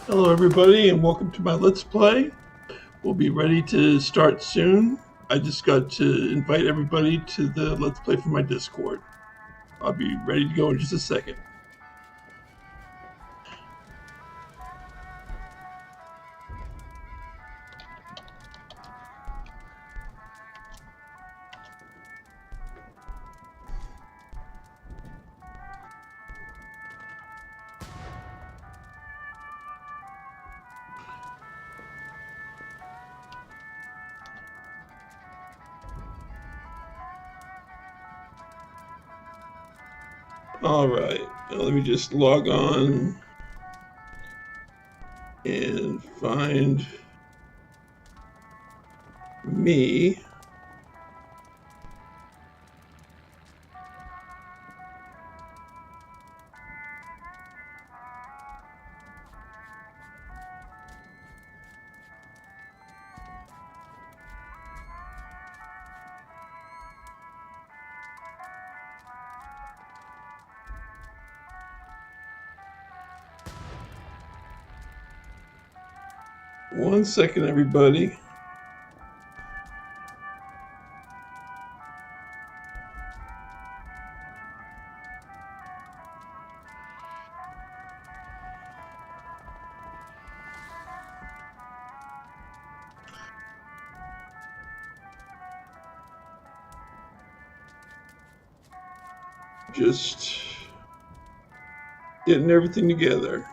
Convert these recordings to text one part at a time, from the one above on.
Hello everybody and welcome to my Let's Play. We'll be ready to start soon. I just got to invite everybody to the Let's Play from my Discord. I'll be ready to go in just a second. Alright, now let me just log on and find me. One second, everybody. Just getting everything together.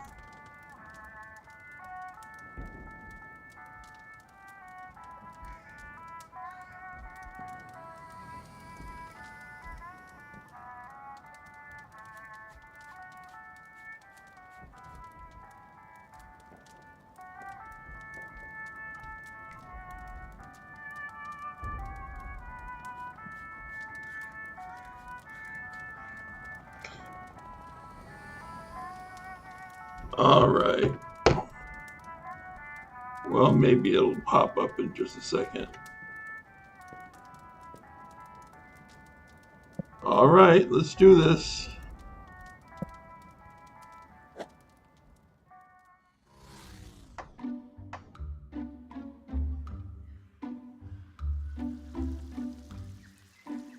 Alright. Well, maybe it'll pop up in just a second. Alright, let's do this.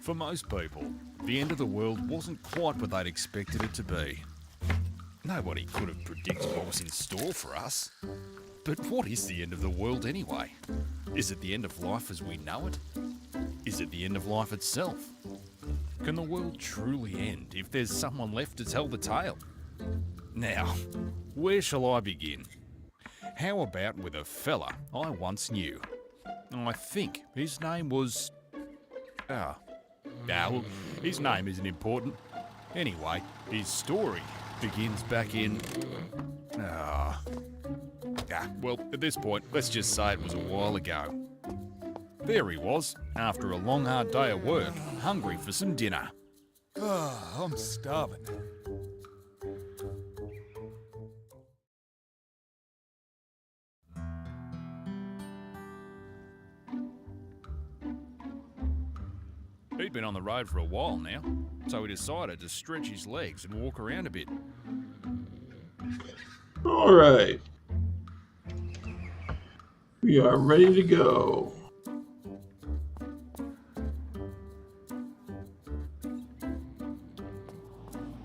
For most people, the end of the world wasn't quite what they'd expected it to be. Nobody could have predicted what was in store for us. But what is the end of the world anyway? Is it the end of life as we know it? Is it the end of life itself? Can the world truly end if there's someone left to tell the tale? Now, where shall I begin? How about with a fella I once knew? I think his name was... well, his name isn't important. Anyway, his story begins back in... well, at this point, let's just say it was a while ago. There he was, after a long hard day at work, hungry for some dinner. I'm starving. He'd been on the road for a while now, so he decided to stretch his legs and walk around a bit. Alright. We are ready to go.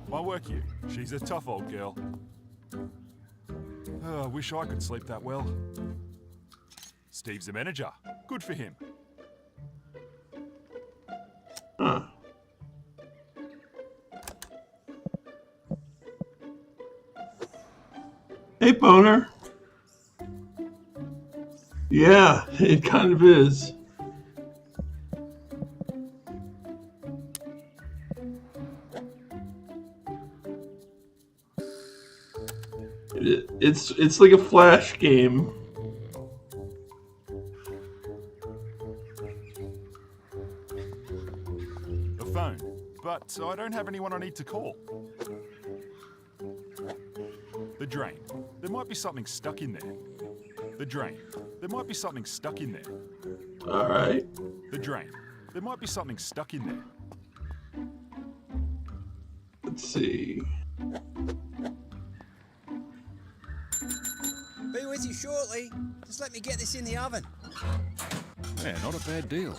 My work here. She's a tough old girl. I wish I could sleep that well. Steve's the manager. Good for him. Huh. Hey, Boner. Yeah, it kind of is. It's like a flash game. The phone. But I don't have anyone I need to call. The drain. There might be something stuck in there. The drain. There might be something stuck in there. Alright. The drain. There might be something stuck in there. Let's see. with you shortly. Just let me get this in the oven. Yeah, not a bad deal.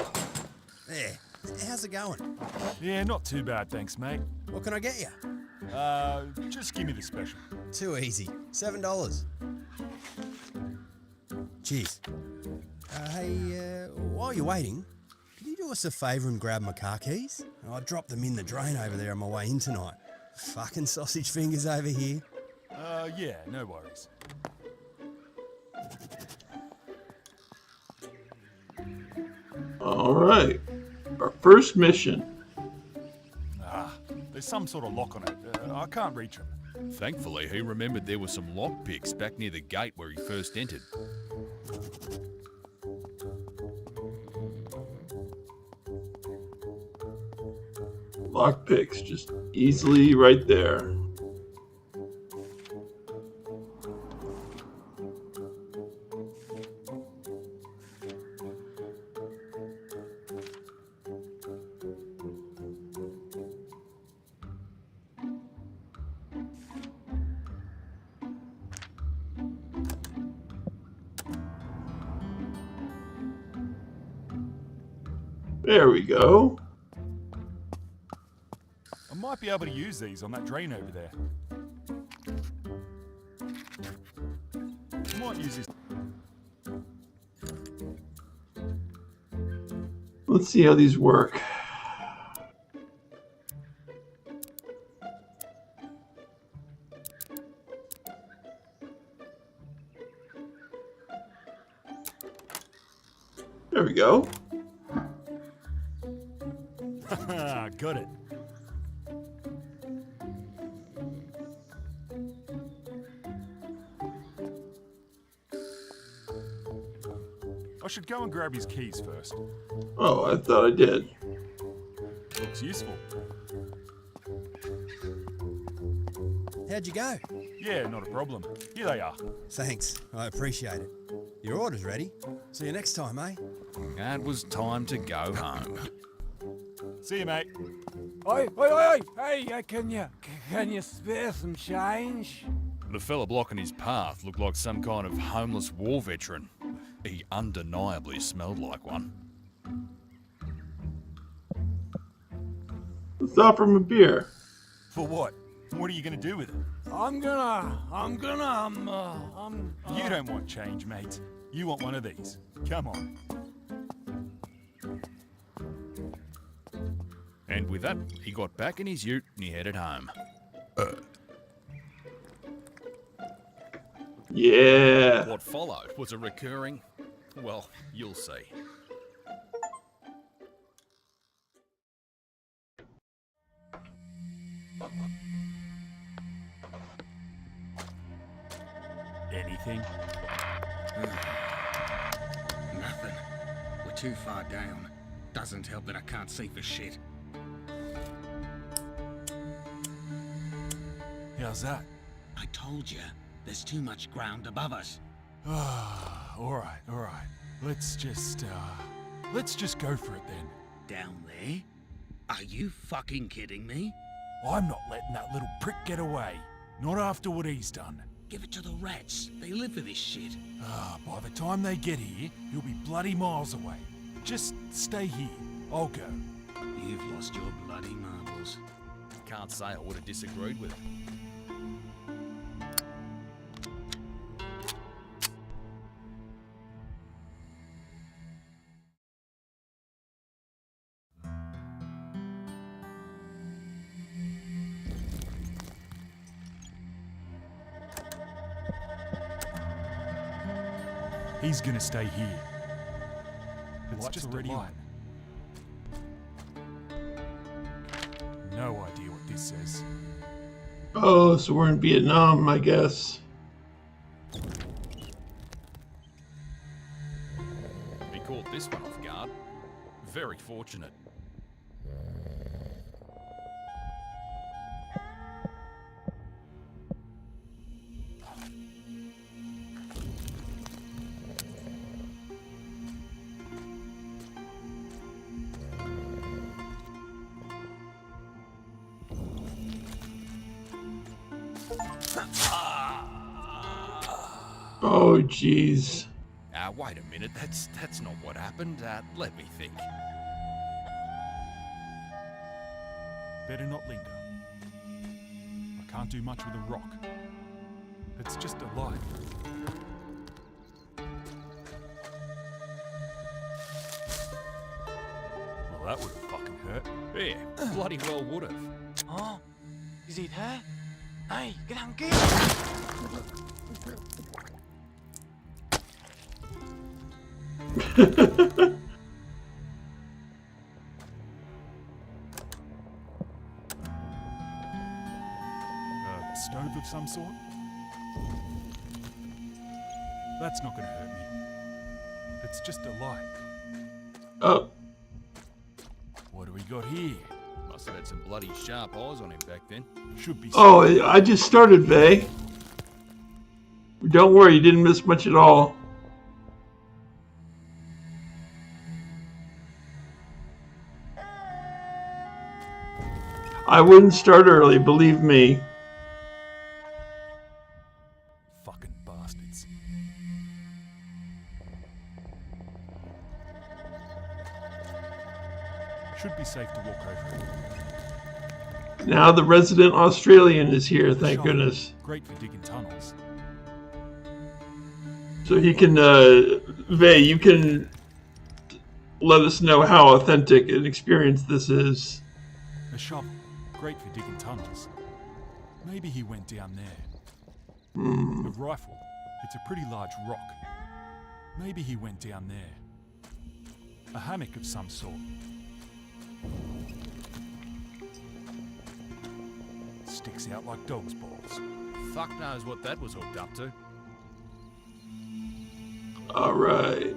There. How's it going? Yeah, not too bad, thanks, mate. What can I get you? Just give me the special. Too easy. $7. Cheers. Hey, while you're waiting, can you do us a favour and grab my car keys? I dropped them in the drain over there on my way in tonight. Fucking sausage fingers over here. Yeah, no worries. All right. Our first mission. There's some sort of lock on it. I can't reach them. Thankfully, he remembered there were some lockpicks back near the gate where he first entered. Lockpicks just easily right there. There we go. I might be able to use these on that drain over there. I might use this. Let's see how these work. There we go. Got it. I should go and grab his keys first. Oh, I thought I did. Looks useful. How'd you go? Yeah, not a problem. Here they are. Thanks. I appreciate it. Your order's ready. See you next time, eh? And it was time to go home. See you, mate. Oi, oi, oi, oi! Hey, can you spare some change? The fella blocking his path looked like some kind of homeless war veteran. He undeniably smelled like one. Let's offer him a beer. For what? What are you going to do with it? I'm gonna. You don't want change, mate. You want one of these. Come on. And with that, he got back in his ute and he headed home. Yeah. What followed was a recurring... well, you'll see. Anything? Nothing. We're too far down. Doesn't help that I can't see for shit. How's that? I told you, there's too much ground above us. All right. Let's just go for it then. Down there? Are you fucking kidding me? I'm not letting that little prick get away. Not after what he's done. Give it to the rats. They live for this shit. By the time they get here, he'll be bloody miles away. Just stay here. I'll go. You've lost your bloody marbles. Can't say I would have disagreed with it. He's gonna stay here. It's just already on. No idea what this says. Oh, so we're in Vietnam, I guess. He caught this one off guard. Very fortunate. Oh, jeez. Wait a minute, that's not what happened. Let me think. Better not linger. I can't do much with a rock. It's just a light. Well, that would have fucking hurt. Yeah, bloody well would have. Huh? Is it her? Hey, cái thằng kia! A stove of some sort? That's not gonna hurt me. It's just a light. Oh, What do we got here? Must have had some bloody sharp eyes on him back then. Should be. oh, I just started, Vay. Don't worry, you didn't miss much at all. I wouldn't start early, believe me. Fucking bastards. Should be safe to walk over. Now the resident Australian is here, thank Shovel. goodness. Great for digging tunnels. So he can, Vay, you can let us know how authentic an experience this is. A shovel. Great for digging tunnels. Maybe he went down there. A rifle. It's a pretty large rock. Maybe he went down there. A hammock of some sort. Sticks out like dog's balls. Fuck knows what that was hooked up to. All right.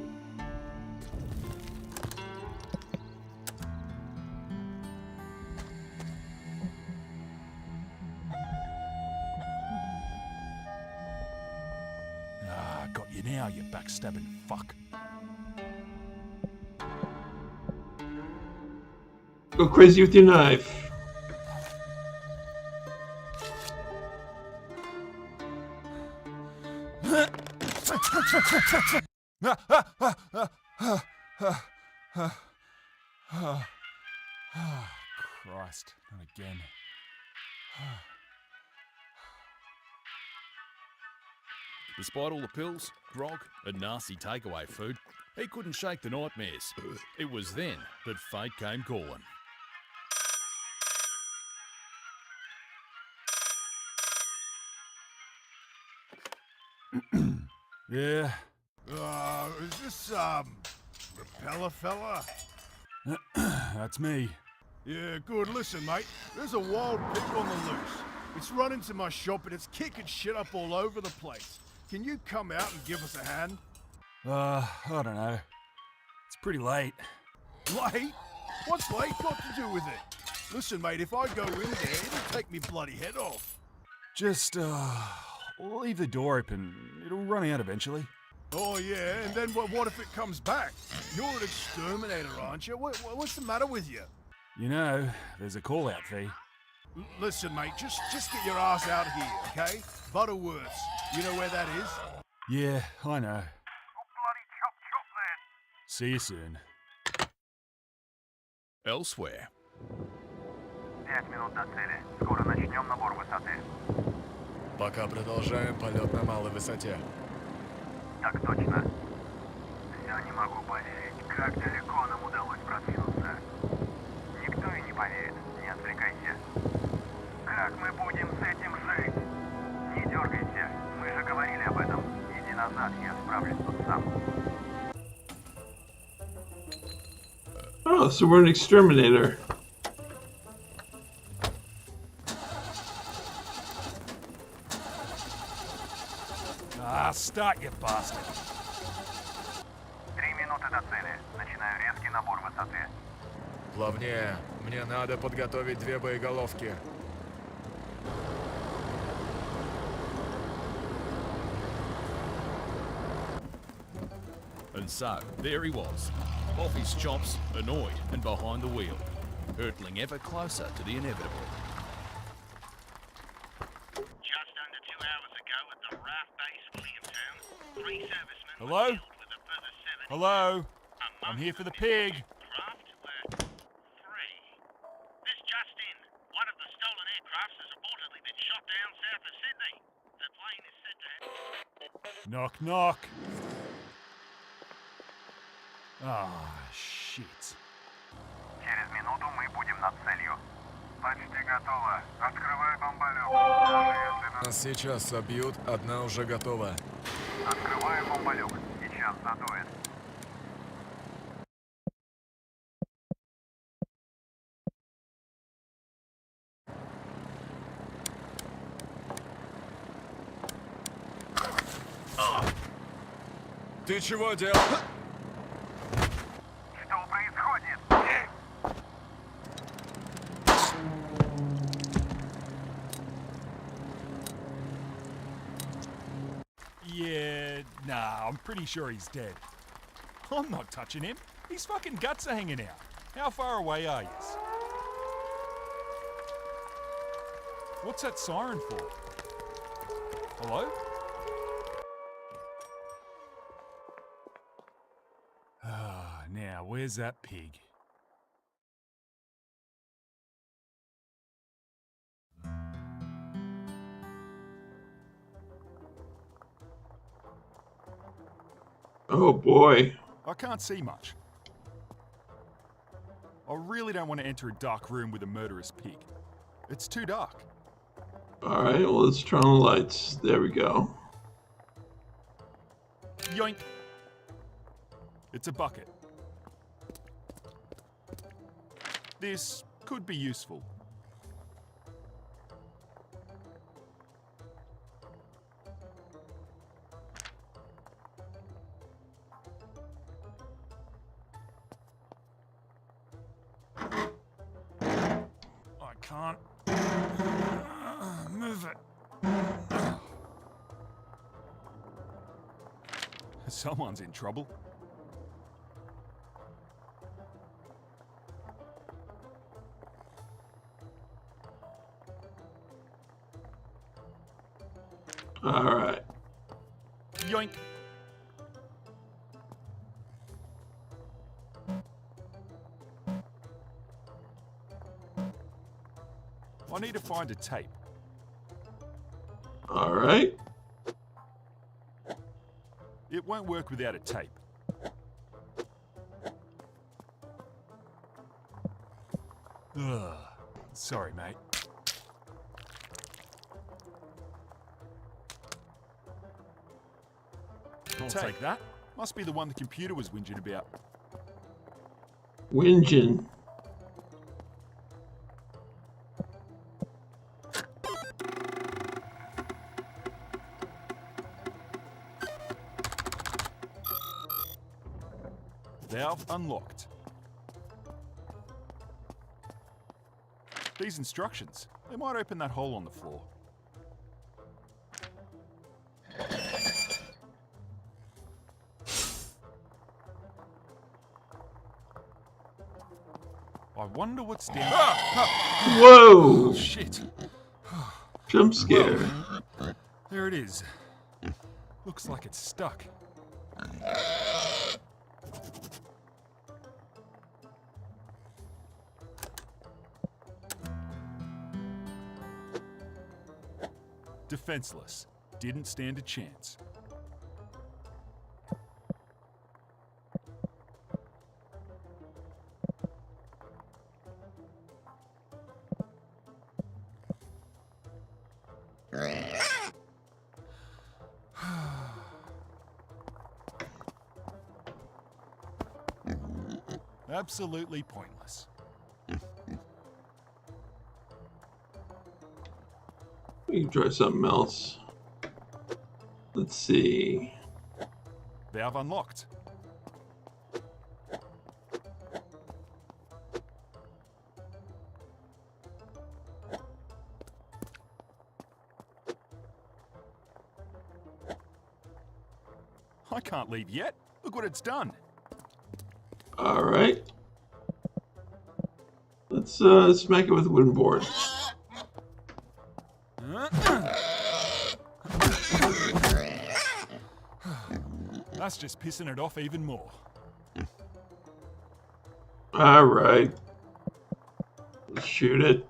Ah, got you now, you backstabbing fuck. Go crazy with your knife. Christ, not again. Despite all the pills, grog, and nasty takeaway food, he couldn't shake the nightmares. It was then that fate came calling. Yeah, Is this, Repella Fella? that's me. Yeah, good. Listen, mate, there's a wild pig on the loose. It's run into my shop and it's kicking shit up all over the place. Can you come out and give us a hand? I don't know. It's pretty late. Late? What's late got to do with it? Listen, mate, if I go in there, it'll take me bloody head off. Just, leave the door open. It'll run out eventually. Oh, yeah, and then what if it comes back? You're an exterminator, aren't you? What's the matter with you? You know, there's a call-out fee. Listen, mate, just get your ass out of here, okay? Butterworths. You know where that is? Yeah, I know. See you soon. Elsewhere. 5 минут до цели. Скоро начнем набор высоты. Пока продолжаем полет на малой высоте. Так точно. Все не могу поверить, как далеко нам удалось продвинуться. Никто и не поверит, не отвлекайся. Как мы будем с этим жить? Не дергайся, мы же говорили об этом. Иди назад, я справлюсь тут сам. Oh, so we're an exterminator. Start, you bastard. 3 минуты до цели. Начинаю резкий набор высоты. Плавнее. Мне надо подготовить 2 боеголовки. And so, there he was, off his chops, annoyed and behind the wheel, hurtling ever closer to the inevitable. Just under 2 hours ago at the raft base Williamstown, Hello? Hello? I'm here for the pig. Craft were free. This just in. One of the stolen aircrafts has reportedly been shot down south of Sydney. The plane is said to have... Knock, knock. Ah, shit. Через минуту мы будем над целью. Почти готово. Открывай бомболёк. Даже если Нас сейчас собьют, одна уже готова. Открываю бомболёк. Сейчас задует. Ты чего делал? Что происходит? Yeah, nah, I'm pretty sure he's dead. I'm not touching him. His fucking guts are hanging out. How far away are you? What's that siren for? Hello? Ah, now, where's that pig? Oh boy. I can't see much. I really don't want to enter a dark room with a murderous pig. It's too dark. Alright, well, let's turn on the lights. There we go. Yoink! It's a bucket. This could be useful. I can't move it. Someone's in trouble. Alright. Yoink! I need to find a tape. Alright. It won't work without a tape. Ugh. Sorry, mate. I'll take that. Must be the one the computer was whinging about. Whingin'. Valve unlocked. These instructions, they might open that hole on the floor. I wonder what's down. Whoa! Oh, shit. Jump scare. There it is. Looks like it's stuck. Defenseless. Didn't stand a chance. Absolutely pointless. We can try something else. Let's see. Valve unlocked. I can't leave yet. Look what it's done. Alright. Let's smack it with a wooden board. That's just pissing it off even more. All right. Let's shoot it.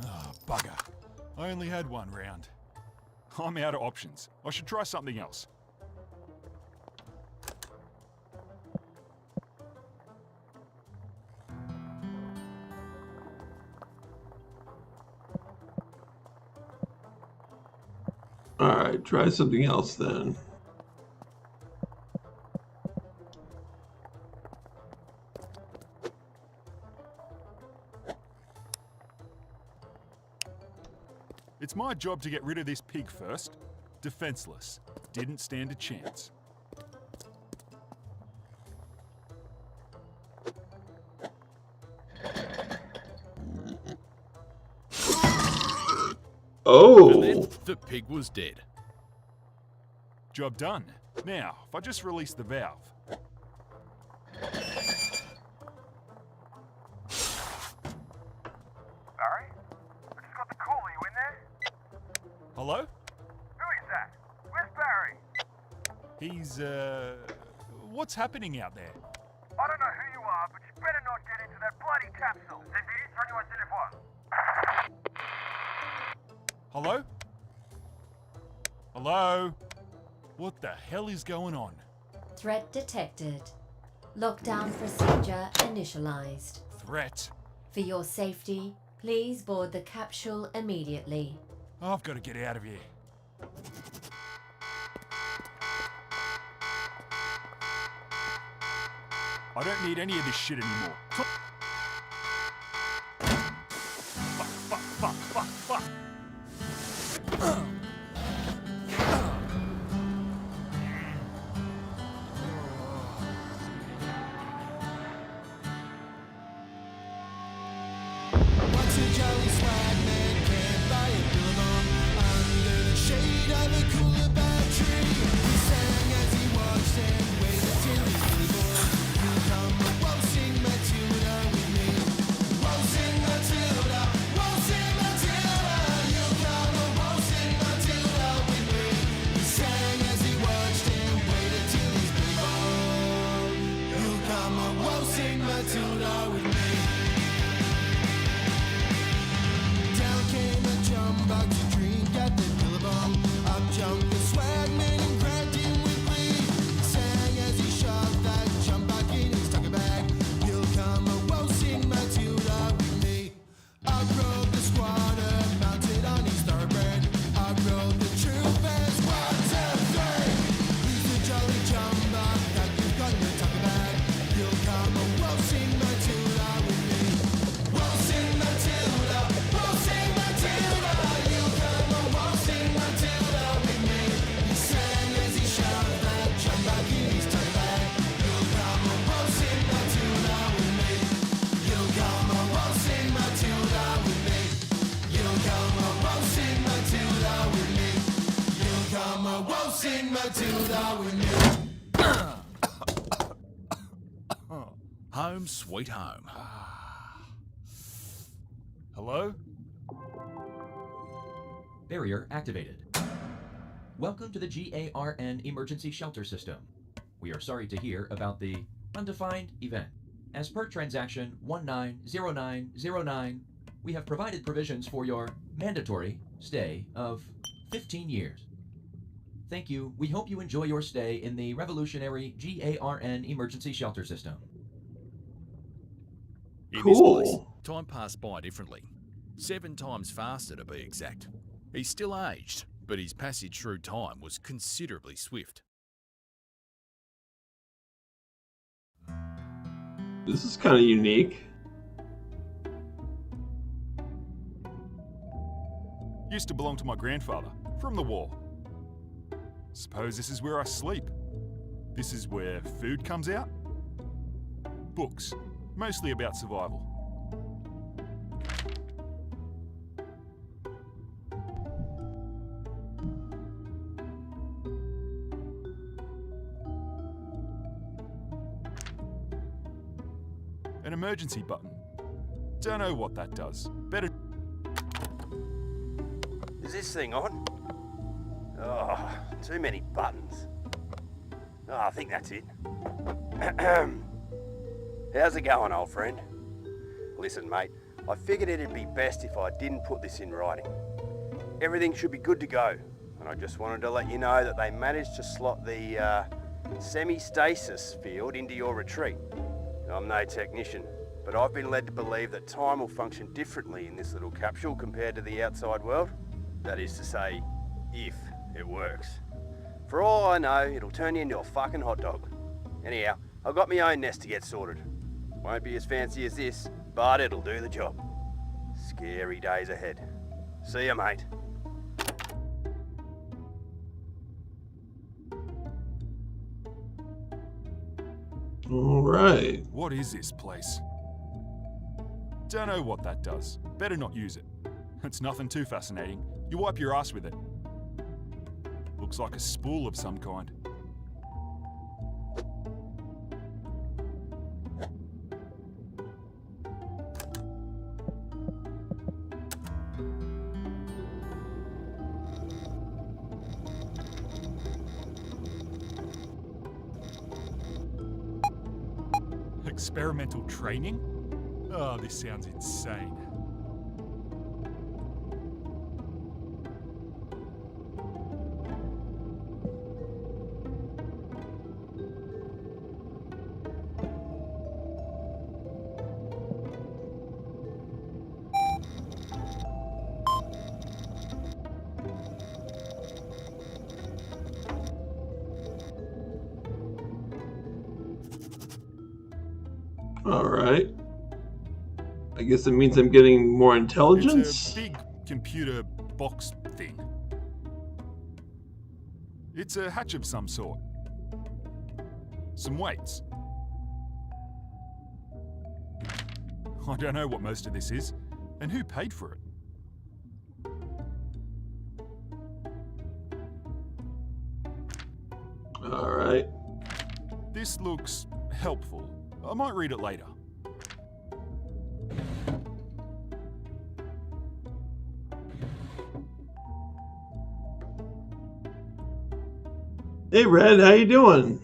Oh, bugger. I only had one round. I'm out of options. I should try something else. All right, try something else then. It's my job to get rid of this pig first. Defenseless. Didn't stand a chance. And then Oh, the pig was dead. Job done. Now, if I just release the valve. Barry? I just got the call. Are you in there? Hello? Who is that? Where's Barry? He's, what's happening out there? I don't know who you are, but you better not get into that bloody capsule. Hello? Hello? What the hell is going on? Threat detected. Lockdown procedure initialized. Threat? For your safety, please board the capsule immediately. I've got to get out of here. I don't need any of this shit anymore. Fuck. What's a jolly swag man can't buy a billabong under the shade of a cooler bough tree. He sang as he watched and waited till he really bored. He'll come and won't sing Matilda with me. Won't sing Matilda, won't sing Matilda. You'll come and won't sing Matilda with me. He sang as he watched and waited till he's really bored. You'll come and won't sing Matilda with me. Down came a jumbuck to drink at the billabong. Up jumped the swagman and grabbed him with glee. He sang as he shoved that jumbuck in his tucker bag. He'll come and won't sing Matilda with me. Up rode the squatter, mounted on his thoroughbred. Up rode the troopers, 1, 2, 3. He's the jolly jumbuck that you've got in your tucker bag. He'll come and won't sing Matilda with me. Won't sing Matilda, won't sing Matilda. You'll come and won't sing Matilda with me. He sang as he shoved that jumbuck in his tucker bag. You'll come and won't sing Matilda with me. You'll come and won't sing Matilda with me. You'll come and won't sing Matilda with me. You'll come and won't sing Matilda with me. Home sweet home. Hello? Barrier activated. Welcome to the GARN Emergency Shelter System. We are sorry to hear about the undefined event. As per transaction 190909, we have provided provisions for your mandatory stay of 15 years. Thank you. We hope you enjoy your stay in the revolutionary GARN Emergency Shelter System. In Cool. this place, time passed by differently. 7 times faster to be exact. He's still aged, but his passage through time was considerably swift. this is kind of unique. Used to belong to my grandfather, from the war. Suppose this is where I sleep. This is where food comes out? Books, mostly about survival. An emergency button. Don't know what that does. Better Is this thing on? Oh, too many buttons. Oh, I think that's it. How's it going, old friend? Listen, mate, I figured it'd be best if I didn't put this in writing. Everything should be good to go, and I just wanted to let you know that they managed to slot the semi-stasis field into your retreat. I'm no technician, but I've been led to believe that time will function differently in this little capsule compared to the outside world. That is to say, if it works. For all I know, it'll turn you into a fucking hot dog. Anyhow, I've got my own nest to get sorted. Won't be as fancy as this, but it'll do the job. Scary days ahead. See ya, mate. All right. What is this place? Don't know what that does. Better not use it. It's nothing too fascinating. You wipe your ass with it. Looks like a spool of some kind. Experimental training? Oh, this sounds insane. All right. I guess it means I'm getting more intelligence. It's a big computer box thing. It's a hatch of some sort. Some weights. I don't know what most of this is, and who paid for it. All right. This looks helpful. I might read it later. Hey, Red, how you doing?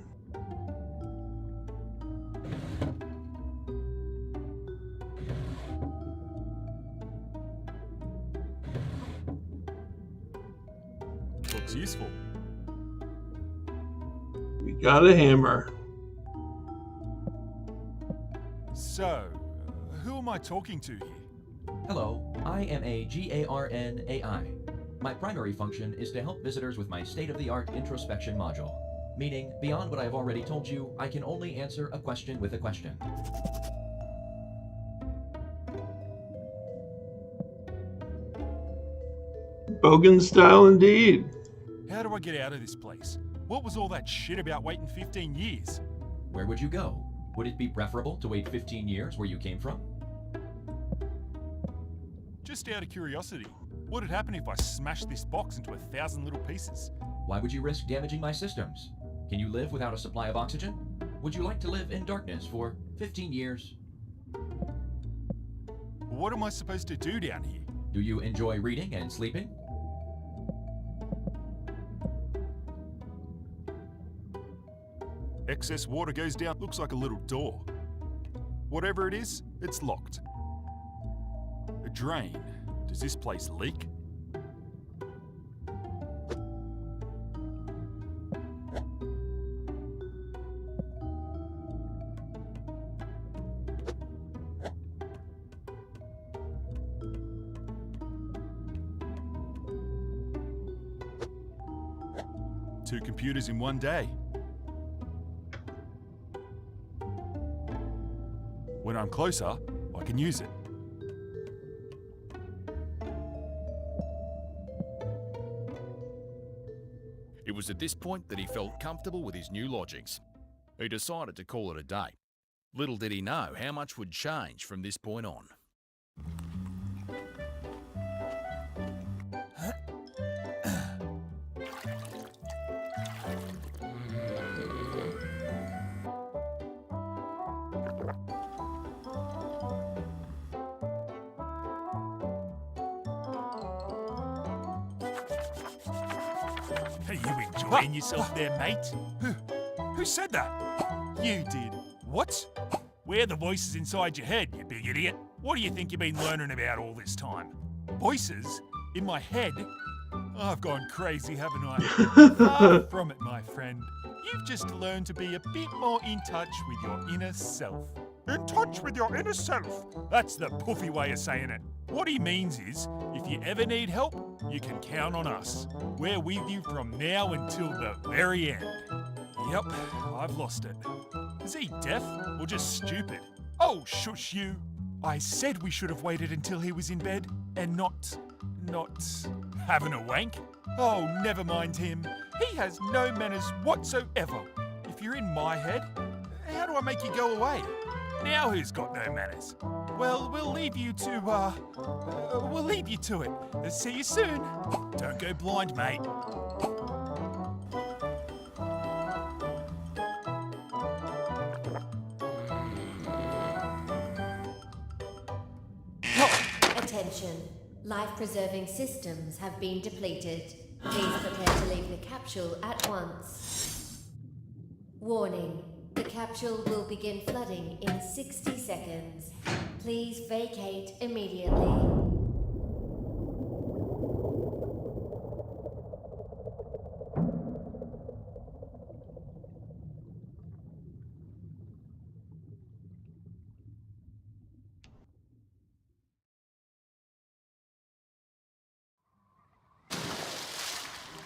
Looks useful. We got a hammer. So, who am I talking to here? Hello, I am a GARN AI. My primary function is to help visitors with my state-of-the-art introspection module, meaning beyond what I've already told you, I can only answer a question with a question. Bogan style indeed. How do I get out of this place? What was all that shit about waiting 15 years? Where would you go? Would it be preferable to wait 15 years where you came from? Just out of curiosity, what would happen if I smashed this box into 1,000 little pieces? Why would you risk damaging my systems? Can you live without a supply of oxygen? Would you like to live in darkness for 15 years? What am I supposed to do down here? Do you enjoy reading and sleeping? Excess water goes down, looks like a little door. Whatever it is, it's locked. A drain. Does this place leak? Two computers in one day. When I'm closer, I can use it. It was at this point that he felt comfortable with his new lodgings. He decided to call it a day. Little did he know how much would change from this point on. Are you enjoying yourself there, mate? Who said that? You did. What? We're the voices inside your head, you big idiot. What do you think you've been learning about all this time? Voices? In my head? I've gone crazy, haven't I? Far from it, my friend. You've just learned to be a bit more in touch with your inner self. In touch with your inner self? That's the puffy way of saying it. What he means is, if you ever need help, you can count on us. We're with you from now until the very end. Yep, I've lost it. Is he deaf or just stupid? Oh, shush you. I said we should have waited until he was in bed and not having a wank. Oh, never mind him. He has no manners whatsoever. If you're in my head, how do I make you go away? Now who's got no manners? Well, we'll leave you to it. See you soon. Don't go blind, mate. Attention. Life-preserving systems have been depleted. Please prepare to leave the capsule at once. Warning. The capsule will begin flooding in 60 seconds. Please vacate immediately.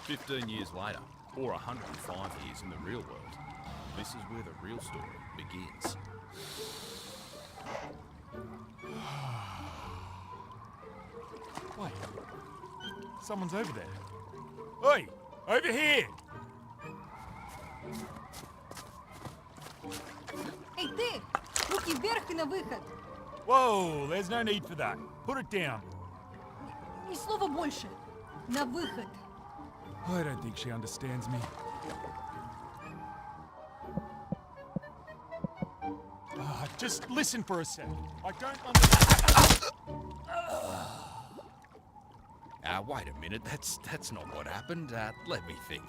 "15 years later, or 105 years in the real world, this is where the real story begins." Wait. Someone's over there. Oi! Over here! Эй, ты! Руки вверх и на выход! Whoa, there's no need for that. Put it down. Ни слова больше. На выход. I don't think she understands me. Just listen for a sec. I don't understand. Wait a minute, that's not what happened. Let me think.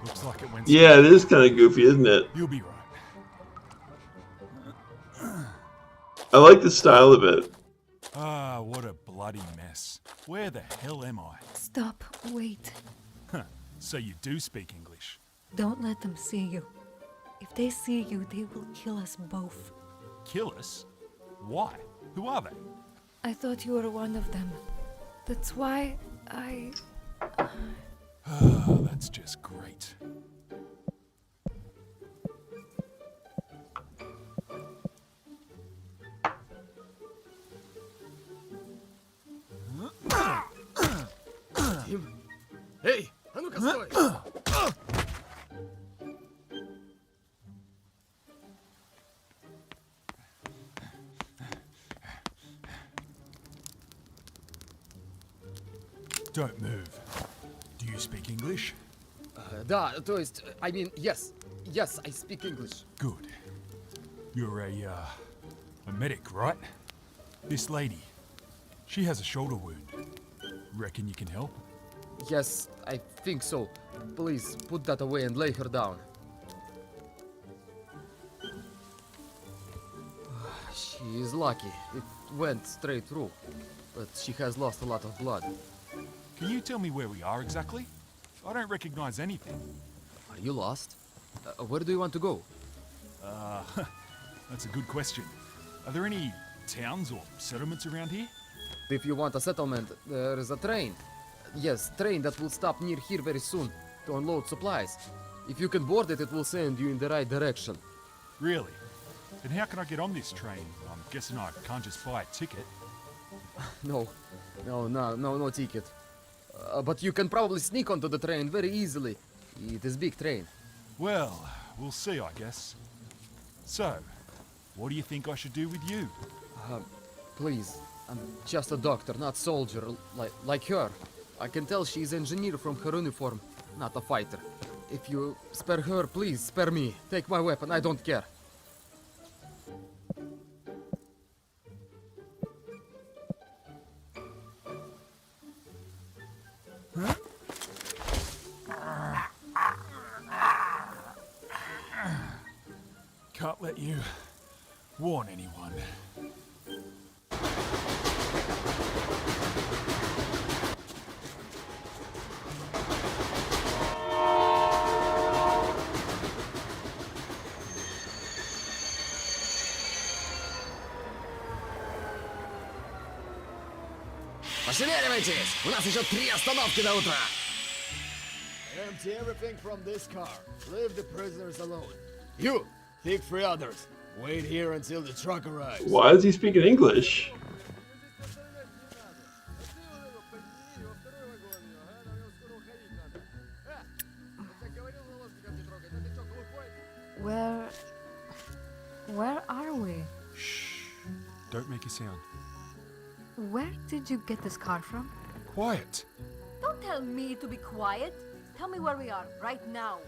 Looks like it went. Yeah, it is kind of goofy, isn't it? You'll be right. I like the style of it. Ah, what a bloody mess. Where the hell am I? Stop. Wait. So you do speak English? Don't let them see you. If they see you, they will kill us both. Kill us? Why? Who are they? I thought you were one of them. That's why I... That's just great. Эй, а ну-ка стой! Don't move. Do you speak English? Да, то есть, I mean, yes, I speak English. Good. You're a medic, right? This lady, she has a shoulder wound. Reckon you can help? Yes, I think so. Please, put that away and lay her down. She is lucky. It went straight through. But she has lost a lot of blood. Can you tell me where we are exactly? I don't recognize anything. Are you lost? Where do you want to go? That's a good question. Are there any towns or settlements around here? If you want a settlement, there is a train. Yes, train that will stop near here very soon to unload supplies. If you can board it, it will send you in the right direction. Really? Then how can I get on this train? I'm guessing I can't just buy a ticket. No ticket. But you can probably sneak onto the train very easily. It is big train. Well, we'll see, I guess. So, what do you think I should do with you? Please, I'm just a doctor, not soldier, like her. I can tell she's engineer from her uniform, not a fighter. If you spare her, please spare me. Take my weapon, I don't care. Can't let you warn anyone. Пошевеливайтесь! У нас еще 3 остановки до утра! Empty everything from this car. Leave the prisoners alone. You, take 3 others. Wait here until the truck arrives. Why is he speaking English? Where are we? Shh. Don't make a sound. Where did you get this car from? Quiet. Don't tell me to be quiet. Tell me where we are right now.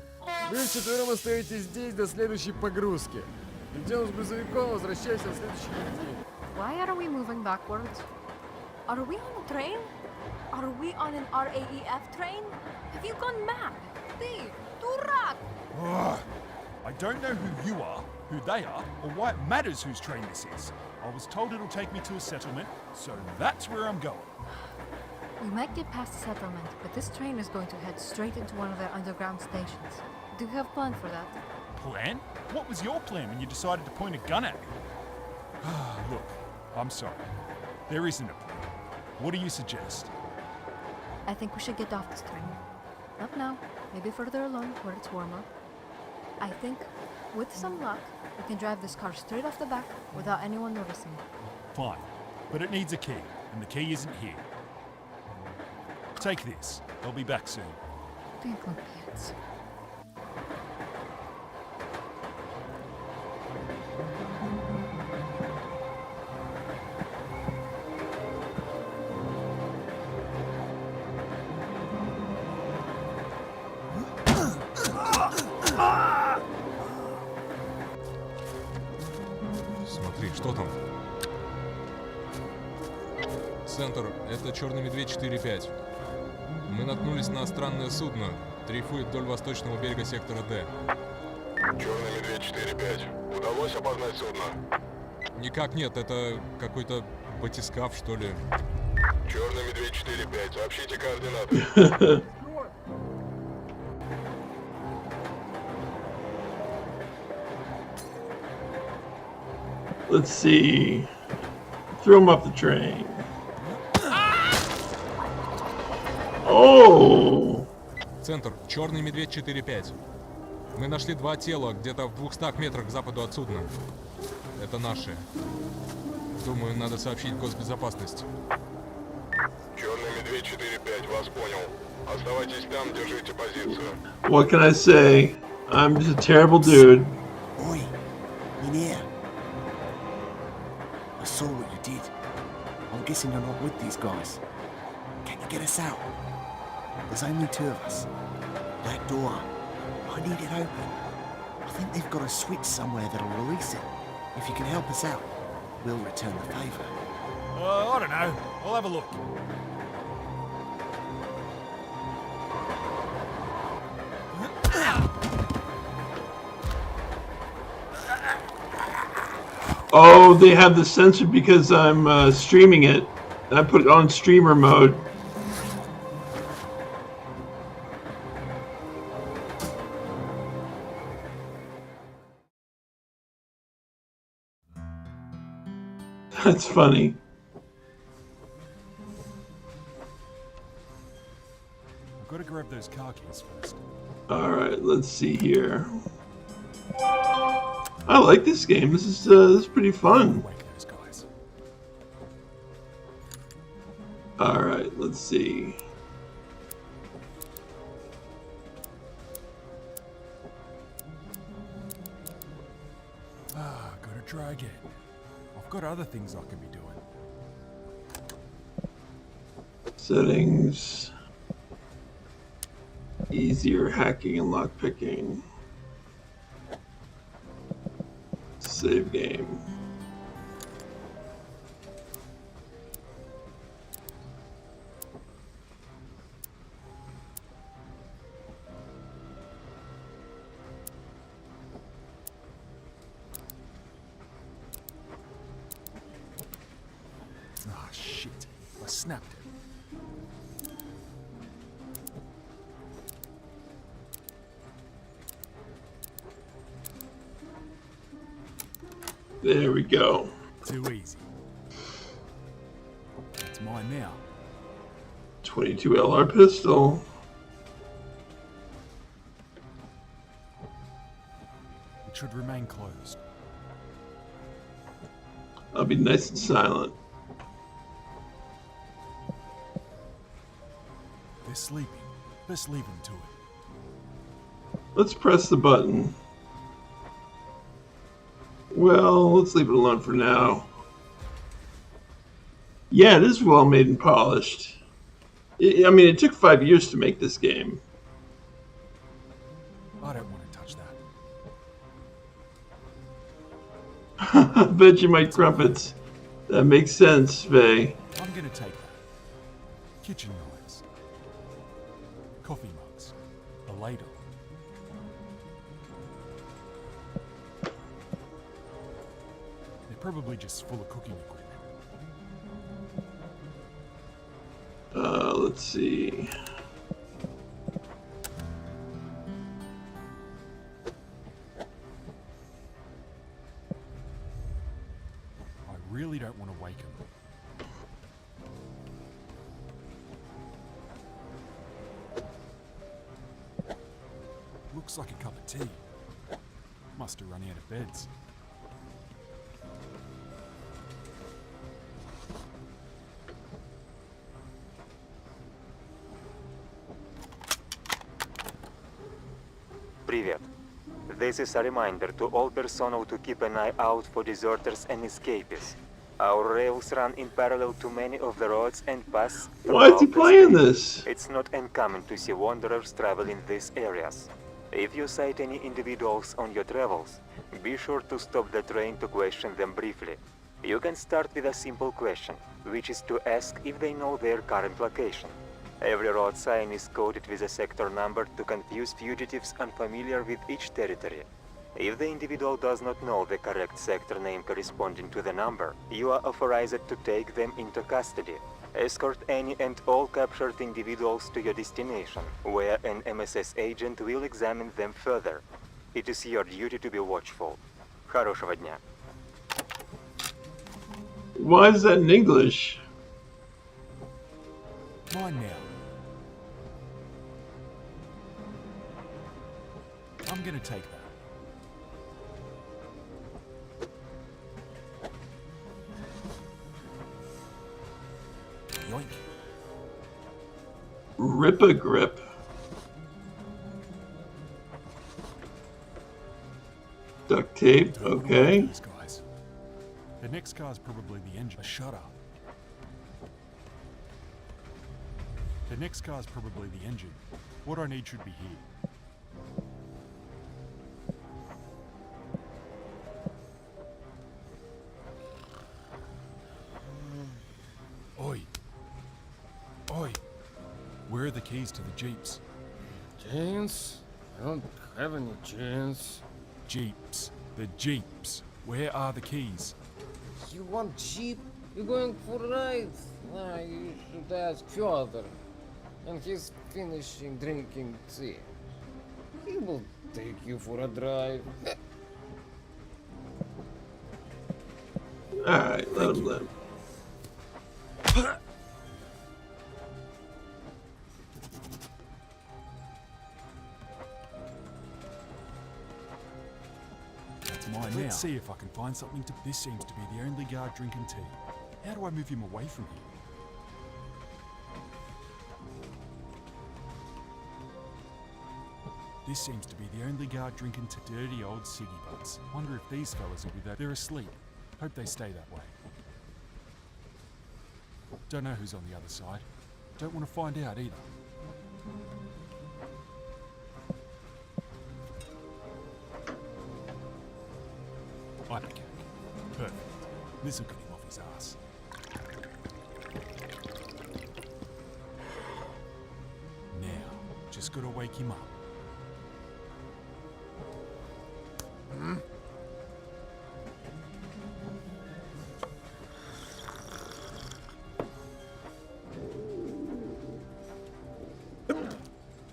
Вы вчетвером остаетесь здесь до следующей погрузки. Идем с грузовиком, возвращайся в следующий день. Why are we moving backwards? Are we on a train? Are we on an RAEF train? Have you gone mad? Ты, дурак! Ugh. I don't know who you are, who they are, or why it matters whose train this is. I was told it'll take me to a settlement, so that's where I'm going. We might get past the settlement, but this train is going to head straight into one of their underground stations. Do you have a plan for that? Plan? What was your plan when you decided to point a gun at me? Look, I'm sorry. There isn't a plan. What do you suggest? I think we should get off this train. Not now, maybe further along where it's warmer. I think, with some luck, we can drive this car straight off the back without anyone noticing. Fine, but it needs a key, and the key isn't here. Take this. I'll be back soon. Pants. Смотри, что там? Центр, это Черный Медведь 4-5. Мы наткнулись на странное судно, дрейфует вдоль восточного берега сектора Д. Черный Медведь 4-5. Удалось опознать судно? Никак нет, это какой-то батискаф, что ли. Черный Медведь 4-5. Сообщите координаты. Let's see. Throw him off the train. Oh! Центр, Черный Медведь 4-5. Мы нашли 2 тела где-то в 200 метрах к западу от судна. Это наши. Думаю, надо сообщить госбезопасность. Черный Медведь 4-5, вас понял. Оставайтесь там, держите позицию. What can I say? I'm just a terrible dude. Oi, in here. I saw what you did. I'm guessing you're not with these guys. Can you get us out? There's only 2 of us. That door. I need it open. I think they've got a switch somewhere that'll release it. If you can help us out, we'll return the favor. I don't know. I'll have a look. Oh, they have the sensor because I'm streaming it. I put it on streamer mode. That's funny. I've got to grab those car keys first. Alright, let's see here. I like this game. This is pretty fun. Alright, let's see. Gotta try again. I've got other things I can be doing. Settings. Easier hacking and lockpicking. Save game. Ah, shit. I snapped it. There we go. Too easy. It's mine now. 22 LR pistol. It should remain closed. I'll be nice and silent. They're sleeping. Let's leave them to it. Let's press the button. Well, let's leave it alone for now. Yeah, it is well made and polished. I mean, it took 5 years to make this game. I don't want to touch that. Vegemite crumpets. That makes sense, Vay. I'm gonna take that. Kitchen knives. Coffee mugs. A ladle. They're probably just full of cooking equipment. Let's see. I really don't want to wake him. Looks like a cup of tea. Must have run out of beds. Привет. This is a reminder to all personnel to keep an eye out for deserters and escapees. Our rails run in parallel to many of the roads and pass Why is he throughout the playing state. this? It's not uncommon to see wanderers traveling these areas. If you sight any individuals on your travels, be sure to stop the train to question them briefly. You can start with a simple question, which is to ask if they know their current location. Every road sign is coded with a sector number to confuse fugitives unfamiliar with each territory. If the individual does not know the correct sector name corresponding to the number, you are authorized to take them into custody. Escort any and all captured individuals to your destination, where an MSS agent will examine them further. It is your duty to be watchful. Хорошего дня. Why is that in English? Mine now. I'm gonna take that. Yoink. Rip a grip. Duct tape, okay. These guys. The next car's probably the engine. A shutter. The next car's probably the engine. What I need should be here. Oi. Oi. Where are the keys to the Jeeps? Chains? I don't have any chains. Jeeps. The Jeeps. Where are the keys? You want Jeep? You're going for a ride? Ah, you should ask Fyodor. And he's finishing drinking tea. He will take you for a drive. Alright, let him live. That's mine now. Let's see if I can find something to... This seems to be the only guard drinking tea. How do I move him away from here? This seems to be the only guard drinking tea. Dirty old ciggy butts. Wonder if these fellas will be there. They're asleep. Hope they stay that way. Don't know who's on the other side. Don't want to find out either. Ipecac. Perfect. This'll get him off his ass. Now, just gotta wake him up.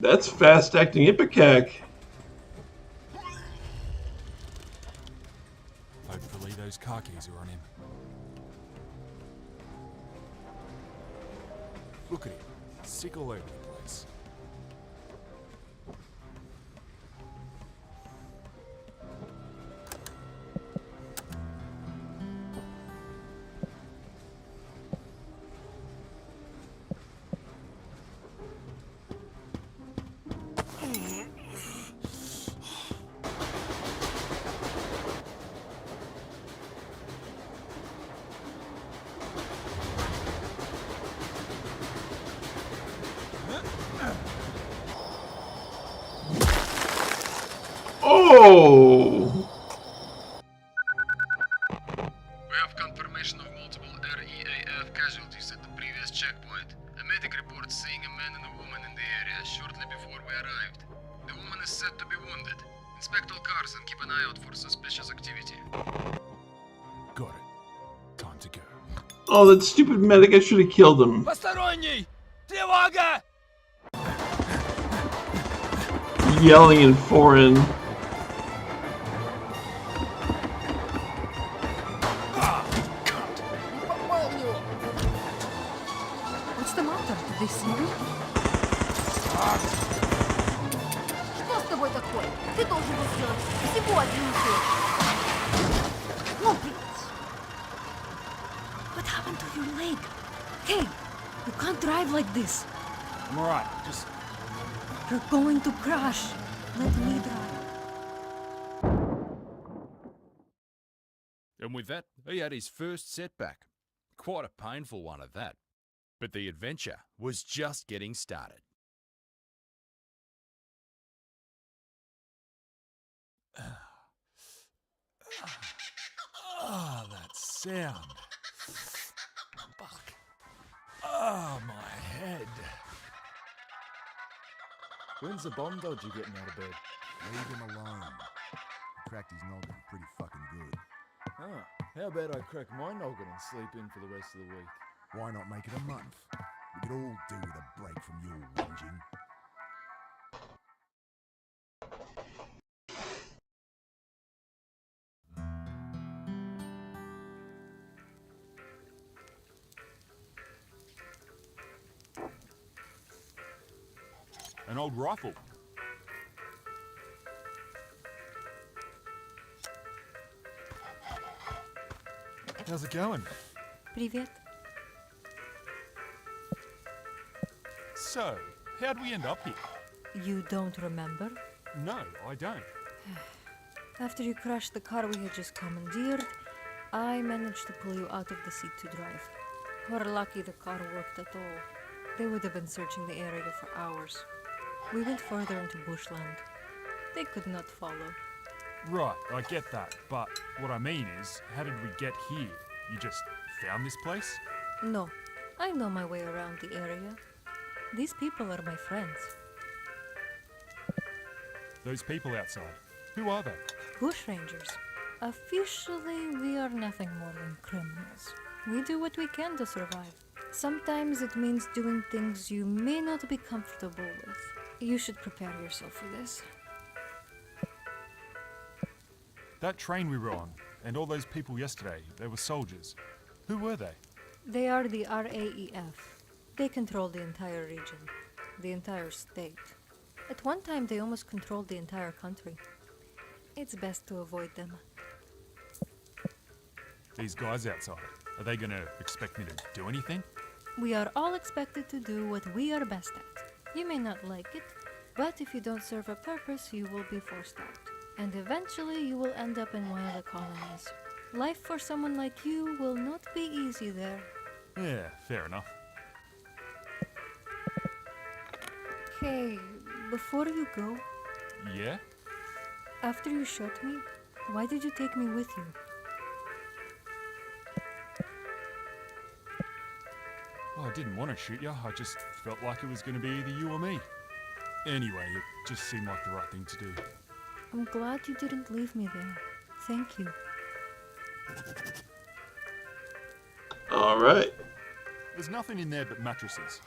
That's fast-acting Ipecac. Hopefully those car keys are on him. Look at him. Sick all over the place. Oh! We have confirmation of multiple REAF casualties at the previous checkpoint. A medic reports seeing a man and a woman in the area shortly before we arrived. The woman is said to be wounded. Inspect all cars and keep an eye out for suspicious activity. Got it. Time to go. Oh, that stupid medic, I should have killed him. Посторонний! Тревога! Yelling in foreign. What's the matter? Did they see you? Что с тобой такое? Ты должен был сделать всего один укол. Глупец! What happened to your leg? Hey, you can't drive like this. I'm alright, just... You're going to crash. Let me drive. And with that, he had his first setback. Quite a painful one at that. But the adventure was just getting started. Ah, that sound. Fuck. Ah, my head. When's the bomb dodger getting out of bed? Leave him alone. He cracked his noggin pretty fucking good. Ah, how about I crack my noggin and sleep in for the rest of the week? Why not make it a month? We could all do with a break from your whinging. An old rifle. How's it going? Привет. So, how'd we end up here? You don't remember? No, I don't. After you crashed the car we had just commandeered, I managed to pull you out of the seat to drive. We're lucky the car worked at all. They would have been searching the area for hours. We went further into bushland. They could not follow. Right, I get that, but what I mean is, how did we get here? You just found this place? No, I know my way around the area. These people are my friends. Those people outside, who are they? Bushrangers. Officially, we are nothing more than criminals. We do what we can to survive. Sometimes it means doing things you may not be comfortable with. You should prepare yourself for this. That train we were on, and all those people yesterday, they were soldiers. Who were they? They are the RAEF. They control the entire region, the entire state. At one time, they almost controlled the entire country. It's best to avoid them. These guys outside, are they gonna expect me to do anything? We are all expected to do what we are best at. You may not like it, but if you don't serve a purpose, you will be forced out. And eventually you will end up in one of the colonies. Life for someone like you will not be easy there. Yeah, fair enough. Hey, before you go, Yeah? after you shot me, why did you take me with you? I didn't want to shoot you. I just felt like it was going to be either you or me. Anyway, it just seemed like the right thing to do. I'm glad you didn't leave me there. Thank you. All right. There's nothing in there but mattresses.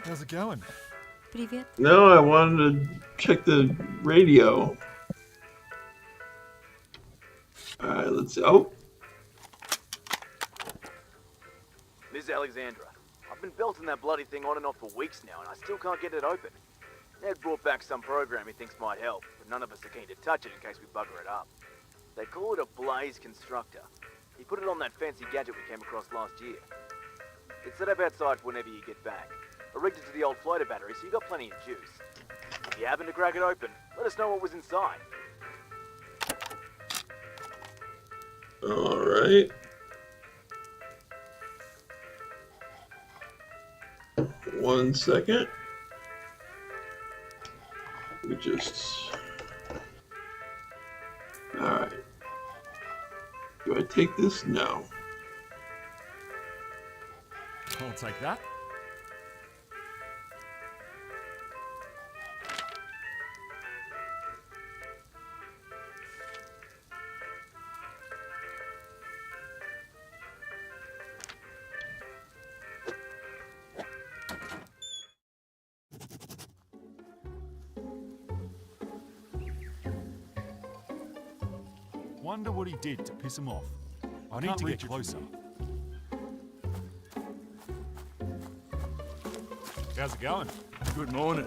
How's it going? Привет. No, I wanted to check the radio. All right, let's see. Oh, Miss Alexandra, I've been belting that bloody thing on and off for weeks now, and I still can't get it open. Ned brought back some program he thinks might help, but none of us are keen to touch it in case we bugger it up. They call it a Blaze Constructor. He put it on that fancy gadget we came across last year. It's set up outside for whenever you get back. I rigged it to the old floater battery, so you got plenty of juice. If you happen to crack it open, let us know what was inside. all right. One second. We just... All right. Do I take this? No. I'll take that. Wonder what he did to piss him off. I need to get closer. How's it going? Good morning.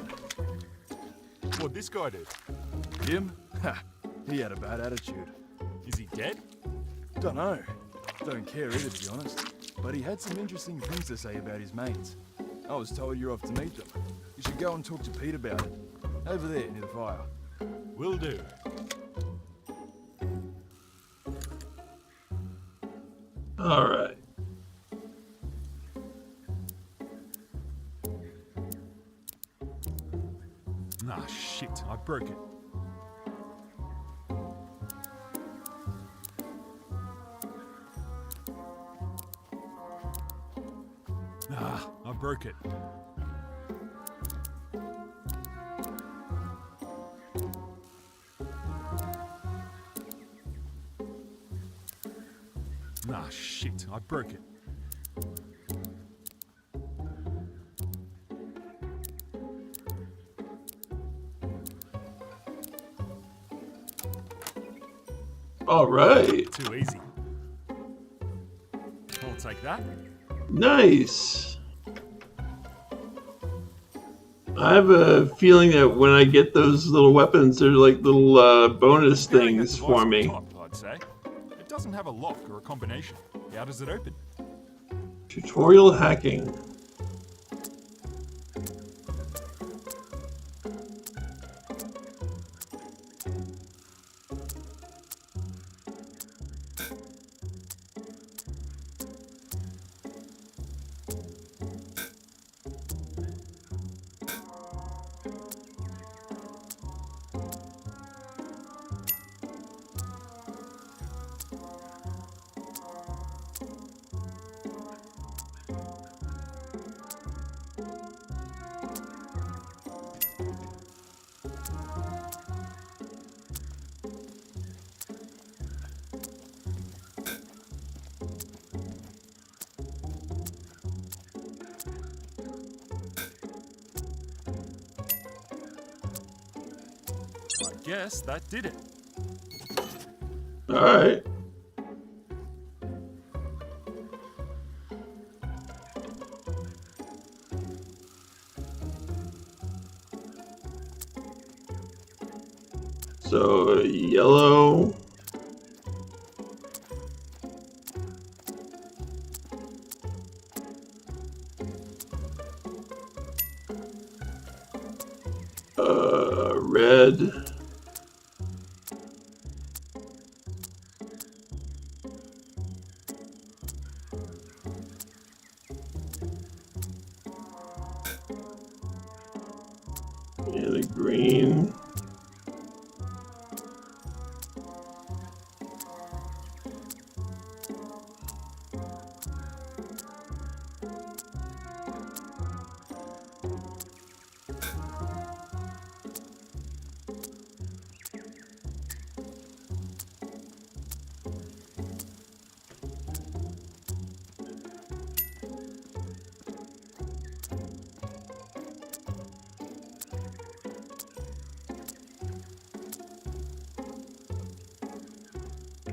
What'd this guy do? Him? Ha! He had a bad attitude. Is he dead? Dunno. Don't care either, to be honest. But he had some interesting things to say about his mates. I was told you're off to meet them. You should go and talk to Pete about it. Over there, near the fire. Will do. All right. Ah, shit. I broke it. Ah, I broke it. Ah, shit. I broke it. All right. Too easy. I'll take that. Nice. I have a feeling that when I get those little weapons, they're like little bonus things for me. Top, I'd say. It doesn't have a lock or a combination. How does it open? Tutorial hacking. I guess that did it. All right. So yellow. Red. And a green.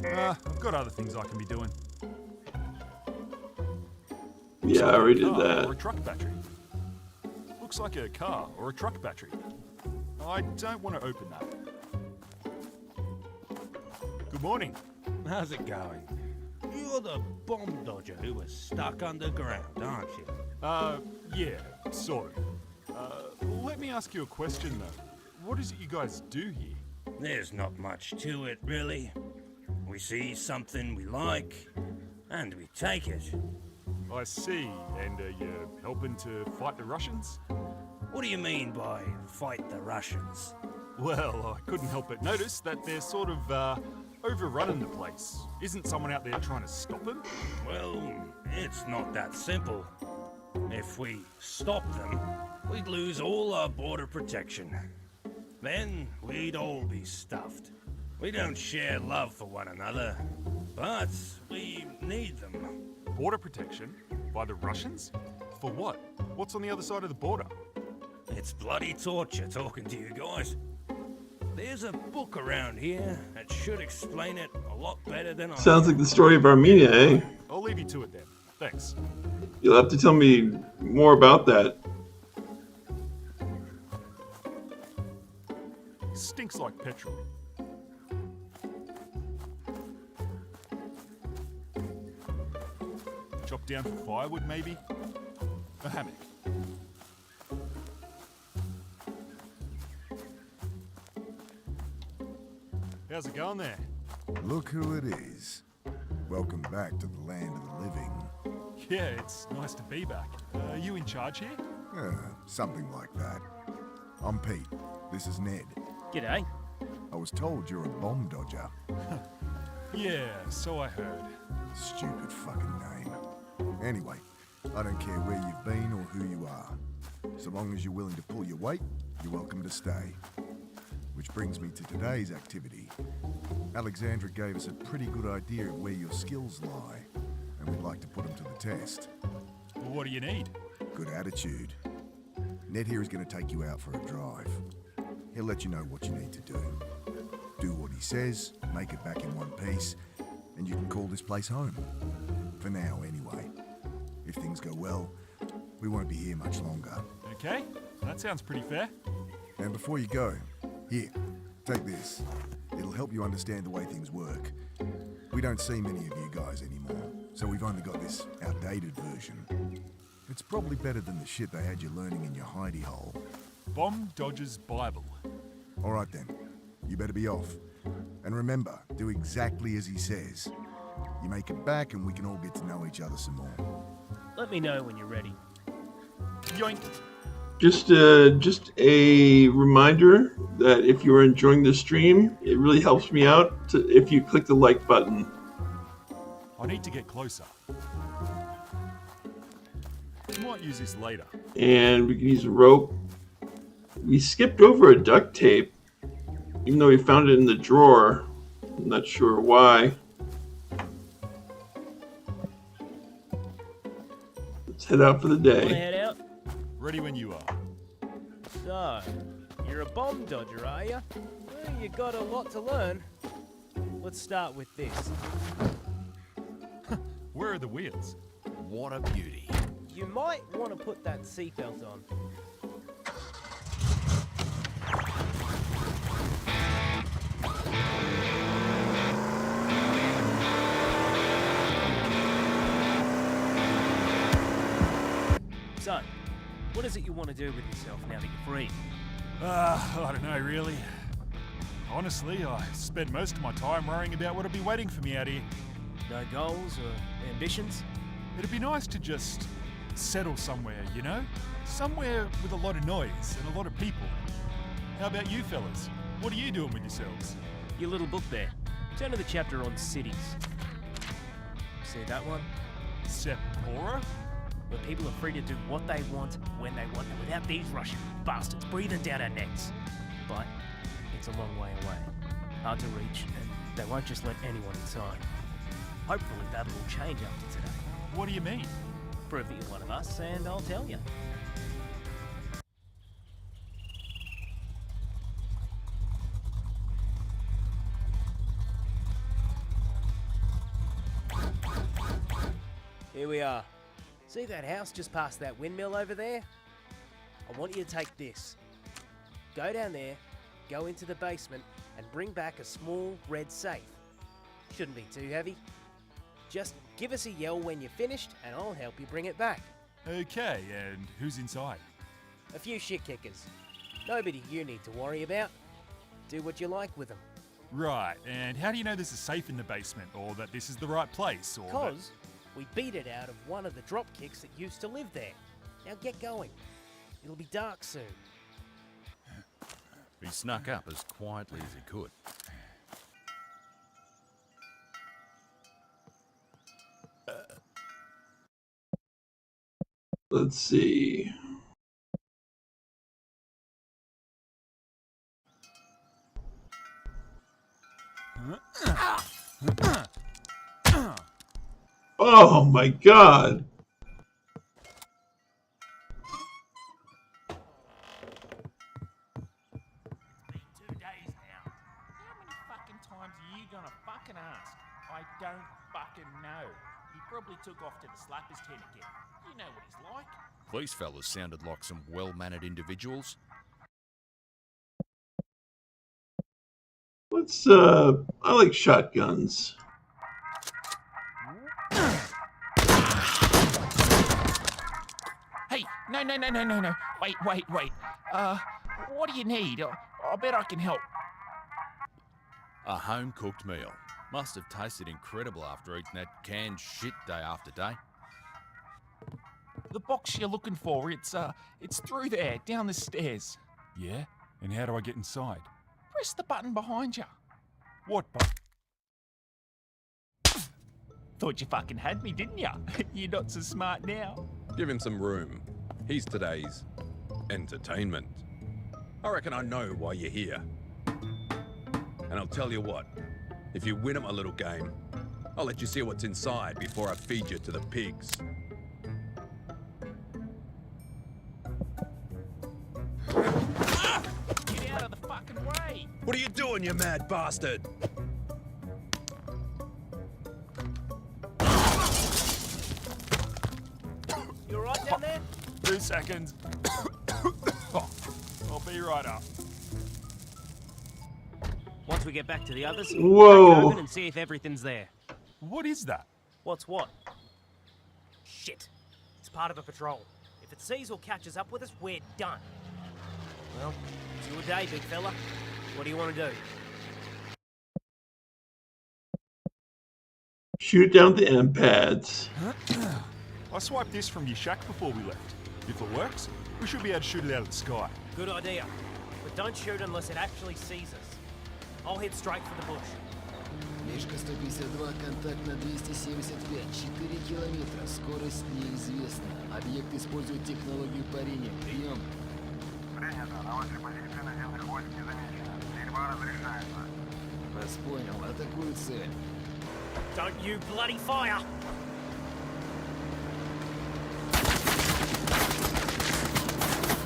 I've got other things I can be doing. Yeah, I already did Car or that. a truck battery. Looks like a car or a truck battery. I don't want to open that. Good morning. How's it going? You're the bomb dodger who was stuck underground, aren't you? Yeah, sort of. Let me ask you a question though. What is it you guys do here? There's not much to it, really. We see something we like, and we take it. I see. And are you helping to fight the Russians? What do you mean by fight the Russians? Well, I couldn't help but notice that they're sort of, overrunning the place. Isn't someone out there trying to stop them? Well, it's not that simple. If we stop them, we'd lose all our border protection. Then we'd all be stuffed. We don't share love for one another, but we need them. Border protection? By the Russians? For what? What's on the other side of the border? It's bloody torture talking to you guys. There's a book around here that should explain it a lot better than I Sounds like the story of Armenia, eh? I'll leave you to it then. Thanks. You'll have to tell me more about that. Stinks like petrol. Chop down for firewood, maybe? A hammock. How's it going there? Look who it is. Welcome back to the land of the living. Yeah, it's nice to be back. Are you in charge here? Something like that. I'm Pete. This is Ned. G'day. I was told you're a bomb dodger. Yeah, so I heard. Stupid fucking name. Anyway, I don't care where you've been or who you are. So long as you're willing to pull your weight, you're welcome to stay. Which brings me to today's activity. Alexandra gave us a pretty good idea of where your skills lie, and we'd like to put them to the test. Well, what do you need? Good attitude. Ned here is going to take you out for a drive. He'll let you know what you need to do. Do what he says, make it back in one piece, and you can call this place home. For now, anyway. If things go well, we won't be here much longer. Okay, that sounds pretty fair. And before you go, here, take this. It'll help you understand the way things work. We don't see many of you guys anymore, so we've only got this outdated version. It's probably better than the shit they had you learning in your hidey hole. Bomb Dodger's Bible. All right then, you better be off. And remember, do exactly as he says. You make it back and we can all get to know each other some more. Let me know when you're ready. Yoink. Just a reminder that if you're enjoying the stream, it really helps me out if you click the like button. I need to get closer. Might use this later. And we can use a rope. We skipped over a duct tape, even though we found it in the drawer. I'm not sure why. Let's head out for the Wanna day. head out? Ready when you are. So, you're a bomb dodger, are you? Well, you got a lot to learn. Let's start with this. Where are the wheels? What a beauty. You might want to put that seatbelt on. So, what is it you want to do with yourself now that you're free? I don't know, really. Honestly, I spend most of my time worrying about what'll be waiting for me out here. No goals or ambitions? It'd be nice to just settle somewhere, you know? Somewhere with a lot of noise and a lot of people. How about you fellas? What are you doing with yourselves? Your little book there. Turn to the chapter on cities. See that one? Sepora? Where people are free to do what they want, when they want, and without these Russian bastards breathing down our necks. But it's a long way away. Hard to reach, and they won't just let anyone inside. Hopefully that'll all change after today. What do you mean? Prove that you're one of us, and I'll tell you. we are. See that house just past that windmill over there? I want you to take this. Go down there, go into the basement, and bring back a small red safe. Shouldn't be too heavy. Just give us a yell when you're finished, and I'll help you bring it back. Okay, and who's inside? A few shit kickers. Nobody you need to worry about. Do what you like with them. Right, and how do you know there's a safe in the basement, or that this is the right place, or that... Because we beat it out of one of the drop kicks that used to live there. Now get going. It'll be dark soon. He snuck up as quietly as he could. Let's see. Oh my god! Times are you gonna fucking ask? I don't fucking know. He probably took off to the slappers tent again. You know what he's like. These fellas sounded like some well-mannered individuals. Let's, I like shotguns. Hey, no. Wait. What do you need? I bet I can help. A home-cooked meal. Must have tasted incredible after eating that canned shit day after day. The box you're looking for, it's through there, down the stairs. Yeah? And how do I get inside? Press the button behind you. What button? Thought you fucking had me, didn't ya? You're not so smart now. Give him some room. He's today's entertainment. I reckon I know why you're here. And I'll tell you what, if you win him a little game, I'll let you see what's inside before I feed you to the pigs. Get out of the fucking way! What are you doing, you mad bastard? You alright down there? 2 seconds. I'll be right up. Once we get back to the others, Whoa. crack it open and see if everything's there. What is that? What's what? Shit. It's part of a patrol. If it sees or catches up with us, we're done. Well, it's your day, big fella. What do you want to do? Shoot down the M pads. I swiped this from your shack before we left. If it works, we should be able to shoot it out of the sky. Good idea. But don't shoot unless it actually sees us. I'll head straight for the bush. Мишка 152, контакт на 275, 4 километра, скорость неизвестна. Объект использует технологию парения. Прием. Принято. На вашей позиции наземных войск не замечено. Стрельба разрешается. Вас понял. Атакую цель. Don't you bloody fire!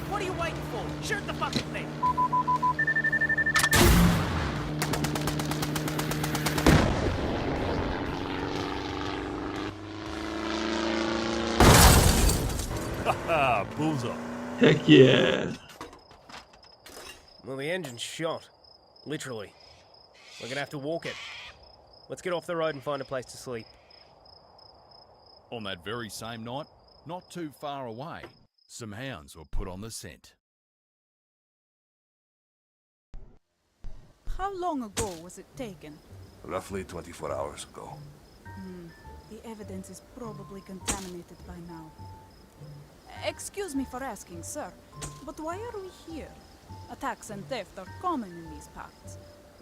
What are you waiting for? Shoot the fucking thing! Haha, bullseye. Heck yeah. Well, the engine's shot. Literally. We're gonna have to walk it. Let's get off the road and find a place to sleep. On that very same night, not too far away, some hounds were put on the scent. How long ago was it taken? Roughly 24 hours ago. The evidence is probably contaminated by now. Excuse me for asking, sir, but why are we here? Attacks and theft are common in these parts.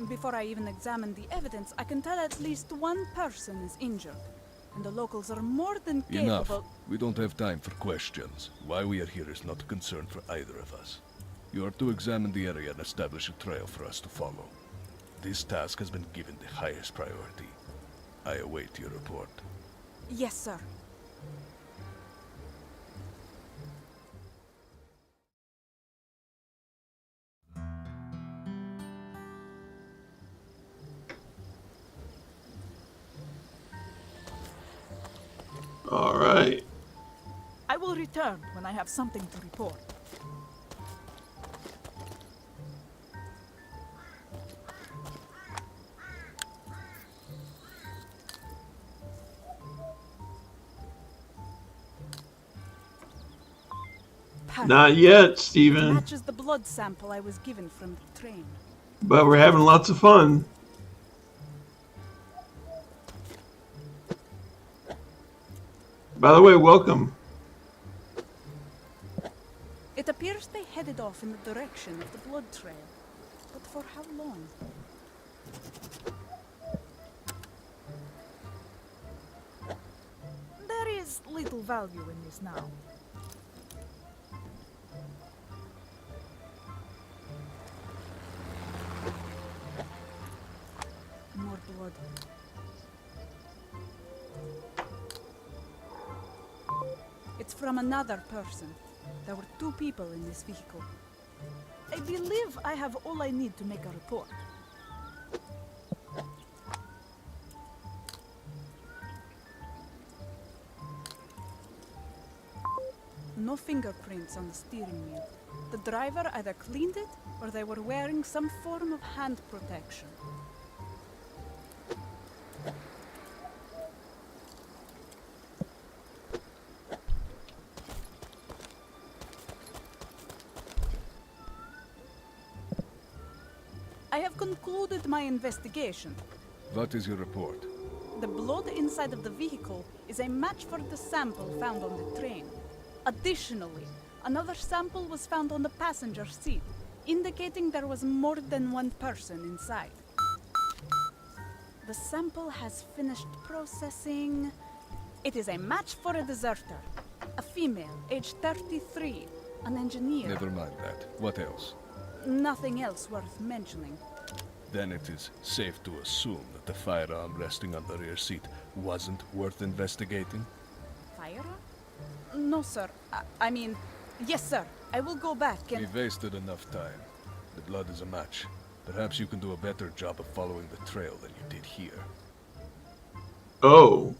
Before I even examine the evidence, I can tell at least one person is injured, and the locals are more than capable— Enough. We don't have time for questions. Why we are here is not a concern for either of us. You are to examine the area and establish a trail for us to follow. This task has been given the highest priority. I await your report. Yes, sir. All right. will return when I have something to report. Not yet, It Steven. matches the blood sample I was given from the train. But we're having lots of fun. By the way, welcome. It appears they headed off in the direction of the blood trail. But for how long? There is little value in this now. More blood. It's from another person. There were 2 people in this vehicle. I believe I have all I need to make a report. No fingerprints on the steering wheel. The driver either cleaned it or they were wearing some form of hand protection. I have concluded my investigation. What is your report? The blood inside of the vehicle is a match for the sample found on the train. Additionally, another sample was found on the passenger seat, indicating there was more than one person inside. The sample has finished processing. It is a match for a deserter. A female, aged 33, an engineer. Never mind that. What else? Nothing else worth mentioning. Then it is safe to assume that the firearm resting on the rear seat wasn't worth investigating? Firearm? No, sir. I mean, yes, sir. I will go back and... We've wasted enough time. The blood is a match. Perhaps you can do a better job of following the trail than you did here. Oh.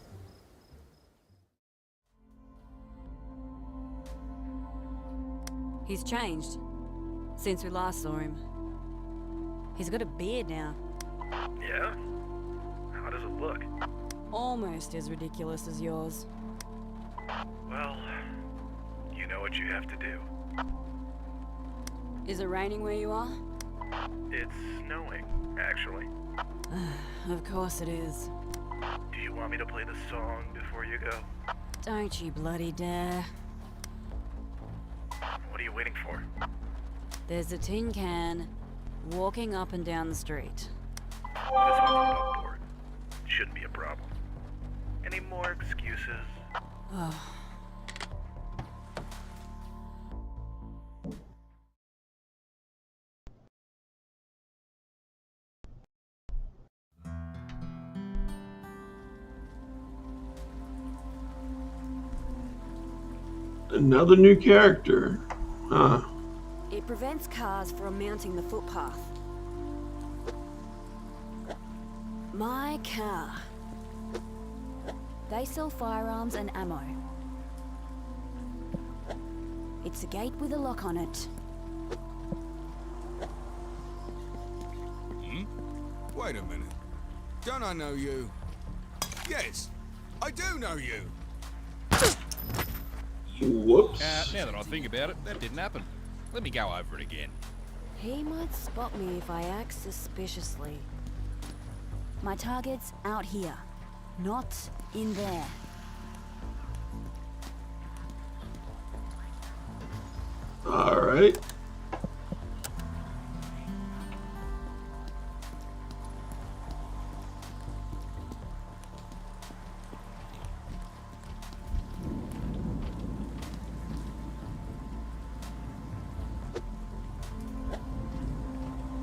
He's changed since we last saw him. He's got a beard now. Yeah? How does it look? Almost as ridiculous as yours. Well, you know what you have to do. Is it raining where you are? It's snowing, actually. Of course it is. Do you want me to play the song before you go? Don't you bloody dare. What are you waiting for? There's a tin can walking up and down the street. This one's above board. Shouldn't be a problem. Any more excuses? Another new character. Huh. It prevents cars from mounting the footpath. My car. They sell firearms and ammo. It's a gate with a lock on it. Wait a minute. Don't I know you? Yes, I do know you. Whoops. Now that I think about it, that didn't happen. Let me go over it again. He might spot me if I act suspiciously. My target's out here, not in there. All right.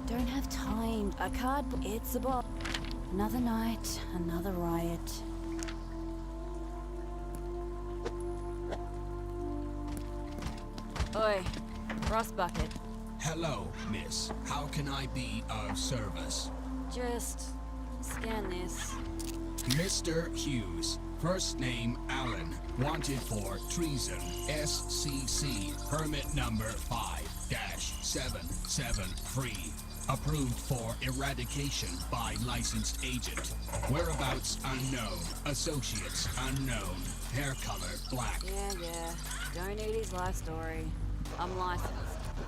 Don't have time. A card. It's a bot. Another night, another riot. Oi, Ross Bucket. Hello, miss. How can I be of service? Just scan this. Mr. Hughes. First name Allen. Wanted for treason. SCC. Permit number 5-773. Approved for eradication by licensed agent. Whereabouts unknown. Associates unknown. Hair color black. Yeah. Don't need his life story. I'm licensed.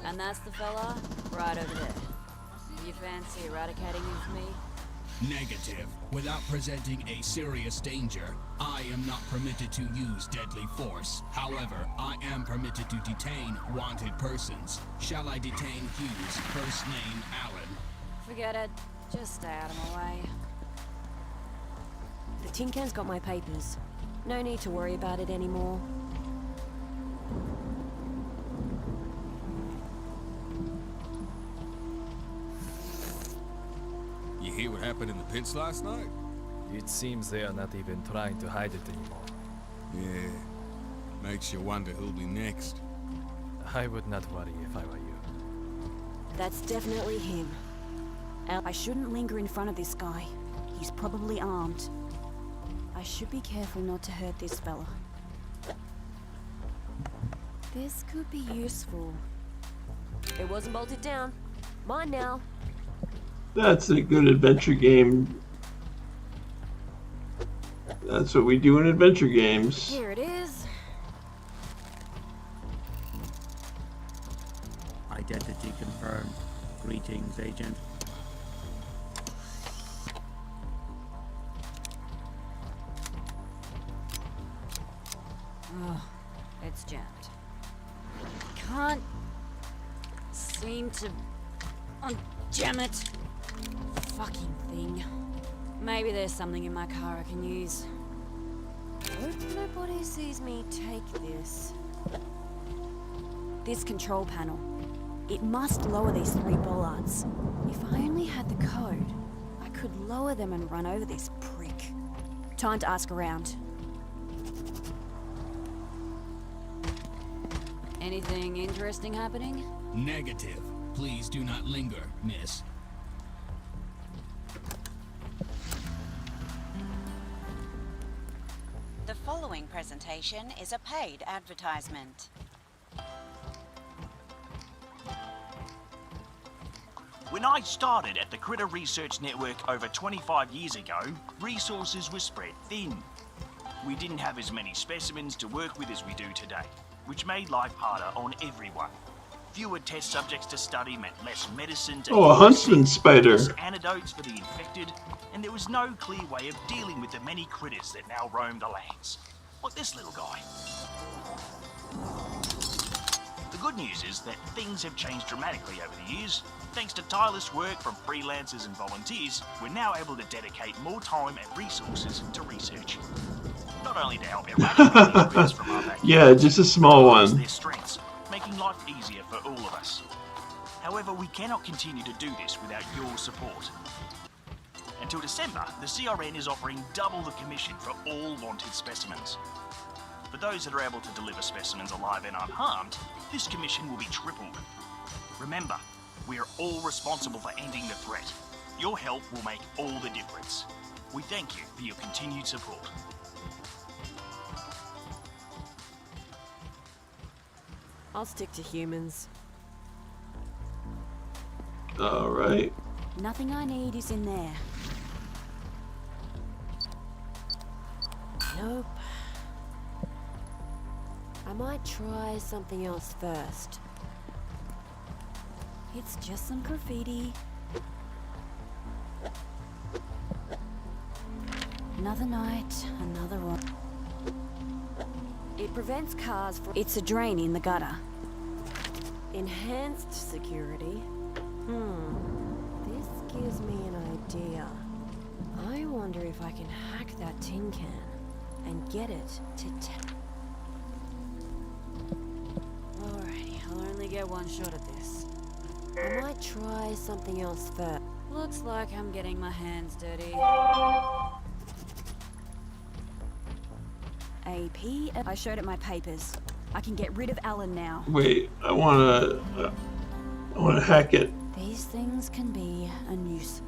And that's the fella right over there. You fancy eradicating him for me? Negative. Without presenting a serious danger, I am not permitted to use deadly force. However, I am permitted to detain wanted persons. Shall I detain Hughes, first name Allen? Forget it. Just stay out of my way. The tin can's got my papers. No need to worry about it anymore. You hear what happened in the pits last night? It seems they are not even trying to hide it anymore. Yeah. Makes you wonder who'll be next. I would not worry if I were you. That's definitely him. I shouldn't linger in front of this guy. He's probably armed. I should be careful not to hurt this fella. This could be useful. It wasn't bolted down. Mine now. That's a good adventure game. That's what we do in adventure games. Here it is. Identity confirmed. Greetings, Agent. Oh, it's jammed. Can't seem to unjam it. Fucking thing. Maybe there's something in my car I can use. Hope nobody sees me take this. This control panel. It must lower these 3 bollards. If I only had the code, I could lower them and run over this prick. Time to ask around. Anything interesting happening? Negative. Please do not linger, miss. The following presentation is a paid advertisement. When I started at the Critter Research Network over 25 years ago, resources were spread thin. We didn't have as many specimens to work with as we do today, which made life harder on everyone. Fewer test subjects to study meant less medicine to Oh, a huntsman spider. less antidotes for the infected, and there was no clear way of dealing with the many critters that now roam the lands. Like this little guy. The good news is that things have changed dramatically over the years. Thanks to tireless work from freelancers and volunteers, we're now able to dedicate more time and resources to research. Not only to help eradicate these critters from our backyard, Yeah, just a small one. their strengths, making life easier for all of us. However, we cannot continue to do this without your support. Until December, the CRN is offering double the commission for all wanted specimens. For those that are able to deliver specimens alive and unharmed, this commission will be tripled. Remember, we are all responsible for ending the threat. Your help will make all the difference. We thank you for your continued support. I'll stick to humans. Alright. Nothing I need is in there. Nope. I might try something else first. It's just some graffiti. Another night, another one. It prevents cars from... It's a drain in the gutter. Enhanced security. This gives me an idea. I wonder if I can hack that tin can and get it to Alrighty, I'll only get one shot at this. I might try something else first. Looks like I'm getting my hands dirty. AP? I showed it my papers. I can get rid of Alan now. Wait, I wanna hack it. These things can be a nuisance.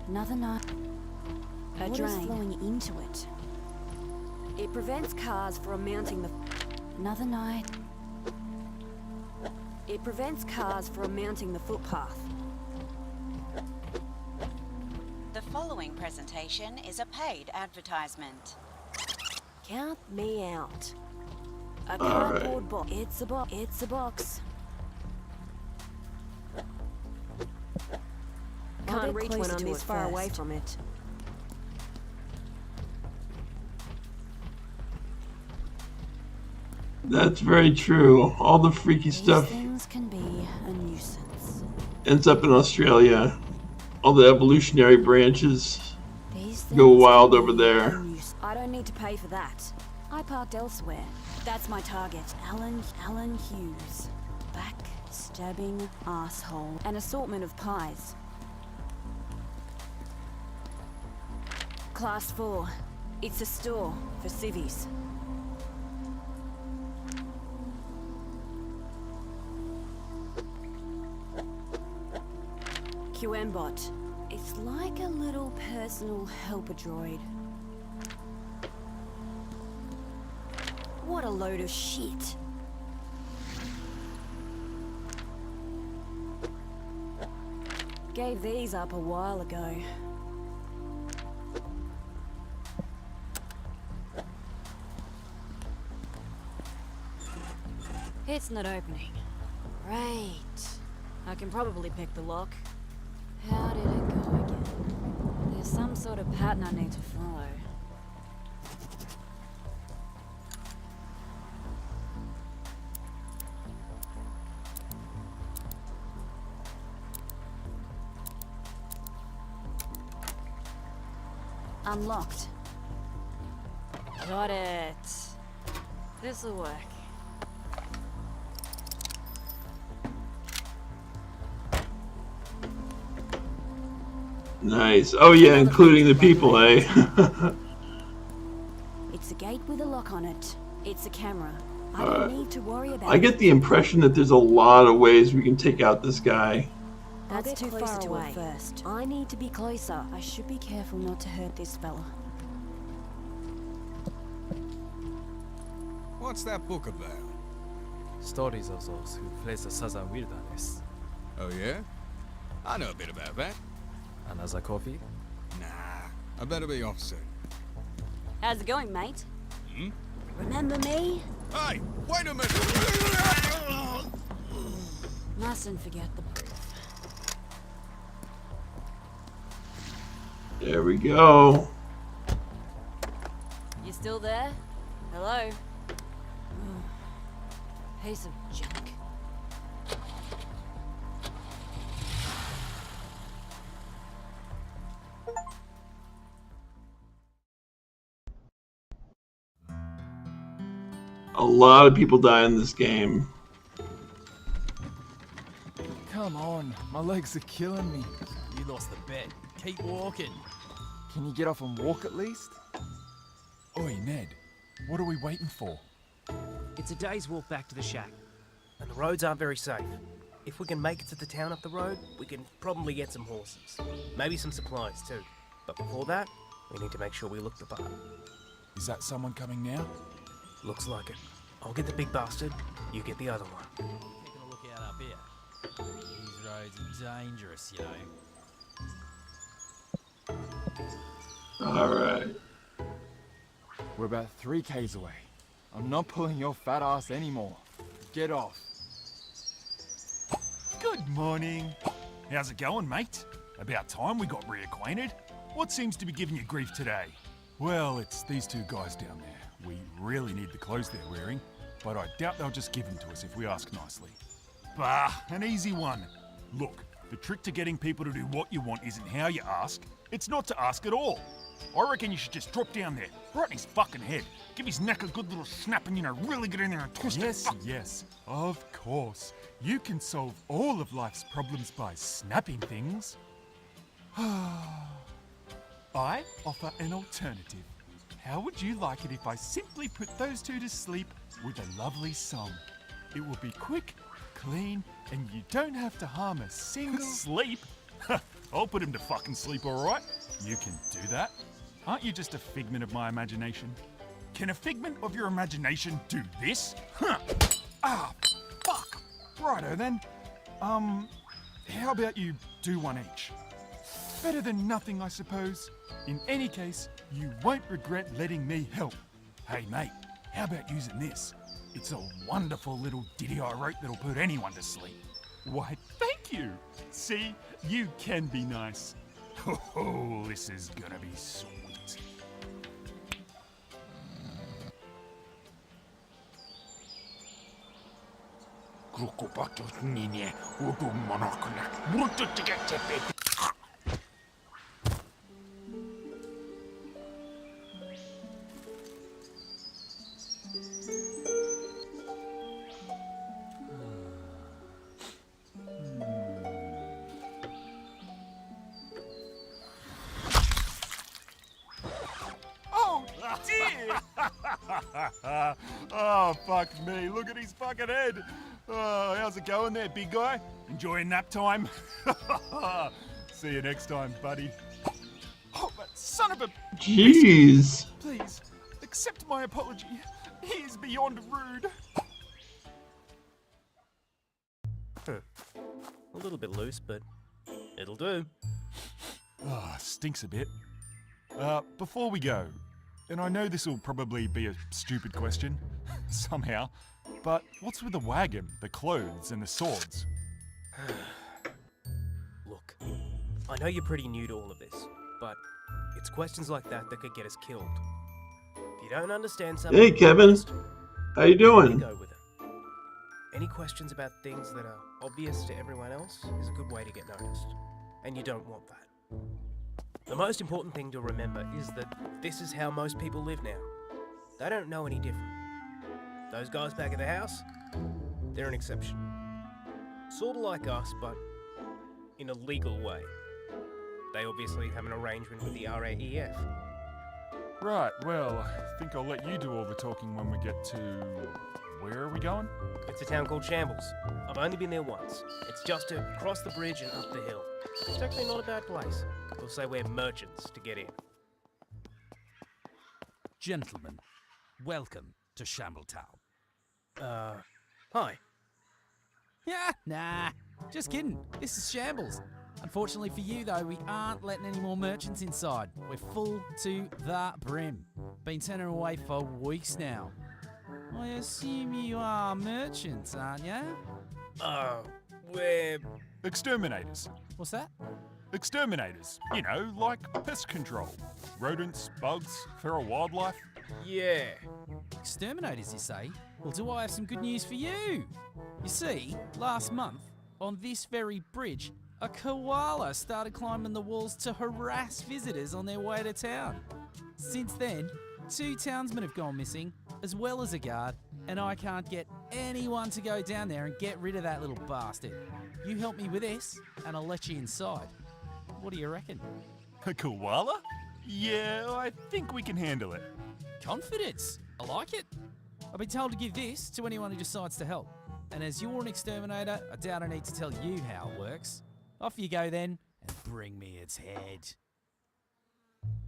Another night. A drain flowing into it. It prevents cars from mounting the... Another night. It prevents cars from mounting the footpath. The following presentation is a paid advertisement. Count me out. A cardboard box. It's a box. It's a box. Can't reach when I'm this far away from it. That's very true. All the freaky stuff Things can be a nuisance. ends up in Australia. All the evolutionary branches go wild over there. I don't need to pay for that. I parked elsewhere. That's my target. Alan Hughes. Backstabbing asshole. An assortment of pies. Class 4. It's a store for civvies. QM-bot. It's like a little personal helper droid. What a load of shit. Gave these up a while ago. It's not opening. Right. I can probably pick the lock. How did it go again? There's some sort of pattern I need to follow. Unlocked. Got it. This'll work. Nice. Oh yeah, including the people, eh? It's a gate with a lock on it. It's a camera. I don't need to worry about it. I get the impression that there's a lot of ways we can take out this guy. That's too far away. First. I need to be closer. I should be careful not to hurt this fella. What's that book about? Stories of those who face the southern wilderness. Oh yeah? I know a bit about that. Another coffee? Nah, I better be off soon. How's it going, mate? Hmm? Remember me? Hey, wait a minute! Mustn't forget the proof. There we go. You still there? Hello? Piece of junk. A lot of people die in this game. Come on, my legs are killing me. You lost the bet. Keep walking. Can you get off and walk at least? Oi, Ned. What are we waiting for? It's a day's walk back to the shack, and the roads aren't very safe. If we can make it to the town up the road, we can probably get some horses. Maybe some supplies too. But before that, we need to make sure we look the part. Is that someone coming now? Looks like it. I'll get the big bastard, you get the other one. Keeping a lookout up here. These roads are dangerous, you know. Alright. We're about 3 k's away. I'm not pulling your fat ass anymore. Get off. Good morning. How's it going, mate? About time we got reacquainted. What seems to be giving you grief today? Well, it's these 2 guys down there. We really need the clothes they're wearing, but I doubt they'll just give them to us if we ask nicely. Bah, an easy one. Look, the trick to getting people to do what you want isn't how you ask, it's not to ask at all. I reckon you should just drop down there, right in his fucking head, give his neck a good little snap and, really get in there and twist it. Yes, of course. You can solve all of life's problems by snapping things. I offer an alternative. How would you like it if I simply put those 2 to sleep with a lovely song? It will be quick, clean, and you don't have to harm a single... Sleep? I'll put him to fucking sleep, alright? You can do that. Aren't you just a figment of my imagination? Can a figment of your imagination do this? Huh. Ah, fuck. Righto then. How about you do one each? Better than nothing, I suppose. In any case, you won't regret letting me help. Hey mate, how about using this? It's a wonderful little ditty I wrote that'll put anyone to sleep. Why, thank you. See, you can be nice. Oh, this is gonna be sweet. Oh, dear! Oh, fuck me. Look at his fucking head. Oh, how's it going there, big guy? Enjoying nap time? See you next time, buddy. Oh, that son of a... Jeez. Please, accept my apology. He is beyond rude. A little bit loose, but it'll do. Ah, stinks a bit. Before we go, and I know this will probably be a stupid question, somehow, but what's with the wagon, the clothes, and the swords? Look, I know you're pretty new to all of this, but it's questions like that that could get us killed. If you don't understand something... Hey, Kevin. How you doing? Go with it. Any questions about things that are obvious to everyone else is a good way to get noticed, and you don't want that. The most important thing to remember is that this is how most people live now. They don't know any different. Those guys back at the house, they're an exception. Sort of like us, but in a legal way. They obviously have an arrangement with the RAEF. Right, well, I think I'll let you do all the talking when we get to... Where are we going? It's a town called Shambles. I've only been there once. It's just to cross the bridge and up the hill. It's actually not a bad place. We'll say we're merchants to get in. Gentlemen, welcome to Shambletown. Hi. Yeah, nah, just kidding. This is Shambles. Unfortunately for you, though, we aren't letting any more merchants inside. We're full to the brim. Been sending them away for weeks now. I assume you are merchants, aren't you? We're... Exterminators. What's that? Exterminators. You know, like pest control. Rodents, bugs, feral wildlife. Yeah. Exterminators, you say? Well, do I have some good news for you? You see, last month, on this very bridge, a koala started climbing the walls to harass visitors on their way to town. Since then, 2 townsmen have gone missing, as well as a guard, and I can't get anyone to go down there and get rid of that little bastard. You help me with this, and I'll let you inside. What do you reckon? A koala? Yeah, I think we can handle it. Confidence. I like it. I've been told to give this to anyone who decides to help. And as you're an exterminator, I doubt I need to tell you how it works. Off you go then, and bring me its head.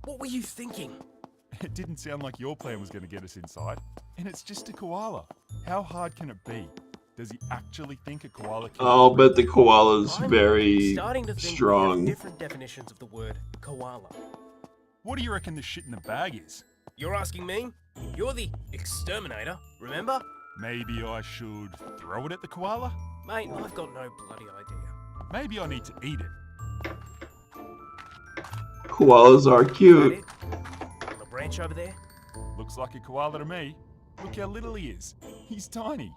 What were you thinking? It didn't sound like your plan was going to get us inside. And it's just a koala. How hard can it be? Does he actually think a koala can... I'll bet the koala's very starting to think strong. We have different definitions of the word koala. What do you reckon the shit in the bag is? You're asking me? You're the exterminator, remember? Maybe I should throw it at the koala? Mate, I've got no bloody idea. Maybe I need to eat it. Koalas are cute. On the branch over there? Looks like a koala to me. Look how little he is. He's tiny.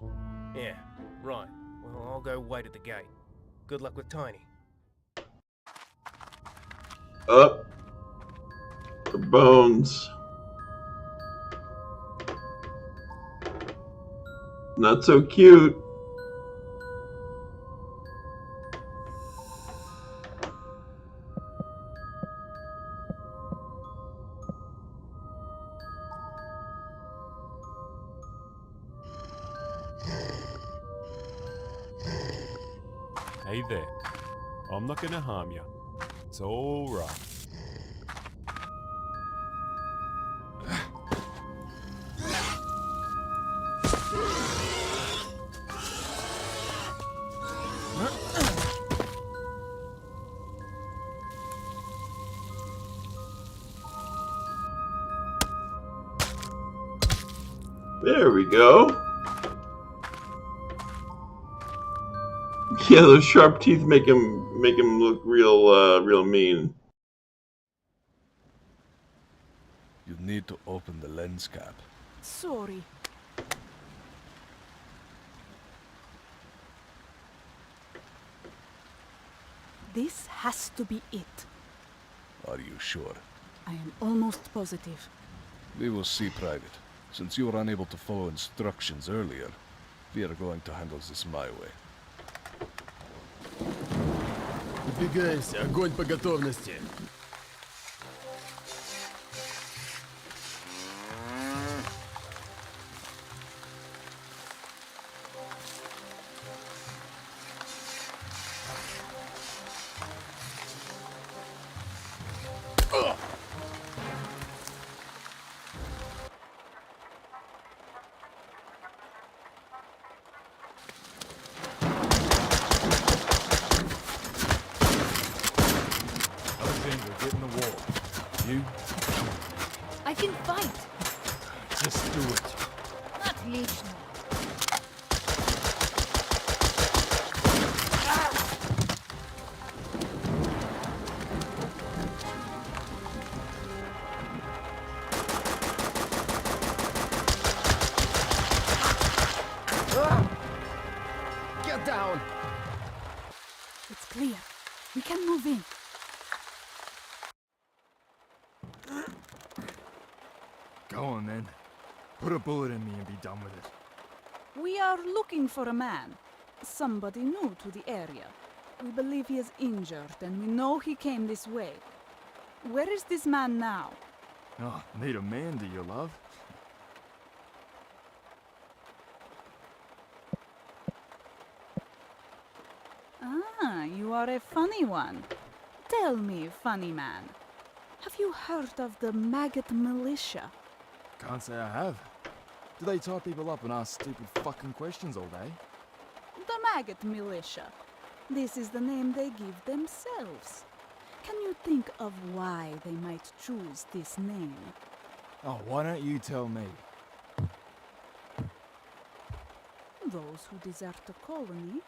Yeah, right. Well, I'll go wait at the gate. Good luck with Tiny. Up. The bones. Not so cute. Hey there. I'm not gonna harm you. It's all right. There we go. Yeah, those sharp teeth make him look real mean. You need to open the lens cap. Sorry. This has to be it. Are you sure? I am almost positive. We will see, Private. Since you were unable to follow instructions earlier, we are going to handle this my way. Выдвигаемся, огонь по готовности. Alexandra, get in the wall. You? I can fight. Just do it. Отлично. Get down! It's clear. We can move in. Go on then. Put a bullet in me and be done with it. We are looking for a man. Somebody new to the area. We believe he is injured and we know he came this way. Where is this man now? Oh, need a man, do you, love? Ah, you are a funny one. Tell me, funny man. Have you heard of the maggot militia? Can't say I have. Do they tie people up and ask stupid fucking questions all day? The maggot militia. This is the name they give themselves. Can you think of why they might choose this name? Oh, why don't you tell me? Those who desert a colony.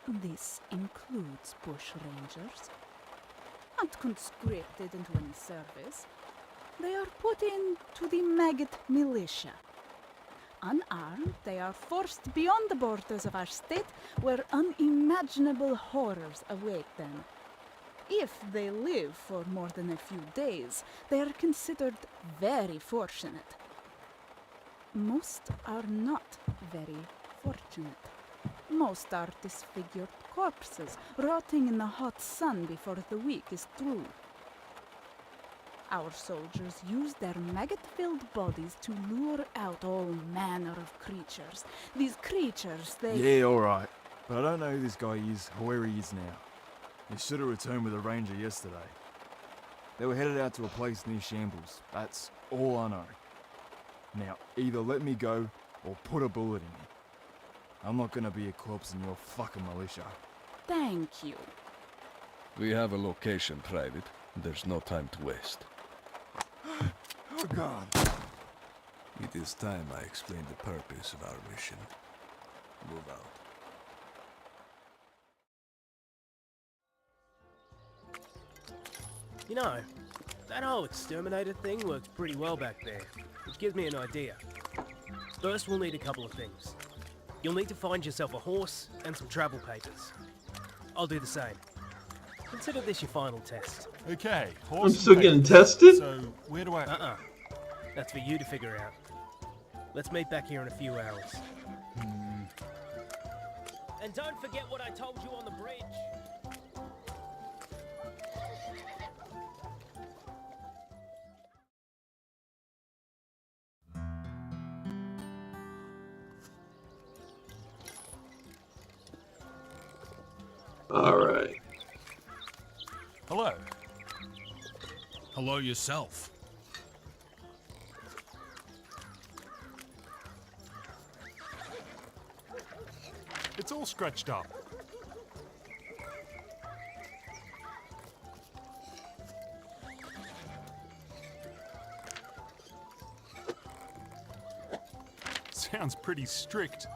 This includes bush rangers. Not conscripted into any service. They are put into the maggot militia. Unarmed, they are forced beyond the borders of our state where unimaginable horrors await them. If they live for more than a few days, they are considered very fortunate. Most are not very fortunate. Most are disfigured corpses, rotting in the hot sun before the week is through. Our soldiers use their maggot-filled bodies to lure out all manner of creatures. These creatures, they... Yeah, alright. But I don't know who this guy is or where he is now. He should have returned with a ranger yesterday. They were headed out to a place near Shambles. That's all I know. Now, either let me go or put a bullet in me. I'm not gonna be a corpse in your fucking militia. Thank you. We have a location, Private. There's no time to waste. Oh God. It is time I explain the purpose of our mission. Move out. You know, that whole exterminator thing works pretty well back there, which gives me an idea. First, we'll need a couple of things. You'll need to find yourself a horse and some travel papers. I'll do the same. Consider this your final test. Okay, I'm horse still and getting papers. tested? So, where do I... That's for you to figure out. Let's meet back here in a few hours. And don't forget what I told you on the bridge. Alright. Hello. Hello yourself. It's all scratched up. Sounds pretty strict.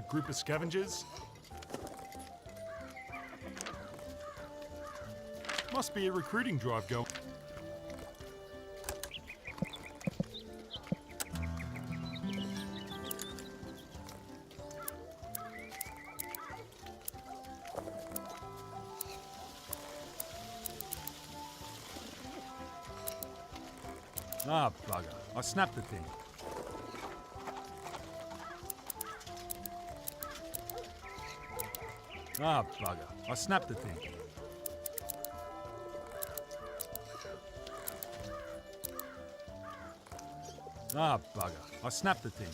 Group of scavengers? Must be a recruiting drive going. Ah, bugger. I snapped the thing. Ah, bugger. I snapped the thing. Ah, bugger. I snapped the thing.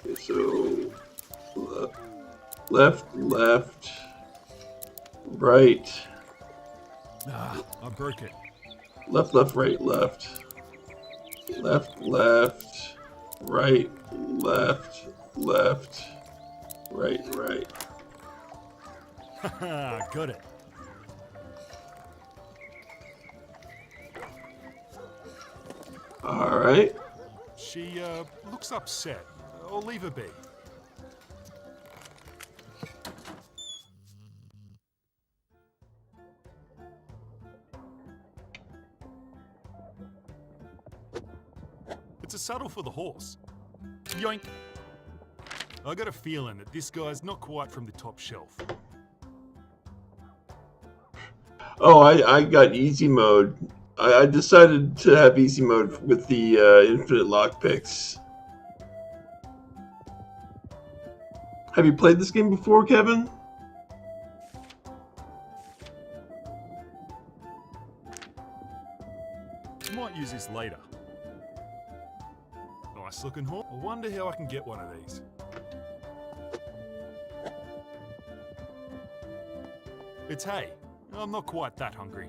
Okay, so left, left, right. Ah, I broke it. Left, left, right, left. Left, left, right, left, left, right, right. Haha, got it. All right. She, looks upset. I'll leave her be. It's a saddle for the horse. Yoink! I got a feeling that this guy's not quite from the top shelf. Oh, I got easy mode. I decided to have easy mode with the infinite lockpicks. Have you played this game before, Kevin? Might use this later. Nice looking horse. I wonder how I can get one of these. It's hay. I'm not quite that hungry.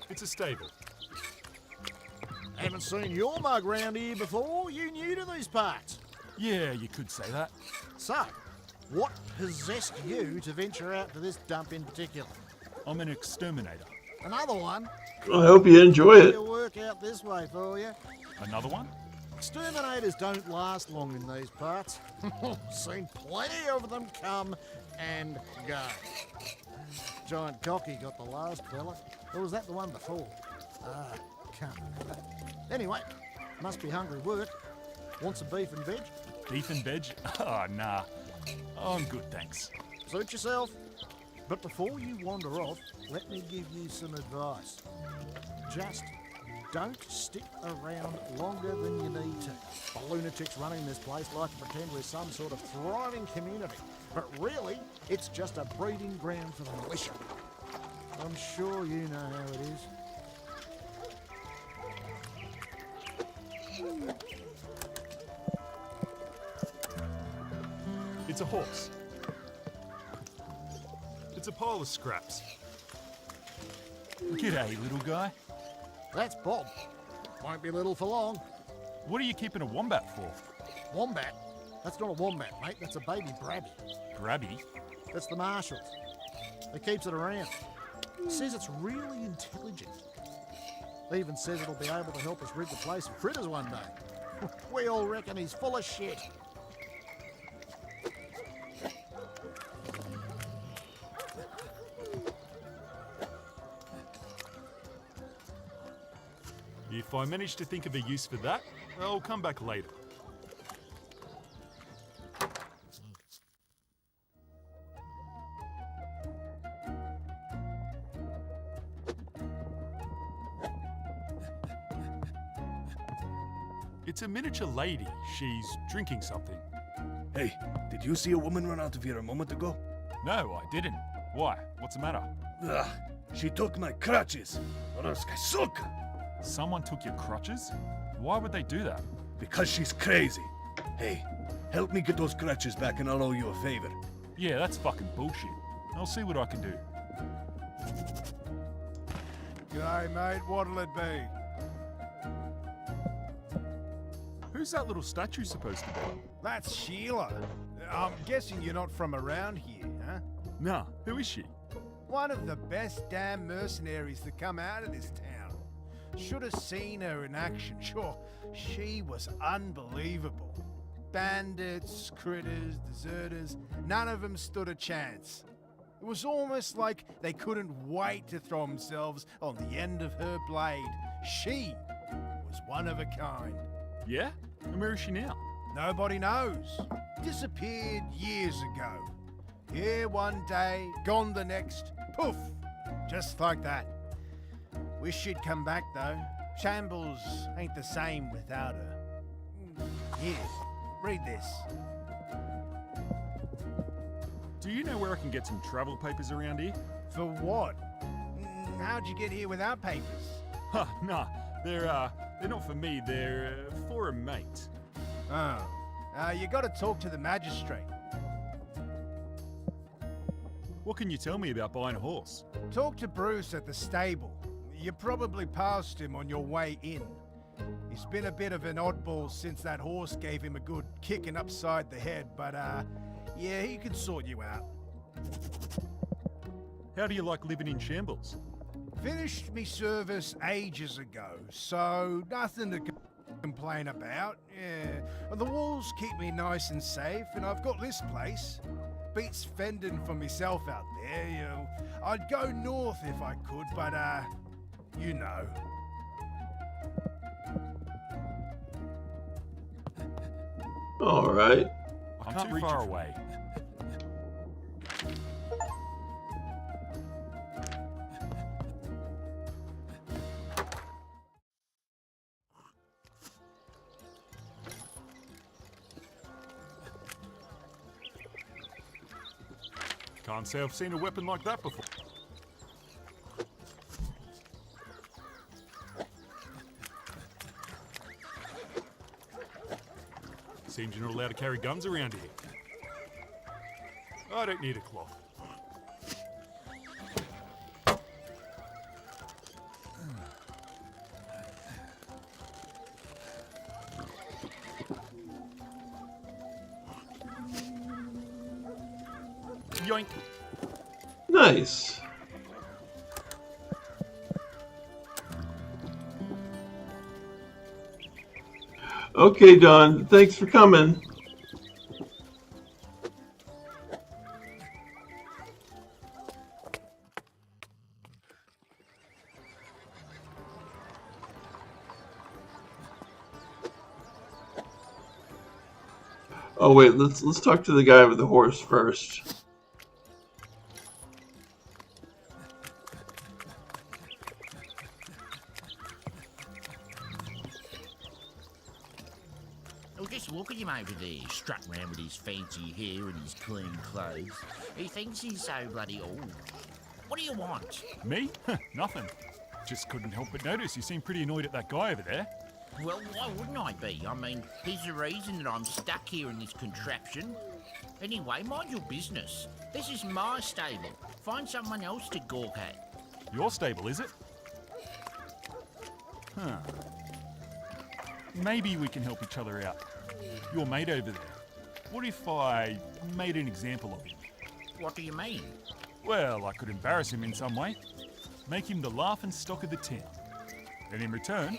It's a stable. Haven't seen your mug round here before. You new to these parts? Yeah, you could say that. So, what possessed you to venture out to this dump in particular? I'm an exterminator. Another one? I hope you enjoy it. It'll work out this way for you. Another one? Exterminators don't last long in these parts. Seen plenty of them come and go. Giant Cocky got the last fella. Or was that the one before? Can't remember. Anyway, must be hungry work. Want some beef and veg? Beef and veg? Ah, nah. I'm good, thanks. Suit yourself. But before you wander off, let me give you some advice. Just don't stick around longer than you need to. The lunatics running this place like to pretend we're some sort of thriving community. But really, it's just a breeding ground for the militia. I'm sure you know how it is. It's a horse. It's a pile of scraps. G'day, little guy. That's Bob. Won't be little for long. What are you keeping a wombat for? Wombat? That's not a wombat, mate. That's a baby Brabby. Brabby? That's the Marshalls. He keeps it around. Says it's really intelligent. Even says it'll be able to help us rid the place of critters one day. We all reckon he's full of shit. If I manage to think of a use for that, I'll come back later. It's a miniature lady. She's drinking something. Hey, did you see a woman run out of here a moment ago? No, I didn't. Why? What's the matter? Ugh, she took my crutches. Suck. Someone took your crutches? Why would they do that? Because she's crazy. Hey, help me get those crutches back and I'll owe you a favor. Yeah, that's fucking bullshit. I'll see what I can do. G'day, mate. What'll it be? Who's that little statue supposed to be? That's Sheila. I'm guessing you're not from around here, huh? Nah, who is she? One of the best damn mercenaries that come out of this town. Should have seen her in action. Sure, she was unbelievable. Bandits, critters, deserters, none of them stood a chance. It was almost like they couldn't wait to throw themselves on the end of her blade. She was one of a kind. Yeah? And where is she now? Nobody knows. Disappeared years ago. Here one day, gone the next. Poof! Just like that. Wish she'd come back though. Shambles ain't the same without her. Here, read this. Do you know where I can get some travel papers around here? For what? How'd you get here without papers? Huh, nah. They're not for me. They're for a mate. Oh. You gotta talk to the magistrate. What can you tell me about buying a horse? Talk to Bruce at the stable. You probably passed him on your way in. He's been a bit of an oddball since that horse gave him a good kicking upside the head, but yeah, he could sort you out. How do you like living in Shambles? Finished me service ages ago, so nothing to complain about. Yeah, and the walls keep me nice and safe, and I've got this place. Beats fending for myself out there. You know, I'd go north if I could, but you know. All right. I'm too far away. Can't say I've seen a weapon like that before. Seems you're not allowed to carry guns around here. I don't need a cloth. Yoink. Nice. Okay, Don. Thanks for coming. Oh wait, let's talk to the guy with the horse first. Oh, just look at him over there, strutting around with his fancy hair and his clean clothes. He thinks he's so bloody old. What do you want? Me? Nothing. Just couldn't help but notice you seem pretty annoyed at that guy over there. Well, why wouldn't I be? I mean, he's the reason that I'm stuck here in this contraption. Anyway, mind your business. This is my stable. Find someone else to gawk at. Your stable, is it? Huh. Maybe we can help each other out. Your mate over there. What if I made an example of him? What do you mean? Well, I could embarrass him in some way. Make him the laughing stock of the town. And in return,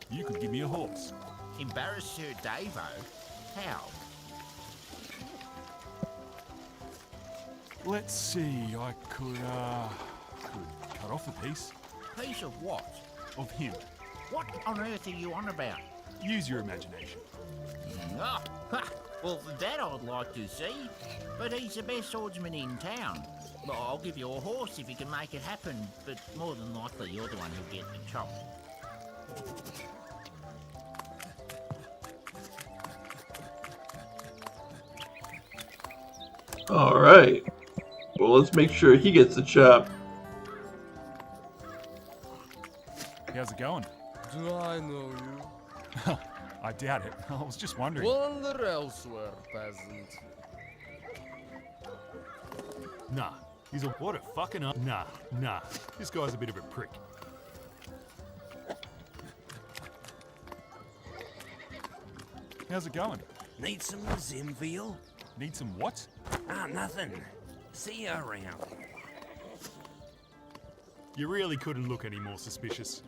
you could give me a horse. Embarrass Sir Davo? How? Let's see, I could cut off a piece. Piece of what? Of him. What on earth are you on about? Use your imagination. Ah, ha, well, that I'd like to see. But he's the best swordsman in town. Well, I'll give you a horse if you can make it happen, but more than likely you're the one who'll get the chop. All right. Well, let's make sure he gets the chop. How's it going? Do I know you? I doubt it. I was just wondering. Wander elsewhere, peasant. Nah. He's a what a fucking Nah. This guy's a bit of a prick. How's it going? Need some Zimville? Need some what? Ah, nothing. See you around. You really couldn't look any more suspicious.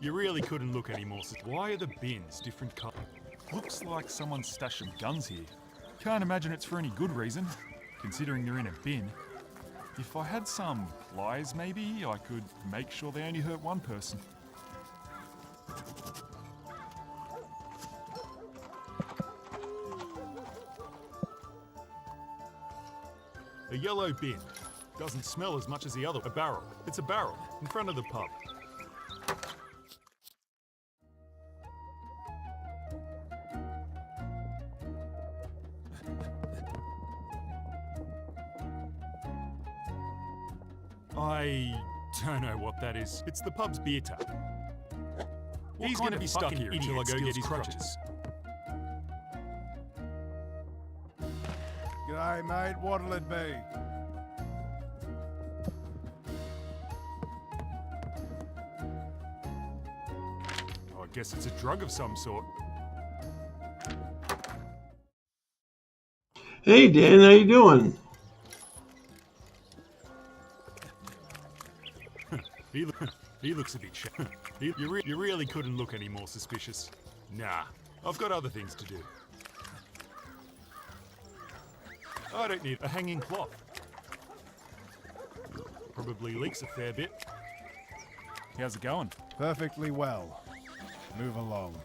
You really couldn't look any more Why are the bins different colour? Looks like someone stashed some guns here. Can't imagine it's for any good reason, considering they're in a bin. If I had some pliers maybe, I could make sure they only hurt one person. A yellow bin. Doesn't smell as much as the other. A barrel. It's a barrel in front of the pub. I don't know what that is. It's the pub's beer tap. He's going to be stuck here until I go get his crutches. G'day, mate. What'll it be? I guess it's a drug of some sort. Hey Dan, how you doing? He looks a bit You really couldn't look any more suspicious. Nah, I've got other things to do. I don't need a hanging cloth. Probably leaks a fair bit. How's it going? Perfectly well. Move along.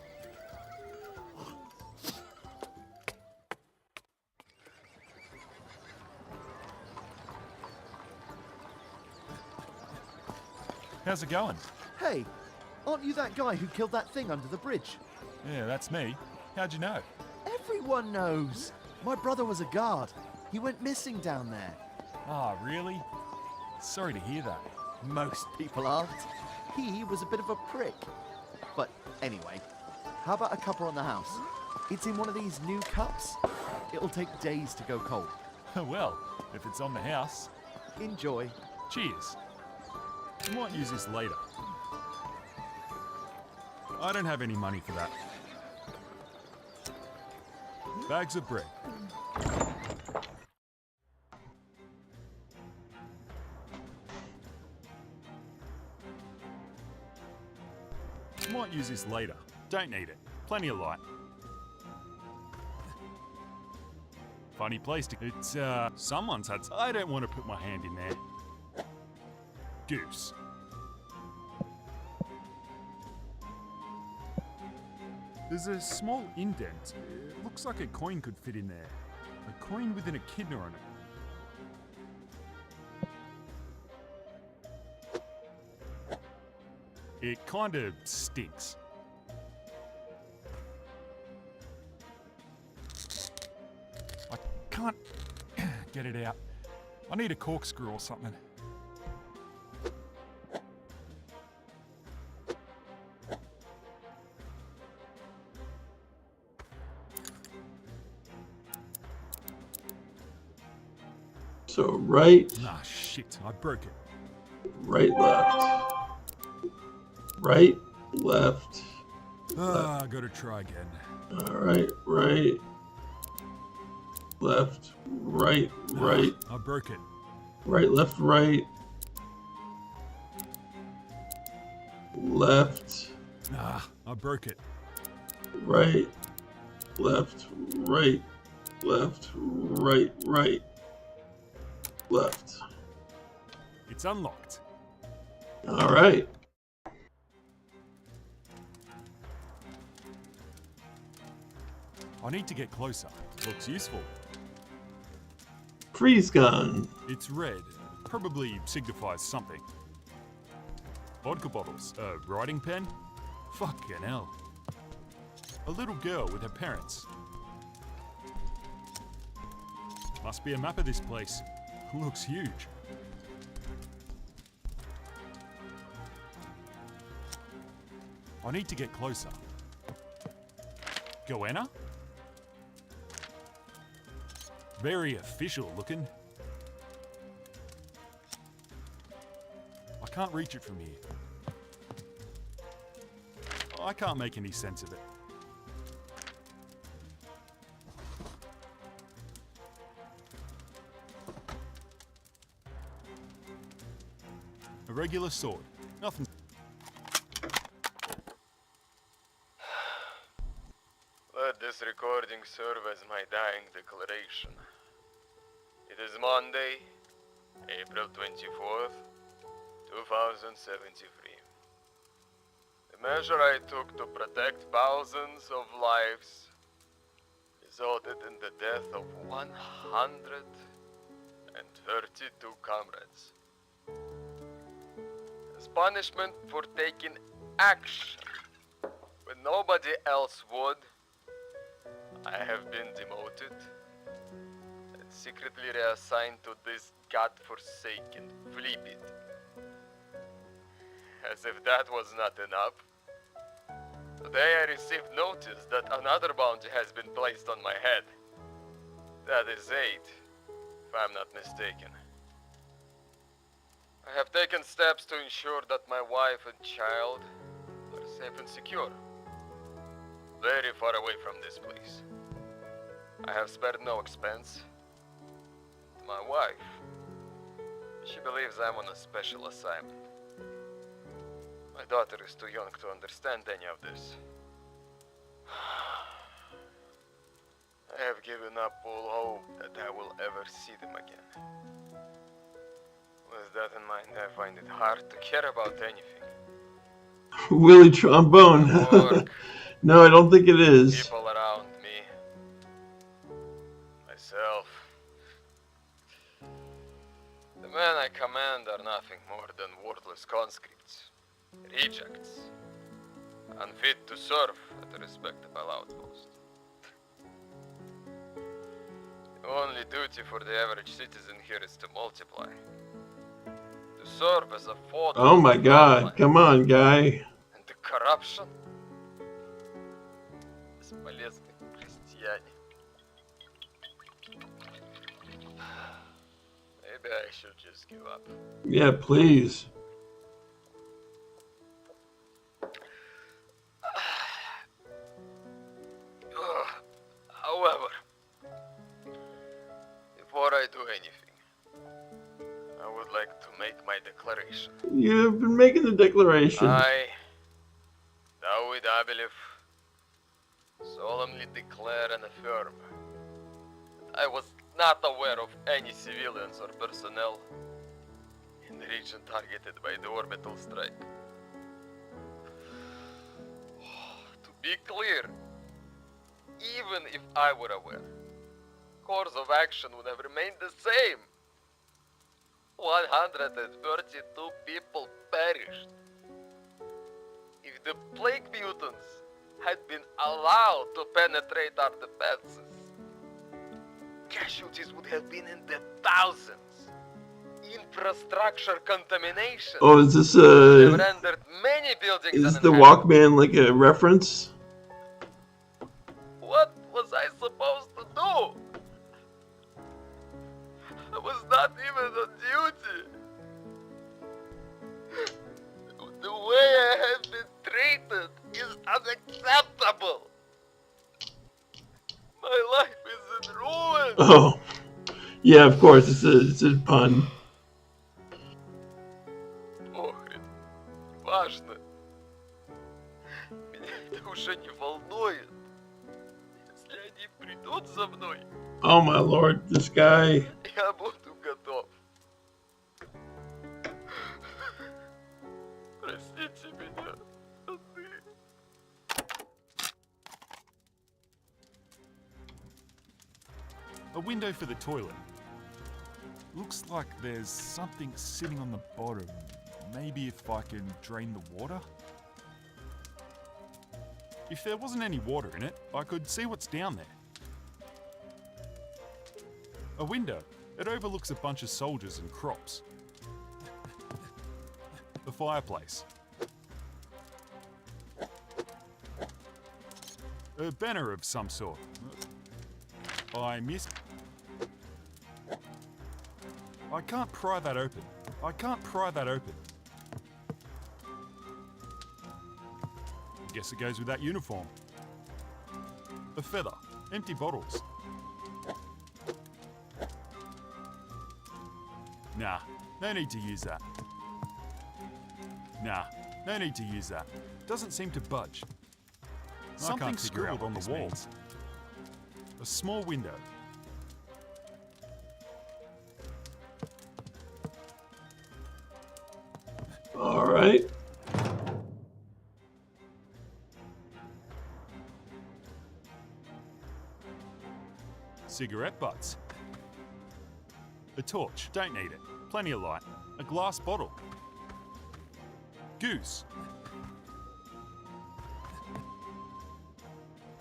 How's it going? Hey, aren't you that guy who killed that thing under the bridge? Yeah, that's me. How'd you know? Everyone knows. My brother was a guard. He went missing down there. Ah, really? Sorry to hear that. Most people aren't. He was a bit of a prick. But anyway, how about a cuppa on the house? It's in one of these new cups. It'll take days to go cold. Well, if it's on the house. Enjoy. Cheers. I might use this later. I don't have any money for that. Bags of bread. Might use this later. Don't need it. Plenty of light. Funny place to... It's, someone's had... I don't want to put my hand in there. Goose. There's a small indent. It looks like a coin could fit in there. A coin with an echidna on it. It kinda stinks. I can't get it out. I need a corkscrew or something. So right. Ah, shit, I broke it. Right, left. Right, left. Ah, I gotta try again. Alright, right. Left, right, right. I broke it. Right, left, right. Left. Ah, I broke it. Right, left, right, left, right, right, left. It's unlocked. All right. I need to get closer. Looks useful. Freeze gun. It's red. Probably signifies something. Vodka bottles. A writing pen? Fucking hell. A little girl with her parents. Must be a map of this place. Looks huge. I need to get closer. Goanna? Very official looking. I can't reach it from here. I can't make any sense of it. regular sword. Nothing. Let this recording serve as my dying declaration. It is Monday, April 24th, 2073. The measure I took to protect thousands of lives resulted in the death of 132 comrades. As punishment for taking action when nobody else would, I have been demoted and secretly reassigned to this godforsaken flea pit. As if that was not enough, today I received notice that another bounty has been placed on my head. That is 8, if I'm not mistaken. I have taken steps to ensure that my wife and child are safe and secure, very far away from this place. I have spared no expense. My wife, she believes I'm on a special assignment. My daughter is too young to understand any of this. I have given up all hope that I will ever see them again. With that in mind, I find it hard to care about anything. Willie Trombone. No, I don't think it is. People around me. Myself. The men I command are nothing more than worthless conscripts. Rejects. Unfit to serve at a respectable outpost. The only duty for the average citizen here is to multiply. To serve as a fodder. Oh my God. Come on, guy. And the corruption? Бесполезные крестьяне. Maybe I should just give up. Yeah, please. However, before I do anything, I would like to make my declaration. You've been making the declaration. I, David Abelef, solemnly declare and affirm that I was not aware of any civilians or personnel in the region targeted by the orbital strike. To be clear, even if I were aware, course of action would have remained the same. 132 people perished. If the plague mutants had been allowed to penetrate our defenses, casualties would have been in the thousands. Infrastructure contamination. Oh, is this have rendered many buildings is the uninhabitable. Walkman like a reference? What was I supposed to do? I was not even on duty. The way I have been treated is unacceptable. My life is in ruins. Oh, yeah, of course. It's a pun. Похрен. Важно. Меня это уже не волнует. Если они придут за мной, Oh my lord, this guy. я буду готов. Простите меня, родные. A window for the toilet. Looks like there's something sitting on the bottom. Maybe if I can drain the water? If there wasn't any water in it, I could see what's down there. A window. It overlooks a bunch of soldiers and crops. The fireplace. A banner of some sort. I missed. I can't pry that open. I can't pry that open. Guess it goes with that uniform. A feather. Empty bottles. Nah, no need to use that. Nah, no need to use that. Doesn't seem to budge. I can't figure out Something scribbled on what the this wall. means. A small window. All right. Cigarette butts. A torch. Don't need it. Plenty of light. A glass bottle. Goose.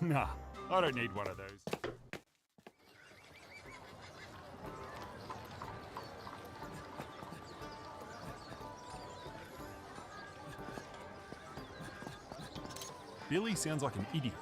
Nah, I don't need one of those. Billy sounds like an idiot.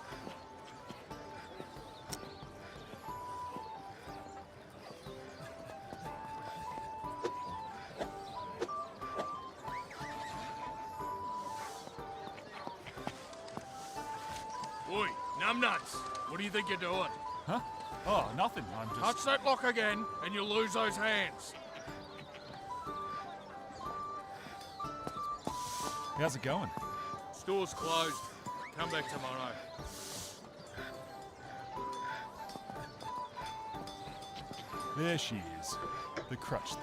Oi, numbnuts! What do you think you're doing? Huh? Oh, nothing. I'm just... Touch that lock again, and you'll lose those hands. How's it going? Store's closed. Come back tomorrow. There she is, the crutch thief.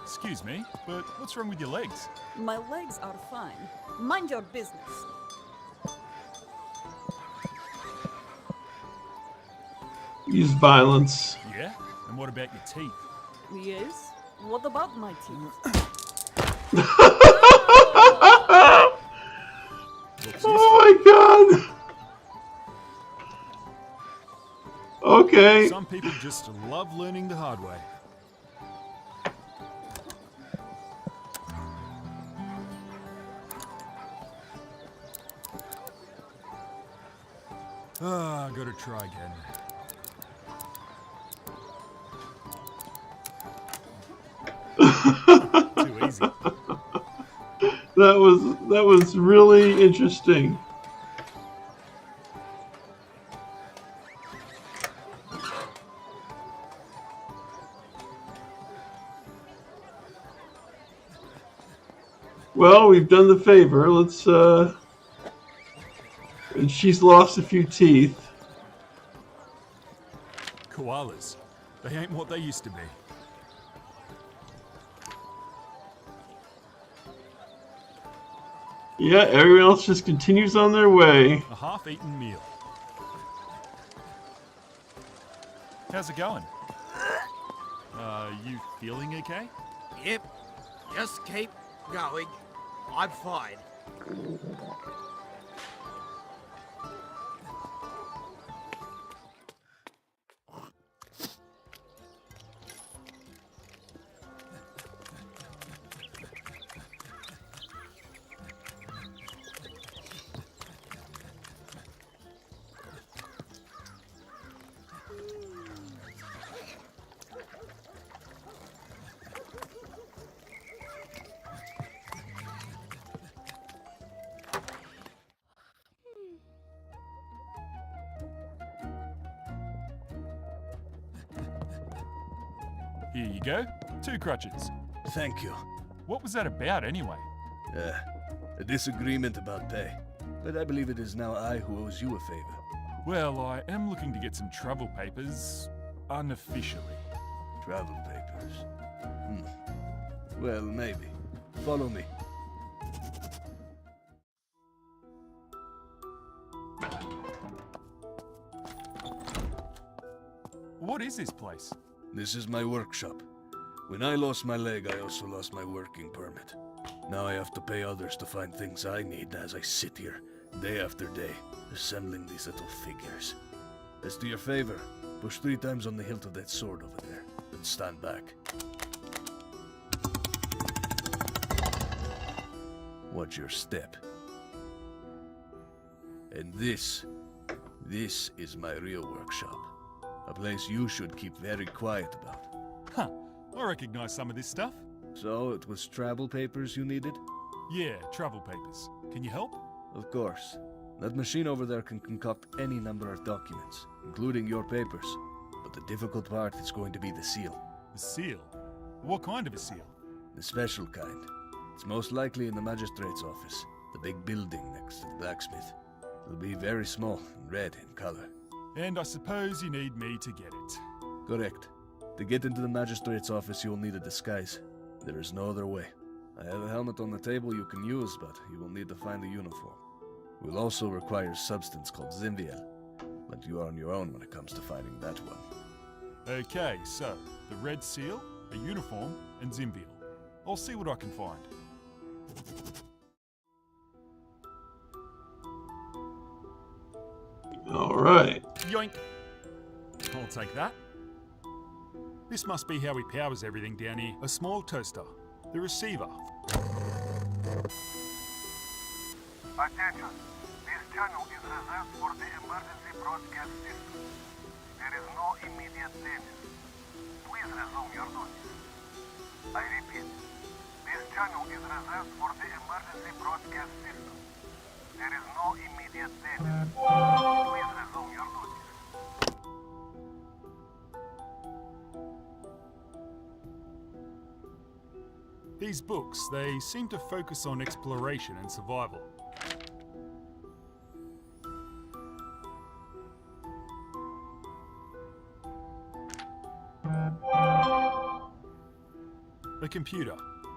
Excuse me, but what's wrong with your legs? My legs are fine. Mind your business. Use violence. Yeah? And what about your teeth? Yes? What about my teeth? Oh my god! Okay. Some people just love learning the hard way. Ah, gotta try again. Too easy. That was really interesting. Well, we've done the favor. Let's and she's lost a few teeth. Koalas. They ain't what they used to be. Yeah, everyone else just continues on their way. A half-eaten meal. How's it going? You feeling okay? Yep. Just keep going. I'm fine. Here you go. 2 crutches. Thank you. What was that about anyway? A disagreement about pay. But I believe it is now I who owes you a favor. Well, I am looking to get some travel papers unofficially. Travel papers? Well, maybe. Follow me. What is this place? This is my workshop. When I lost my leg, I also lost my working permit. Now I have to pay others to find things I need as I sit here, day after day, assembling these little figures. As to your favor, push 3 times on the hilt of that sword over there, then stand back. Watch your step. And this is my real workshop. A place you should keep very quiet about. Huh, I recognize some of this stuff. So, it was travel papers you needed? Yeah, travel papers. Can you help? Of course. That machine over there can concoct any number of documents, including your papers. But the difficult part is going to be the seal. The seal? What kind of a seal? The special kind. It's most likely in the magistrate's office, the big building next to the blacksmith. It'll be very small and red in color. And I suppose you need me to get it. Correct. To get into the magistrate's office, you'll need a disguise. There is no other way. I have a helmet on the table you can use, but you will need to find a uniform. We'll also require a substance called Zimviel, but you are on your own when it comes to finding that one. Okay, so, the red seal, a uniform, and Zimviel. I'll see what I can find. All right. Yoink! I'll take that. This must be how he powers everything down here. A small toaster. The receiver. Attention. This channel is reserved for the emergency broadcast system. There is no immediate damage. Please resume your duties. I repeat. This channel is reserved for the emergency broadcast system. There is no immediate damage. Please resume your duties. These books, they seem to focus on exploration and survival. A computer.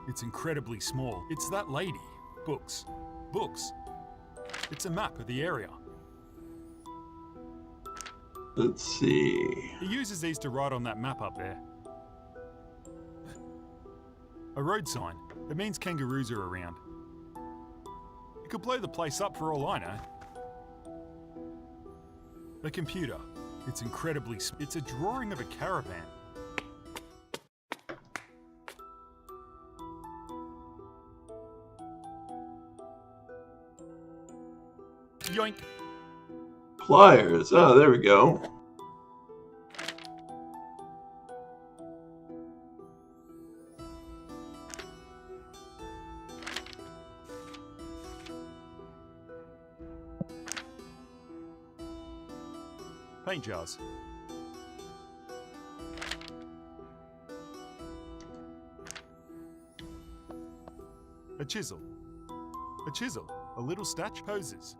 It's incredibly small. It's that lady. Books. Books. It's a map of the area. Let's see. He uses these to write on that map up there. A road sign. It means kangaroos are around. It could blow the place up for all I know. A computer. It's incredibly... It's a drawing of a caravan. Yoink! Pliers. Oh, there we go. Paint jars. A chisel. A chisel. A little statue. Hoses.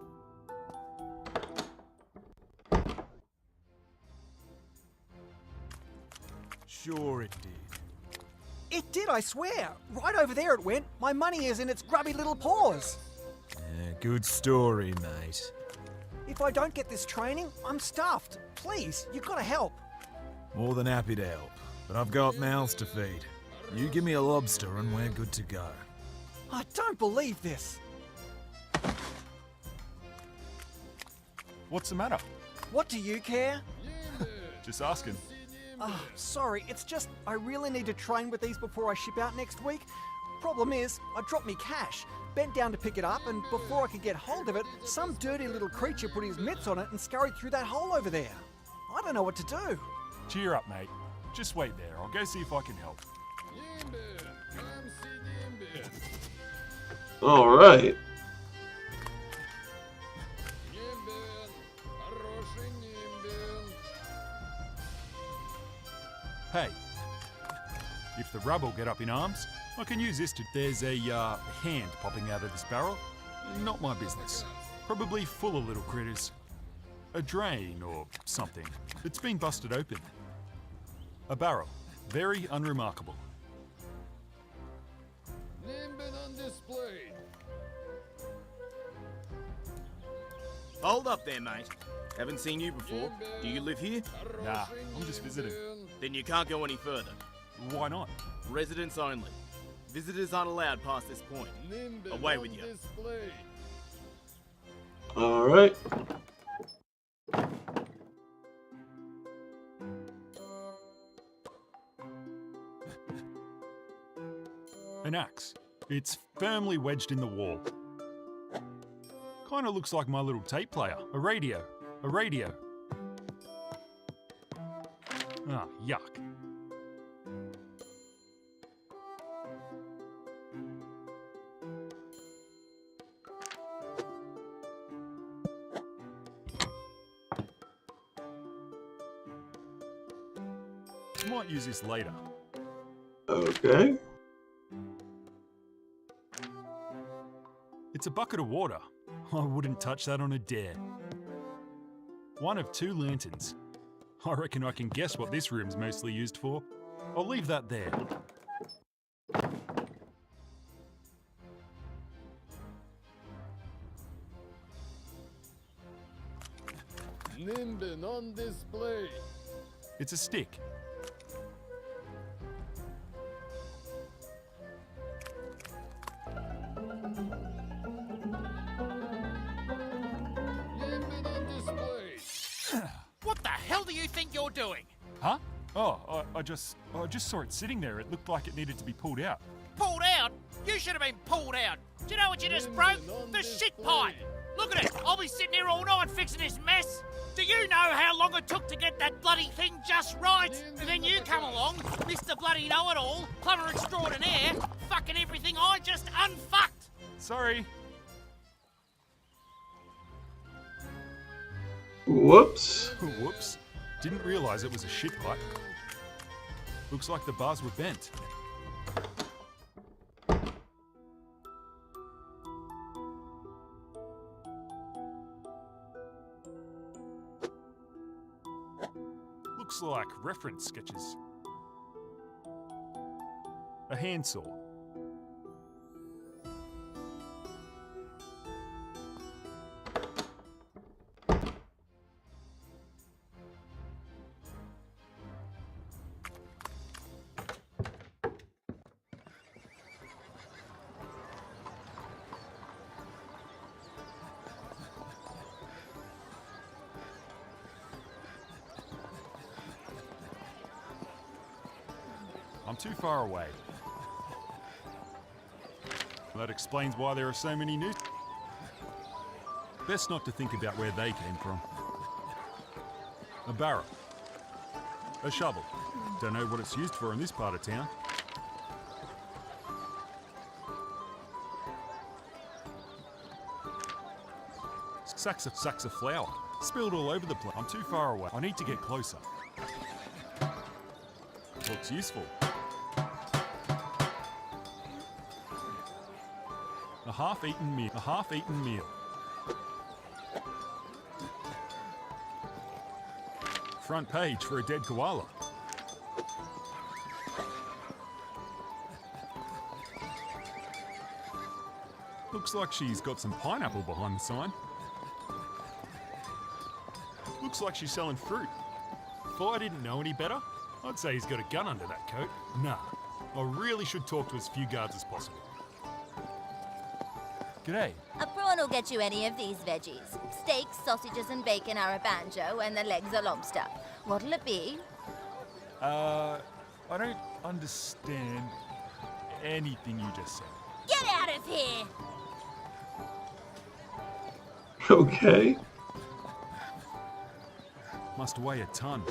Sure it did. It did, I swear. Right over there it went. My money is in its grubby little paws. Good story, mate. If I don't get this training, I'm stuffed. Please, you've got to help. More than happy to help, but I've got mouths to feed. You give me a lobster and we're good to go. I don't believe this. What's the matter? What do you care? Just asking. Sorry, it's just I really need to train with these before I ship out next week. Problem is, I dropped me cash, bent down to pick it up, and before I could get hold of it, some dirty little creature put his mitts on it and scurried through that hole over there. I don't know what to do. Cheer up, mate. Just wait there. I'll go see if I can help. All right. Hey, if the rubble get up in arms, I can use this to... There's a hand popping out of this barrel. Not my business. Probably full of little critters. A drain or something. It's been busted open. A barrel. Very unremarkable. On display. Hold up there, mate. Haven't seen you before. Do you live here? Nah, I'm just visiting. Then you can't go any further. Why not? Residents only. Visitors aren't allowed past this point. Away with you. All right. An axe. It's firmly wedged in the wall. Kinda looks like my little tape player. A radio. A radio. Ah, yuck. Might use this later. Okay. It's a bucket of water. I wouldn't touch that on a dare. One of 2 lanterns. I reckon I can guess what this room's mostly used for. I'll leave that there. Nimbin on display. It's a stick. Nimbin on display. What the hell do you think you're doing? Huh? Oh, I just saw it sitting there. It looked like it needed to be pulled out. Pulled out? You should have been pulled out. Do you know what you just broke? The shit pipe. Look at it. I'll be sitting here all night fixing this mess. Do you know how long it took to get that bloody thing just right? And then you come along, Mr. Bloody Know-It-All, plumber extraordinaire, fucking everything I just unfucked. Sorry. Whoops. Whoops. Didn't realise it was a shit pipe. Looks like the bars were bent. Looks like reference sketches. A handsaw. I'm too far away. That explains why there are so many news. Best not to think about where they came from. A barrow. A shovel. Don't know what it's used for in this part of town. Sacks of flour. Spilled all over the place. I'm too far away. I need to get closer. Looks useful. A half-eaten meal. A half-eaten meal. Front page for a dead koala. Looks like she's got some pineapple behind the sign. Looks like she's selling fruit. If I didn't know any better, I'd say he's got a gun under that coat. Nah, I really should talk to as few guards as possible. G'day. A prawn will get you any of these veggies. Steaks, sausages and bacon are a banjo, and the legs are lobster. What'll it be? I don't understand anything you just said. Get out of here! Okay. Must weigh a ton.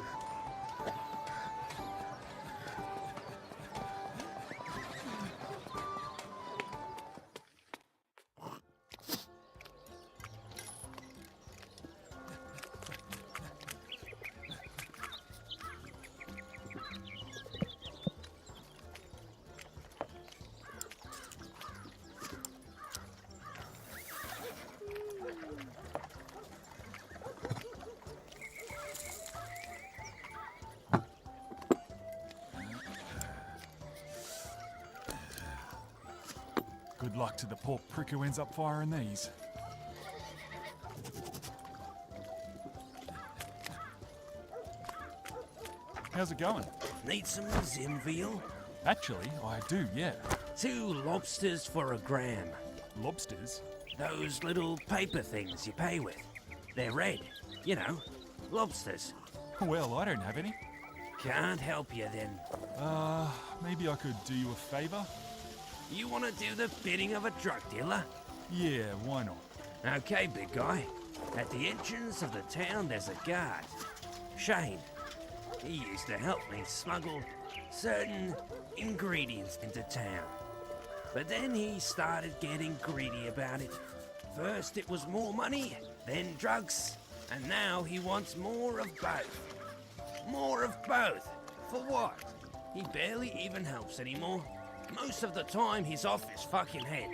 Good luck to the poor prick who ends up firing these. How's it going? Need some Zim veal? Actually, I do, yeah. 2 lobsters for $1. Lobsters? Those little paper things you pay with. They're red. You know, lobsters. Well, I don't have any. Can't help you then. Maybe I could do you a favour? You want to do the bidding of a drug dealer? Yeah, why not? Okay, big guy. At the entrance of the town, there's a guard. Shane. He used to help me smuggle certain ingredients into town. But then he started getting greedy about it. First it was more money, then drugs, and now he wants more of both. More of both? For what? He barely even helps anymore. most of the time he's off his fucking head.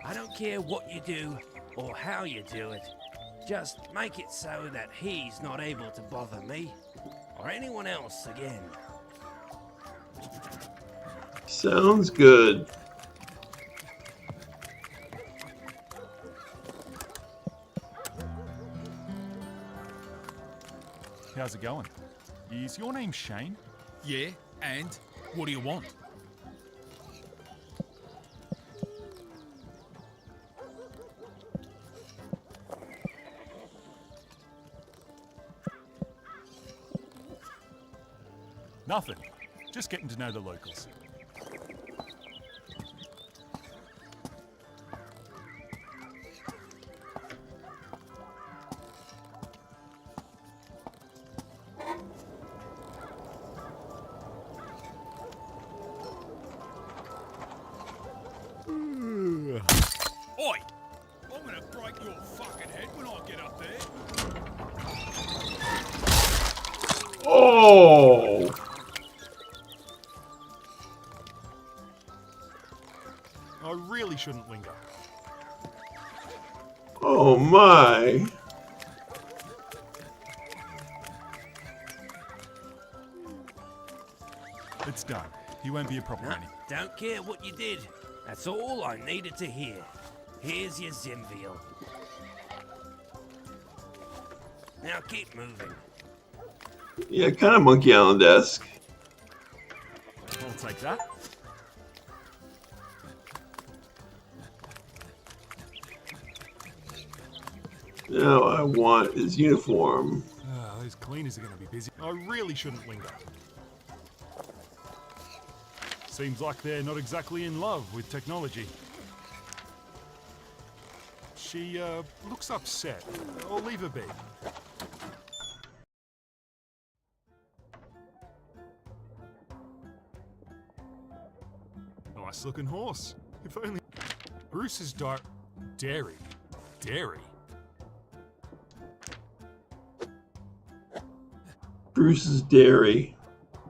I don't care what you do or how you do it. Just make it so that he's not able to bother me or anyone else again. Sounds good. How's it going? Is your name Shane? Yeah, and what do you want? Nothing. Just getting to know the locals. Oi! I'm gonna break your fucking head when I get up there. Oh! I really shouldn't linger. Oh my! It's done. He won't be a problem anymore. Don't care what you did. That's all I needed to hear. Here's your Zimviel. Now keep moving. Yeah, kind of Monkey Island-esque. I'll take that. Now I want his uniform. Those cleaners are going to be busy. I really shouldn't linger. Seems like they're not exactly in love with technology. She looks upset. I'll leave her be. Nice looking horse. If only Bruce's dairy. Dairy? Bruce's Dairy.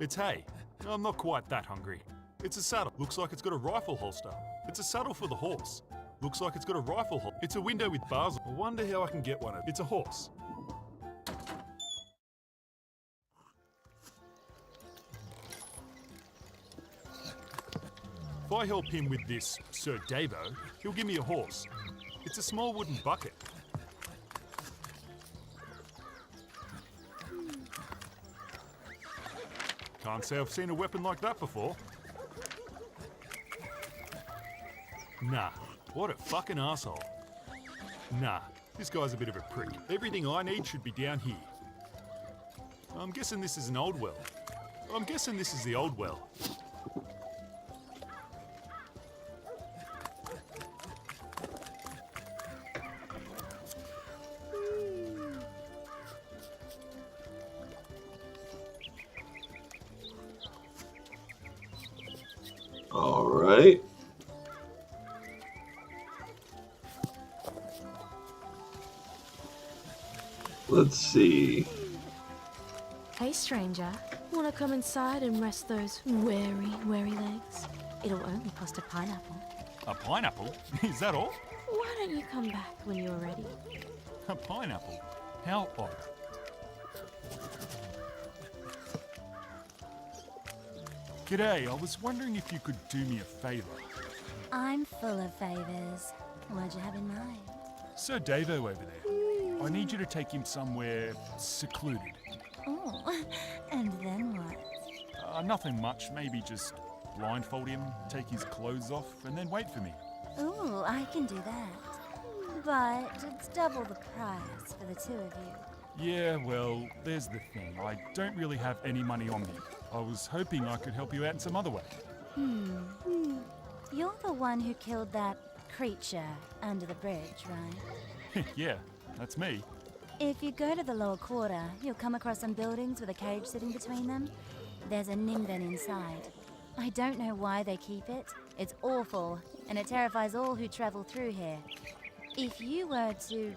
It's hay. I'm not quite that hungry. It's a saddle. Looks like it's got a rifle holster. It's a saddle for the horse. Looks like it's got a rifle holster. It's a window with bars. I wonder how I can get one of. It's a horse. If I help him with this Sir Davo, he'll give me a horse. It's a small wooden bucket. Can't say I've seen a weapon like that before. Nah, what a fucking asshole. Nah, this guy's a bit of a prick. Everything I need should be down here. I'm guessing this is an old well. I'm guessing this is the old well. All right. Let's see. Hey, stranger. Wanna come inside and rest those weary legs? It'll only cost a pineapple. A pineapple? Is that all? Why don't you come back when you're ready? A pineapple? How odd. G'day, I was wondering if you could do me a favour. I'm full of favors. What'd you have in mind? Sir Davo over there. I need you to take him somewhere secluded. Oh, and then what? Nothing much, maybe just blindfold him, take his clothes off, and then wait for me. Ooh, I can do that. But it's double the price for the two of you. Yeah, well, there's the thing. I don't really have any money on me. I was hoping I could help you out in some other way. You're the one who killed that creature under the bridge, right? Yeah, that's me. If you go to the lower quarter, you'll come across some buildings with a cage sitting between them. There's a Nimben inside. I don't know why they keep it. It's awful, and it terrifies all who travel through here. If you were to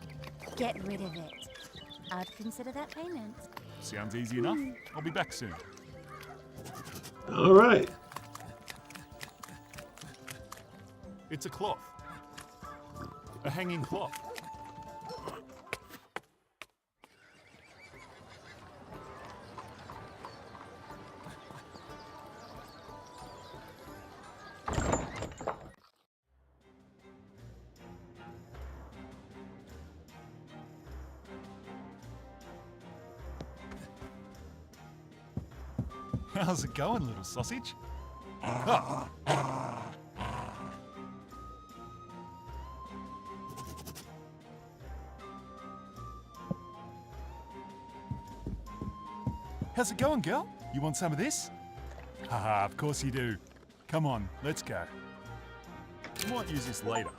get rid of it, I'd consider that payment. Sounds easy enough. I'll be back soon. All right. It's a cloth. A hanging cloth. How's it going, little sausage? Ah. How's it going, girl? You want some of this? Haha, of course you do. Come on, let's go. Might use this later.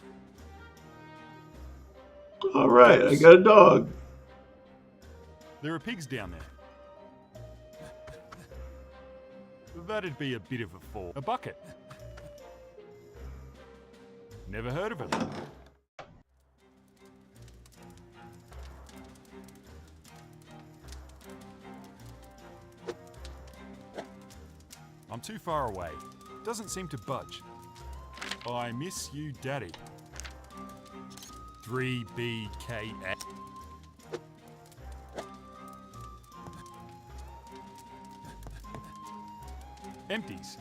All right, I got a dog. There are pigs down there. That'd be a bit of a fall. A bucket. Never heard of it. I'm too far away. Doesn't seem to budge. I miss you, Daddy. 3BKA. Empties.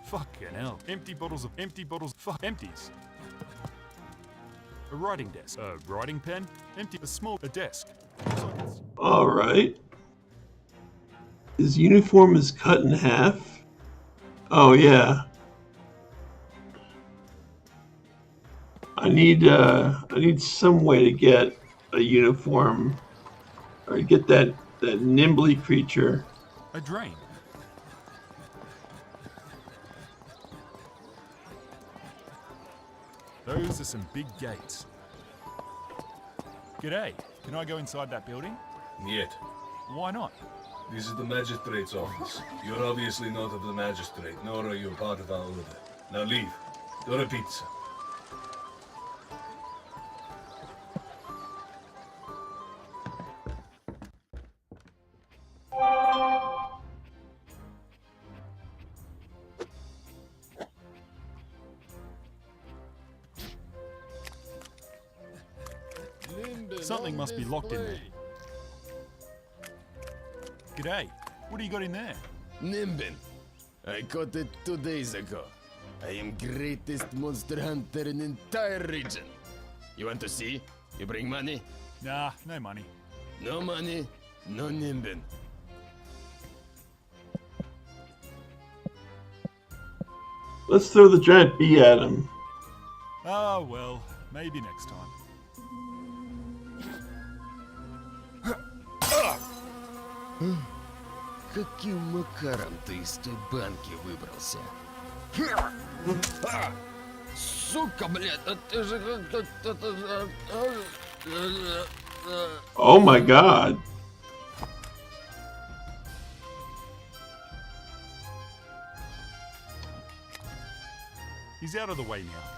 Fucking hell. Empty bottles. Fuck. Empties. A writing desk. A writing pen. Empty. A desk. All right. His uniform is cut in half. Oh yeah. I need some way to get a uniform or get that nimbly creature. A drain. Those are some big gates. G'day. Can I go inside that building? Yet. Why not? This is the magistrate's office. You're obviously not of the magistrate, nor are you part of our order. Now leave. Go to pizza. Something must be locked in there. G'day. What do you got in there? Nimbin. I caught it 2 days ago. I am greatest monster hunter in entire region. You want to see? You bring money? Nah, no money. No money, no Nimbin. Let's throw the giant bee at him. Oh, well, maybe next time. Каким макаром ты из той банки выбрался? Сука, блядь, это же... Oh my god. He's out of the way now.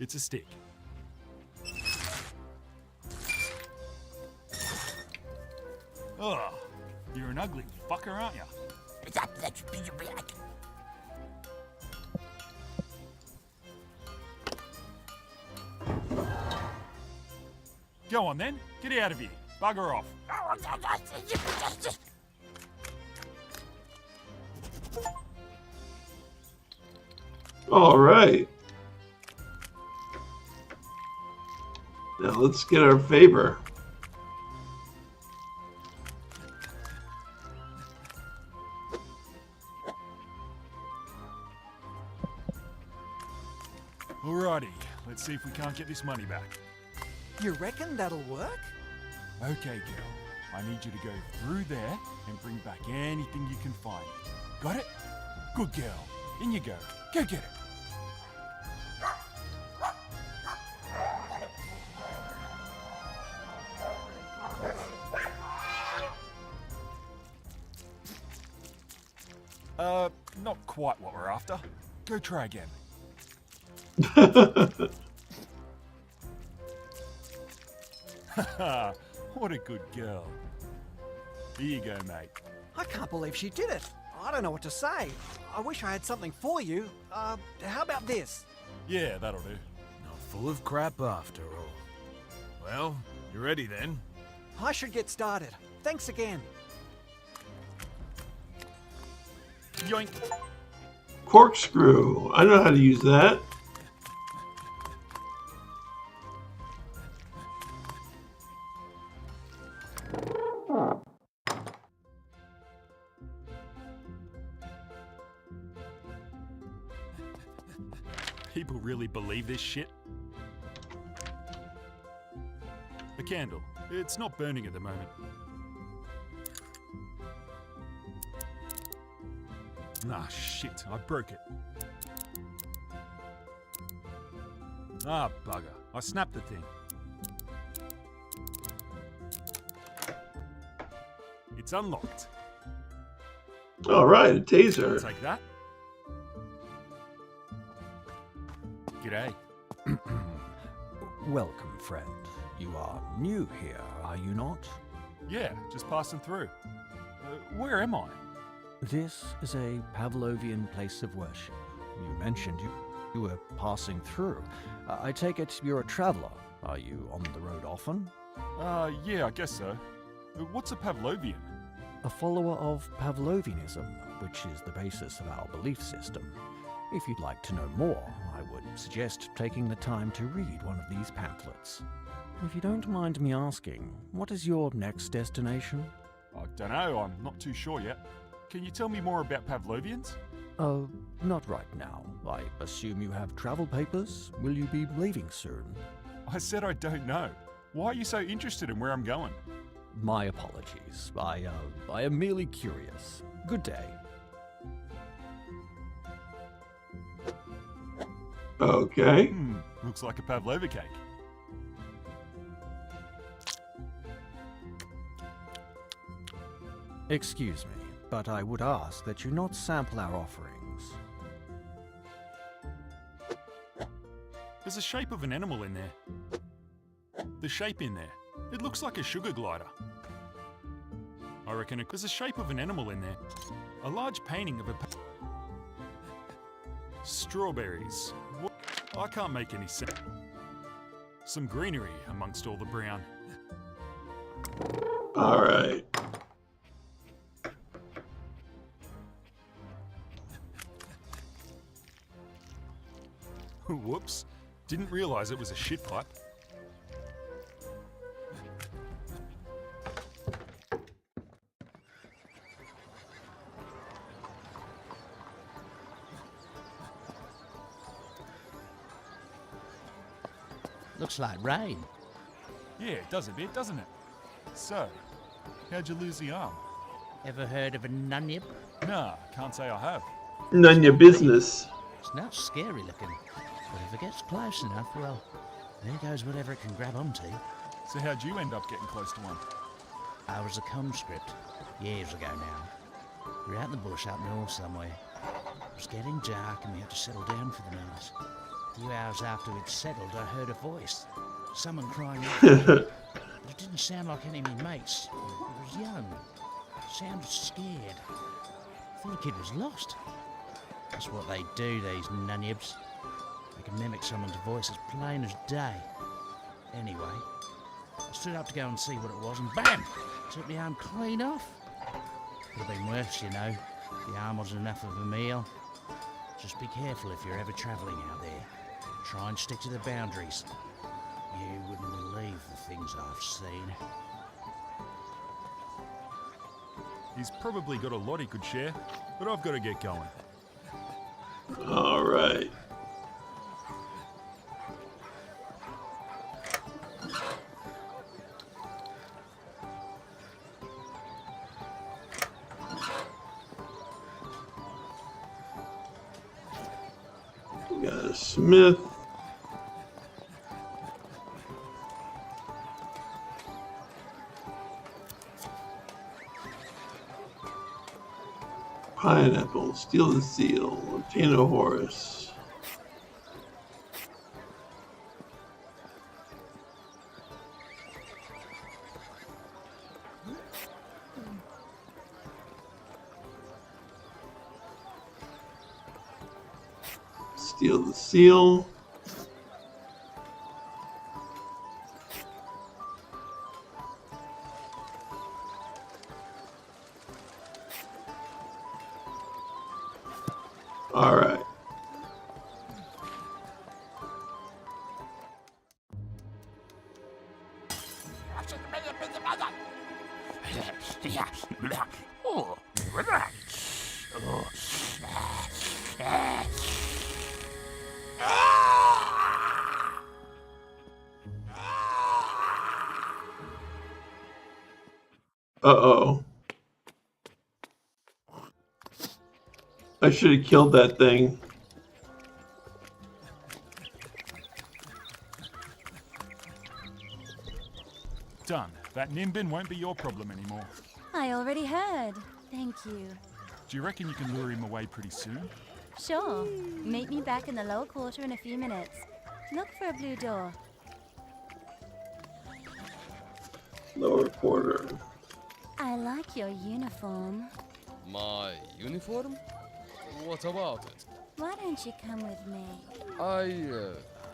It's a stick. Ugh, you're an ugly fucker, aren't you? Go on then, get out of here. Bugger off. All right. Now let's get our favor. Alrighty, let's see if we can't get this money back. You reckon that'll work? Okay, girl. I need you to go through there and bring back anything you can find. Got it? Good girl. In you go. Go get it. Not quite what we're after. Go try again. Haha, what a good girl. Here you go, mate. I can't believe she did it. I don't know what to say. I wish I had something for you. How about this? Yeah, that'll do. Not full of crap after all. Well, you ready then? I should get started. Thanks again. Yoink. Corkscrew. I know how to use that. People really believe this shit? A candle. It's not burning at the moment. Ah, shit. I broke it. Ah, bugger. I snapped the thing. It's unlocked. All right, a taser. I'll take that. G'day. Welcome, friend. You are new here, are you not? Yeah, just passing through. Where am I? This is a Pavlovian place of worship. You mentioned you were passing through. I take it you're a traveler. Are you on the road often? Yeah, I guess so. What's a Pavlovian? A follower of Pavlovianism, which is the basis of our belief system. If you'd like to know more, I would suggest taking the time to read one of these pamphlets. If you don't mind me asking, what is your next destination? I don't know, I'm not too sure yet. Can you tell me more about Pavlovians? Not right now. I assume you have travel papers. Will you be leaving soon? I said I don't know. Why are you so interested in where I'm going? My apologies. I am merely curious. Good day. Okay. Looks like a pavlova cake. Excuse me, but I would ask that you not sample our offerings. There's a shape of an animal in there. The shape in there. It looks like a sugar glider. I reckon there's a shape of an animal in there. A large painting of a... Strawberries. What? I can't make any sense. Some greenery amongst all the brown. All right. Whoops. Didn't realise it was a shit pipe. Looks like rain. Yeah, it does a bit, doesn't it? So, how'd you lose the arm? Ever heard of a nunyip? Nah, can't say I have. None your business. It's not scary looking, but if it gets close enough, well, there goes whatever it can grab onto. So how'd you end up getting close to one? I was a conscript, years ago now. We were out in the bush up north somewhere. It was getting dark and we had to settle down for the night. A few hours after we'd settled, I heard a voice. Someone crying out. But it didn't sound like any of my mates. It was young. Sounded scared. I think the kid was lost. That's what they do, these nunyibs. They can mimic someone's voice as plain as day. Anyway, I stood up to go and see what it was, and BAM! Took my arm clean off. Could have been worse, you know. The arm wasn't enough of a meal. Just be careful if you're ever travelling out there. Try and stick to the boundaries. You wouldn't believe the things I've seen. He's probably got a lot he could share, but I've got to get going. All right. We got a smith. Pineapple, steal the seal, obtain a horse. Steal the seal. All right. Oh, relax. Uh-oh. I should have killed that thing. Done. That Nimbin won't be your problem anymore. I already heard. Thank you. Do you reckon you can lure him away pretty soon? Sure. Meet me back in the lower quarter in a few minutes. Look for a blue door. Lower quarter. I like your uniform. My uniform? What about it? Why don't you come with me? I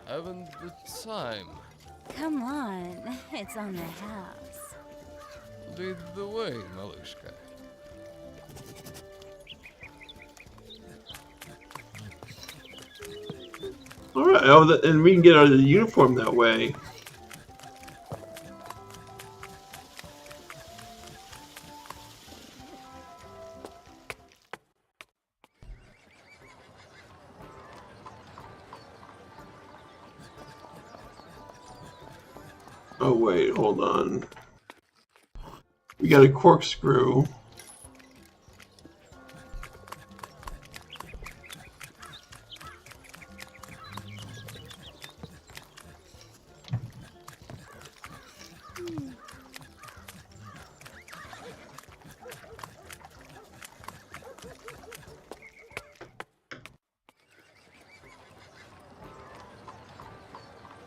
haven't the time. Come on. It's on the house. Lead the way, Malushka. All right. Oh, and we can get out of the uniform that way. Oh, wait, hold on. We got a corkscrew.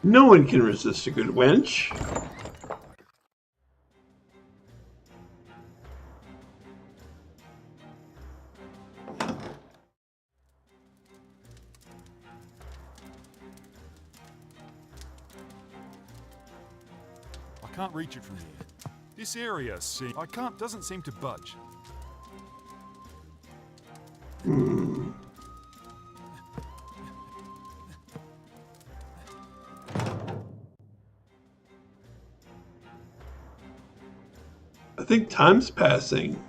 No one can resist a good wench. I can't reach it from here. This area, doesn't seem to budge. I think time's passing.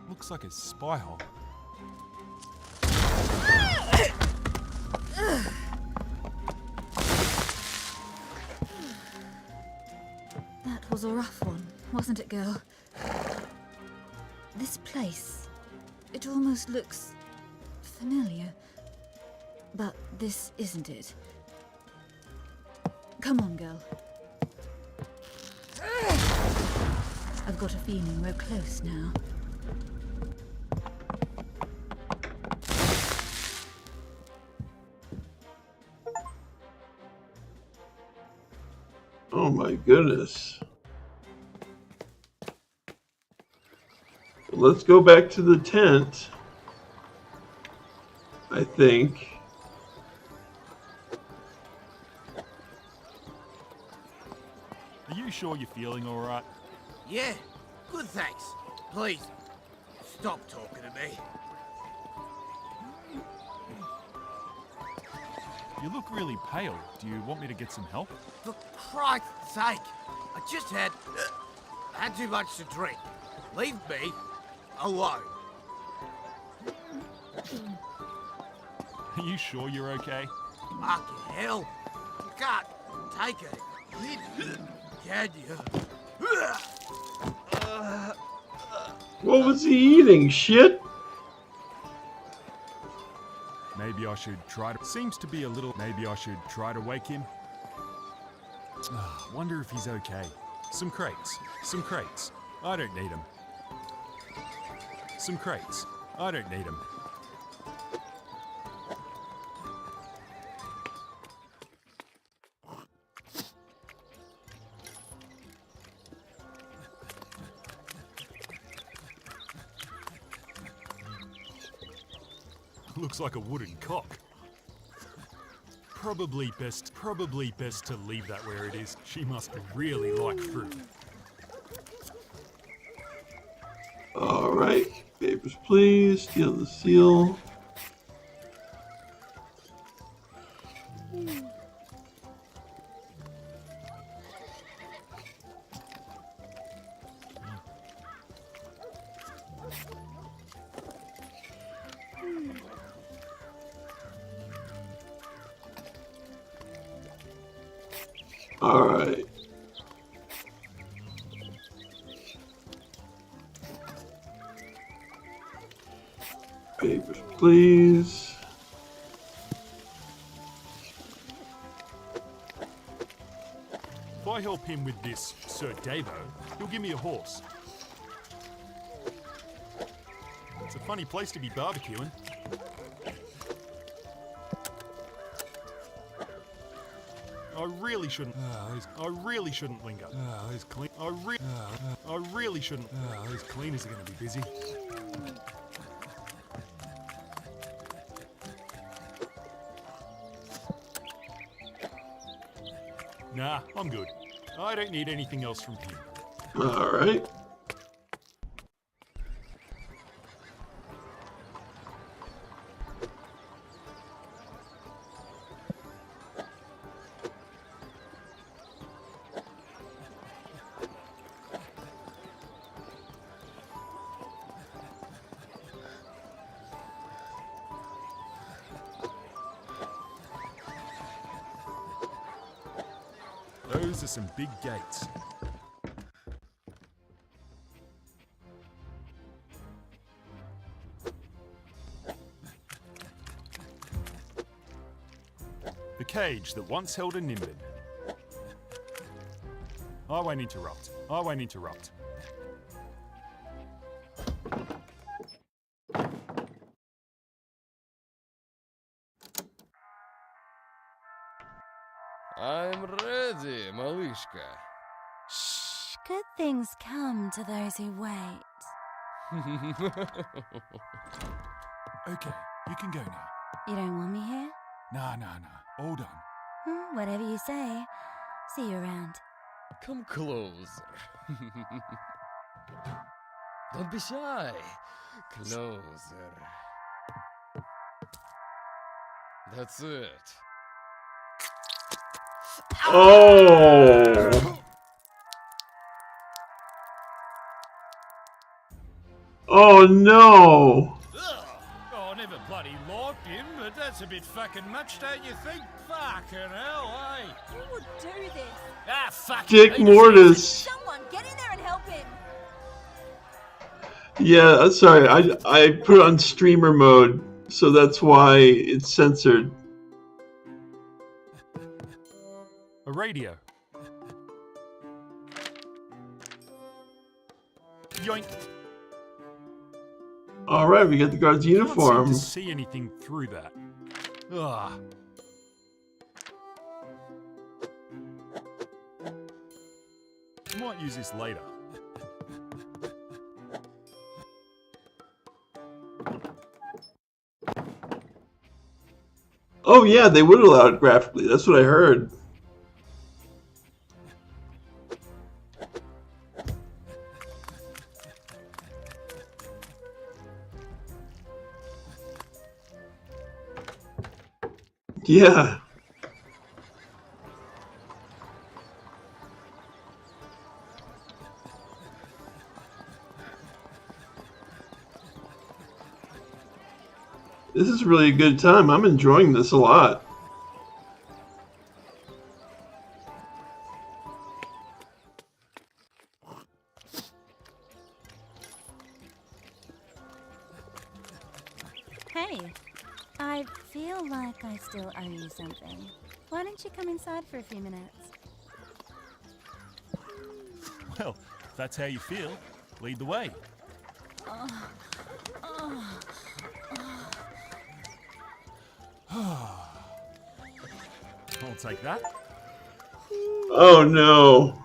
Looks like a spy hole. That was a rough one, wasn't it, girl? This place, it almost looks familiar. But this isn't it. Come on, girl. I've got a feeling we're close now. Oh my goodness. Let's go back to the tent, I think. Are you sure you're feeling all right? Yeah, good thanks. Please, stop talking to me. You look really pale. Do you want me to get some help? For Christ's sake, I just had too much to drink. Leave me alone. Are you sure you're okay? Fucking hell. You can't take it. Can you? What was he eating? Shit? Maybe I should try to... Seems to be a little... Maybe I should try to wake him. Wonder if he's okay. Some crates. Some crates. I don't need them. Some crates. I don't need them. Looks like a wooden cock. Probably best to leave that where it is. She must really like fruit. Alright. Papers, please. Steal the seal. Alright. Papers, please. If I help him with this, Sir Davo, he'll give me a horse. It's a funny place to be barbecuing. I really shouldn't linger. Those clean. I really shouldn't. Those cleaners are going to be busy. Nah, I'm good. I don't need anything else from him. Alright. Those are some big gates. The cage that once held a Nimbin. I won't interrupt. I won't interrupt. I'm ready, Malishka. Shh, good things come to those who wait. Okay, you can go now. You don't want me here? Nah. All done. Whatever you say. See you around. Come closer. Don't be shy. Closer. That's it. Oh! Oh no! Oh, I never bloody liked him, but that's a bit fucking much, don't you think? Fucking hell, eh? Who would do this? Ah, fuck Dick it. Mortis. Someone, get in there and help him! Yeah, sorry, I put it on streamer mode, so that's why it's censored. A radio. Yoink. Alright, we got the guard's uniform. Can't seem to see anything through that. Ugh. Might use this later. Oh yeah, they would allow it graphically, that's what I heard. Yeah. This is really a good time. I'm enjoying this a lot. Hey, I feel like I still owe you something. Why don't you come inside for a few minutes? Well, if that's how you feel, lead the way. I'll take that. Oh no.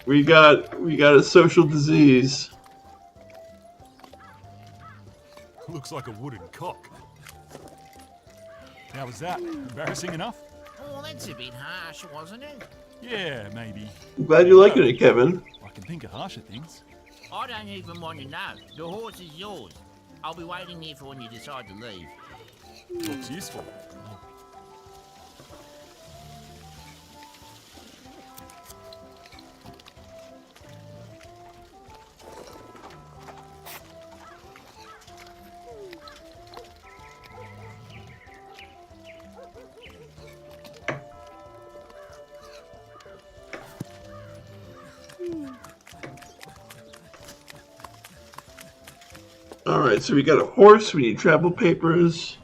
We got a social disease. Looks looks like a wooden cock. How was that? Embarrassing enough? Oh, that's a bit harsh, wasn't it? Yeah, maybe. I'm glad you're liking it, Kevin. I can think of harsher things. I don't even want to know. The horse is yours. I'll be waiting here for when you decide to leave. Looks useful. Alright, so we got a horse, we need travel papers.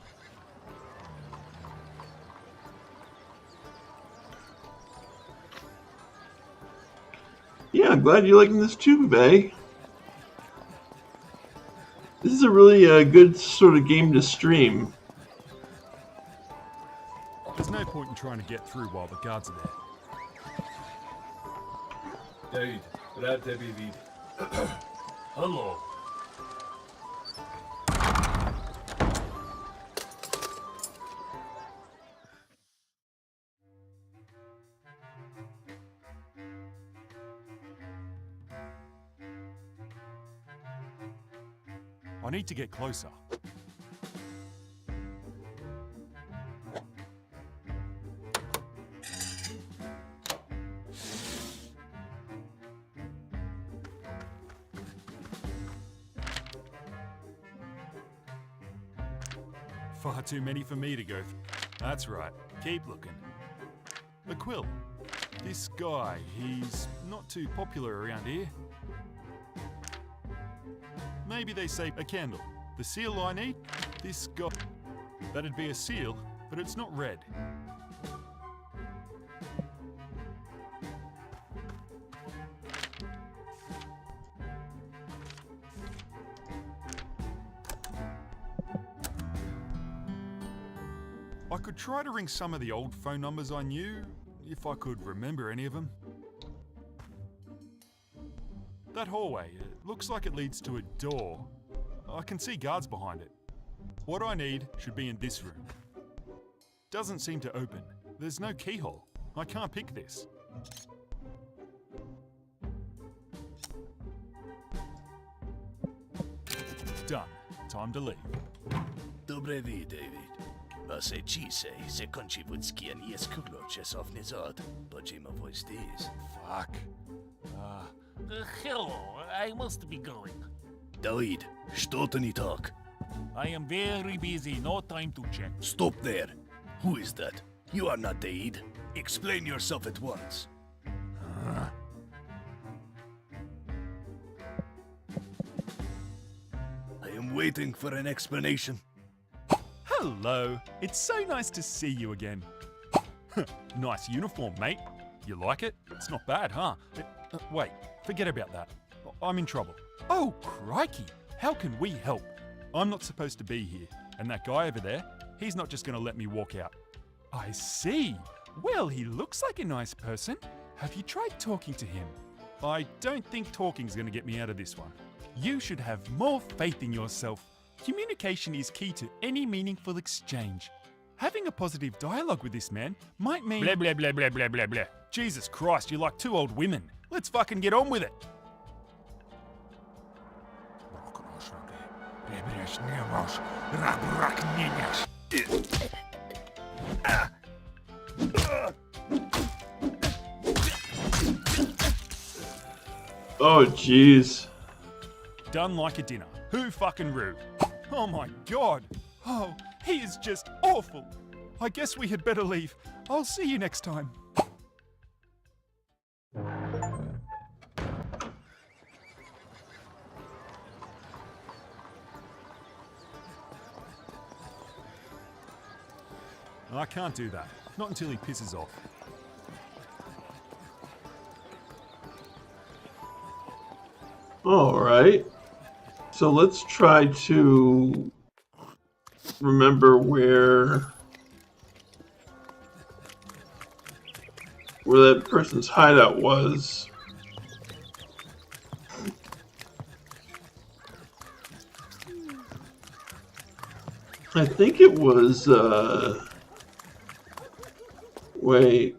Yeah, I'm glad you're liking this too, Bay. This is a really good sort of game to stream. There's no point in trying to get through while the guards are there. David, rad tebi vid. Hello. I need to get closer. Far too many for me to go through. That's right. Keep looking. The quill. This guy, he's not too popular around here. Maybe they say a candle. The seal I need? This guy. That'd be a seal, but it's not red. I could try to ring some of the old phone numbers I knew, if I could remember any of them. That hallway, it looks like it leads to a door. I can see guards behind it. What I need should be in this room. Doesn't seem to open. There's no keyhole. I can't pick this. Done. Time to leave. Dobre vi, David. Vaše čise se konči vudskian jest kuglo czasów nizad, but my voice is. Fuck. Hello, I must be going. David, что ты не так? I am very busy, no time to check. Stop there. Who is that? You are not David. Explain yourself at once. I am waiting for an explanation. Hello. It's so nice to see you again. Nice uniform, mate. You like it? It's not bad, huh? Wait, forget about that. I'm in trouble. Oh, crikey. How can we help? I'm not supposed to be here. And that guy over there, he's not just going to let me walk out. I see. Well, he looks like a nice person. Have you tried talking to him? I don't think talking's going to get me out of this one. You should have more faith in yourself. Communication is key to any meaningful exchange. Having a positive dialogue with this man might mean... Blah, blah, blah, blah, blah, blah, blah. Jesus Christ, you're like two old women. Let's fucking get on with it. Oh, jeez. Done like a dinner. Who fucking rude? Oh my god. Oh, he is just awful. I guess we had better leave. I'll see you next time. I can't do that. Not until he pisses off. Alright. So let's try to remember where that person's hideout was. I think it was, wait.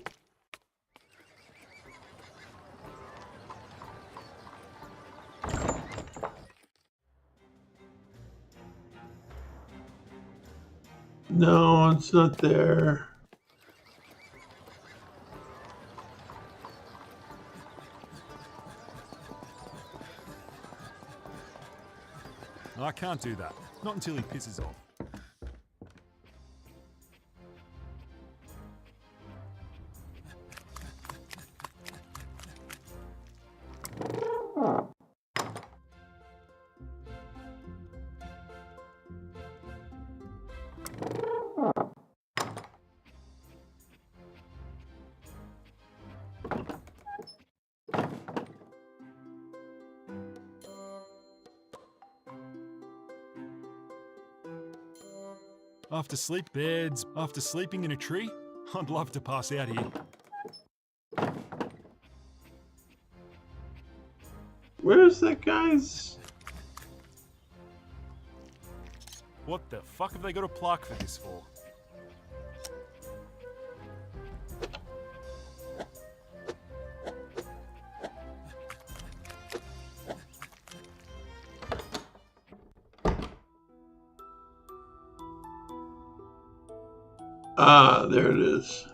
No, it's not there. I can't do that. Not until he pisses off. After sleeping in a tree, I'd love to pass out here. Where's that guy's? What the fuck have they got a plaque for this for? Ah, there it is.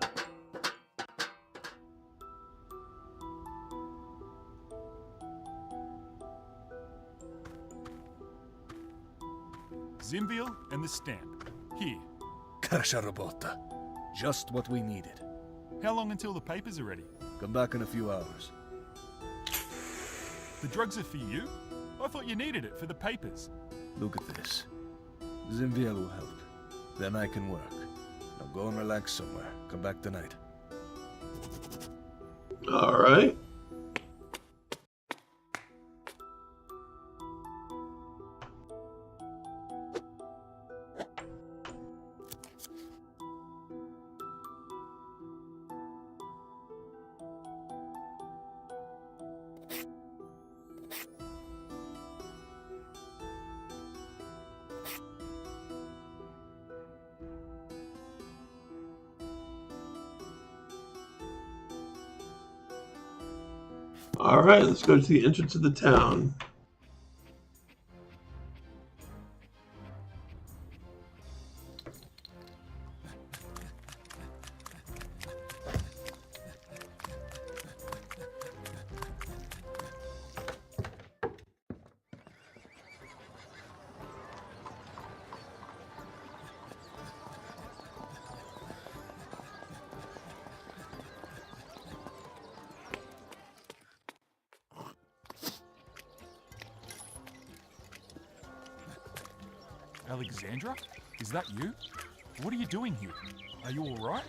Zimviel and the stamp. Here. Kasharabota. Just what we needed. How long until the papers are ready? Come back in a few hours. The drugs are for you? I thought you needed it for the papers. Look at this. Zimviel will help. Then I can work. Now go and relax somewhere. Come back tonight. All right. All right, let's go to the entrance of the town. Alexandra? Is that you? What are you doing here? Are you alright?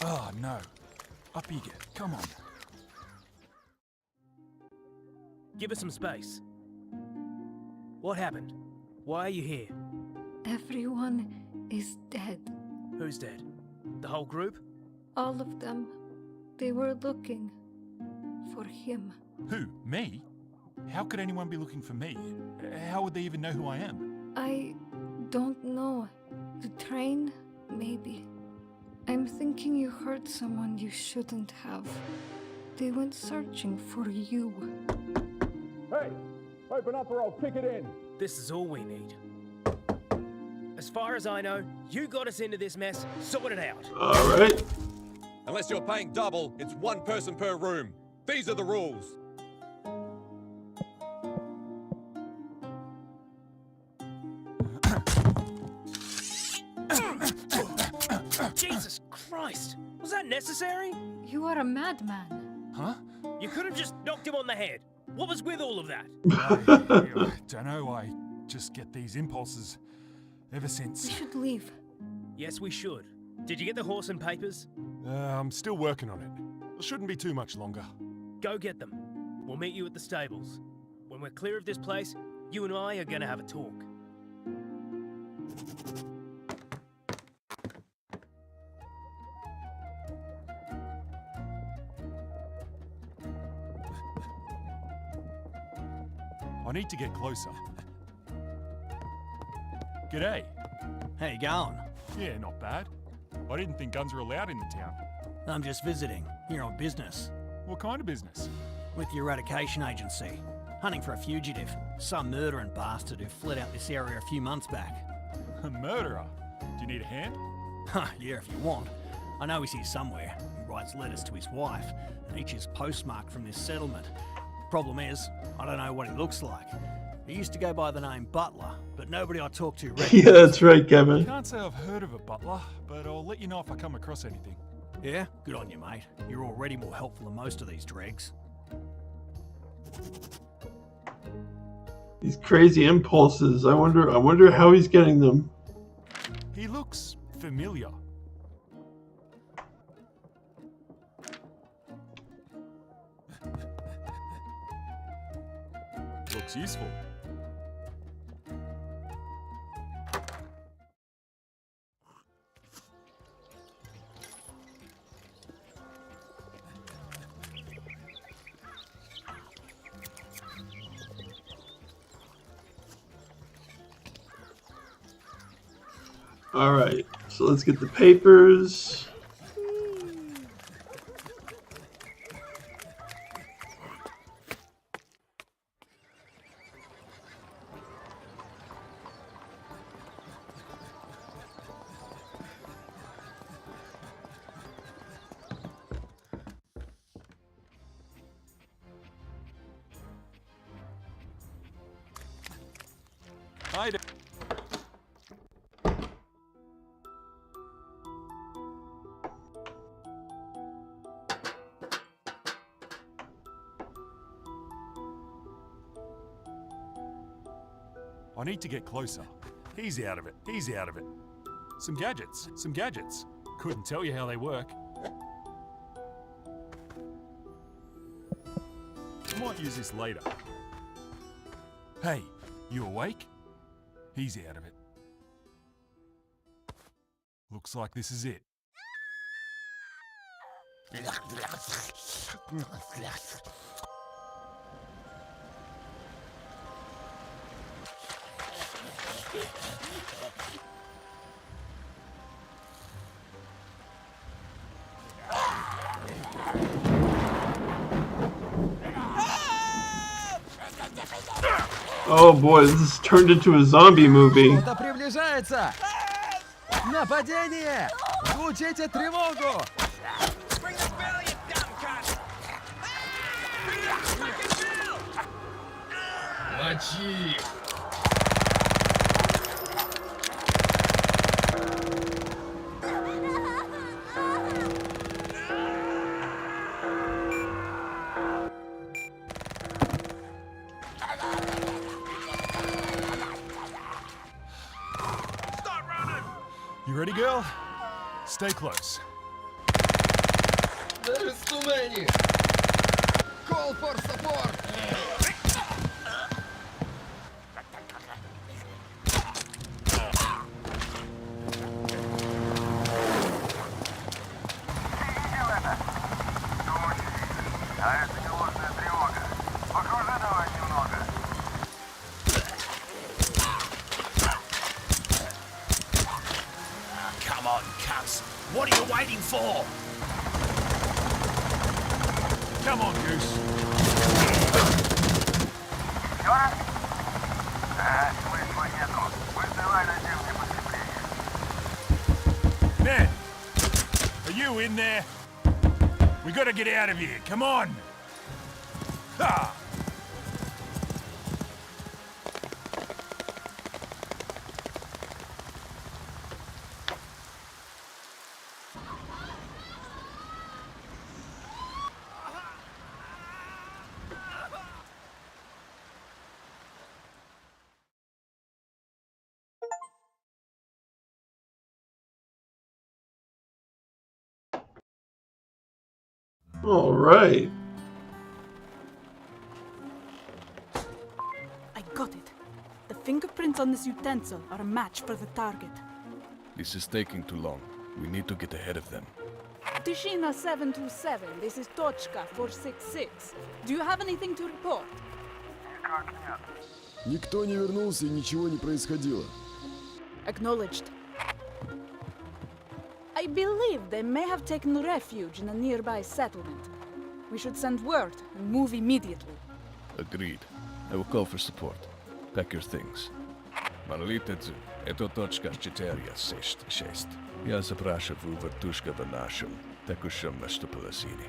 Oh, no. Up you get. Come on. Give us some space. What happened? Why are you here? Everyone is dead. Who's dead? The whole group? All of them. They were looking for him. Who? Me? How could anyone be looking for me? How would they even know who I am? I don't know. The train, maybe. I'm thinking you hurt someone you shouldn't have. They went searching for you. Hey! Open up or I'll kick it in! This is all we need. As far as I know, you got us into this mess. Sort it out. All right. Unless you're paying double, it's one person per room. These are the rules. Jesus Christ! Was that necessary? You are a madman. Huh? You could have just knocked him on the head. What was with all of that? I don't know. I just get these impulses ever since. We should leave. Yes, we should. Did you get the horse and papers? I'm still working on it. It shouldn't be too much longer. Go get them. We'll meet you at the stables. When we're clear of this place, you and I are gonna have a talk. I need to get closer. G'day. How you going? Yeah, not bad. I didn't think guns were allowed in the town. I'm just visiting, here on business. What kind of business? With the eradication agency. Hunting for a fugitive. Some murdering bastard who fled out this area a few months back. A murderer? Do you need a hand? Yeah, if you want. I know he's here somewhere. He writes letters to his wife, and each is postmarked from this settlement. Problem is, I don't know what he looks like. He used to go by the name Butler, but nobody I talk to Yeah, that's right, Kevin. Can't say I've heard of a butler, but I'll let you know if I come across anything. Yeah? Good on you, mate. You're already more helpful than most of these dregs. These crazy impulses. I wonder how he's getting them. He looks familiar. Looks useful. All right, so let's get the papers. Hi there. I need to get closer. He's out of it. He's out of it. Some gadgets. Some gadgets. Couldn't tell you how they work. Might use this later. Hey, you awake? He's out of it. Looks like this is it. Oh boy, this has turned into a zombie movie. Кто-то приближается! Нападение! Звучите тревогу! Мочи! You ready, girl? Stay close. There's too many! Call for support! А это не ложная тревога. Похоже, давай немного. Come on, cunts. What are you waiting for? Come on, Goose. Всё? Смысла нету. Вызывай наземное подкрепление. Ned, are you in there? We gotta get out of here. Come on. Ha! All right. I got it. The fingerprints on this utensil are a match for the target. This is taking too long. We need to get ahead of them. Tishina 727, this is Tochka 466. Do you have anything to report? Никто не вернулся и ничего не происходило. Acknowledged. I believe they may have taken refuge in a nearby settlement. We should send word and move immediately. Agreed. I will call for support. Pack your things. Manolitec, eto točka 46. Ja zapraszam w uwertuszkę w naszą. Takoż nešto Palesini.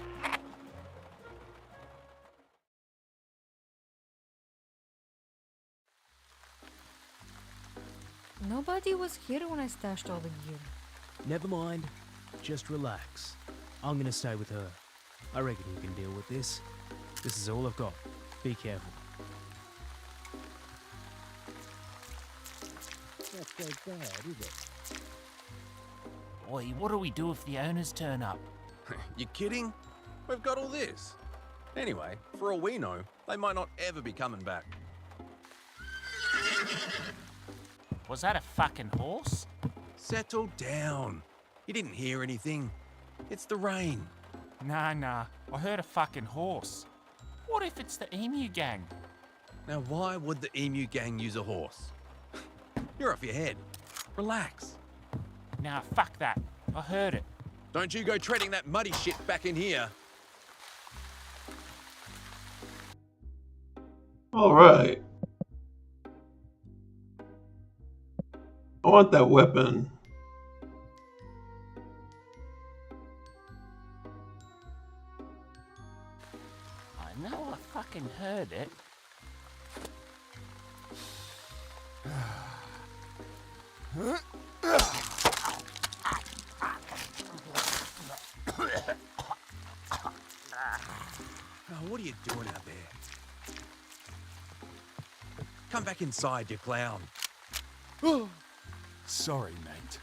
Nobody was here when I stashed all the gear. Never mind. Just relax. I'm gonna stay with her. I reckon you can deal with this. This is all I've got. Be careful. Not so bad, is it? Oi, what do we do if the owners turn up? You kidding? We've got all this. Anyway, for all we know, they might not ever be coming back. Was that a fucking horse? Settle down. You didn't hear anything. It's the rain. Nah. I heard a fucking horse. What if it's the emu gang? Now, why would the emu gang use a horse? You're off your head. Relax. Nah, fuck that. I heard it. Don't you go treading that muddy shit back in here. All right. I want that weapon. I know I fucking heard it. Oh, what are you doing out there? Come back inside, you clown. Sorry, mate.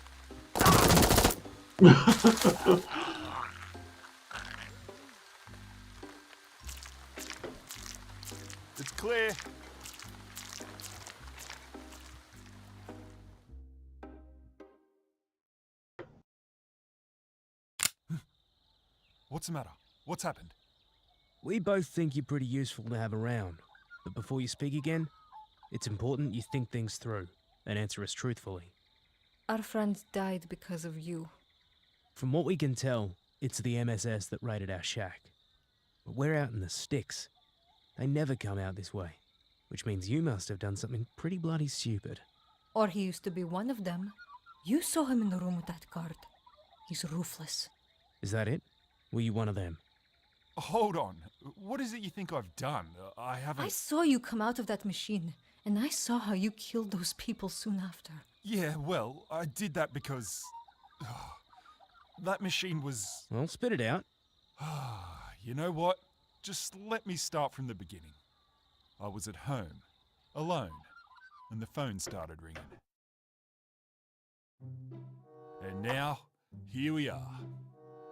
It's clear. What's the matter? What's happened? We both think you're pretty useful to have around. But before you speak again, it's important you think things through and answer us truthfully. Our friends died because of you. From what we can tell, it's the MSS that raided our shack. But we're out in the sticks. They never come out this way, which means you must have done something pretty bloody stupid. Or he used to be one of them. You saw him in the room with that guard. He's ruthless. Is that it? Were you one of them? Hold on. What is it you think I've done? I haven't... I saw you come out of that machine, and I saw how you killed those people soon after. Yeah, well, I did that because... that machine was... Well, spit it out. You know what? Just let me start from the beginning. I was at home, alone, and the phone started ringing. And now, here we are.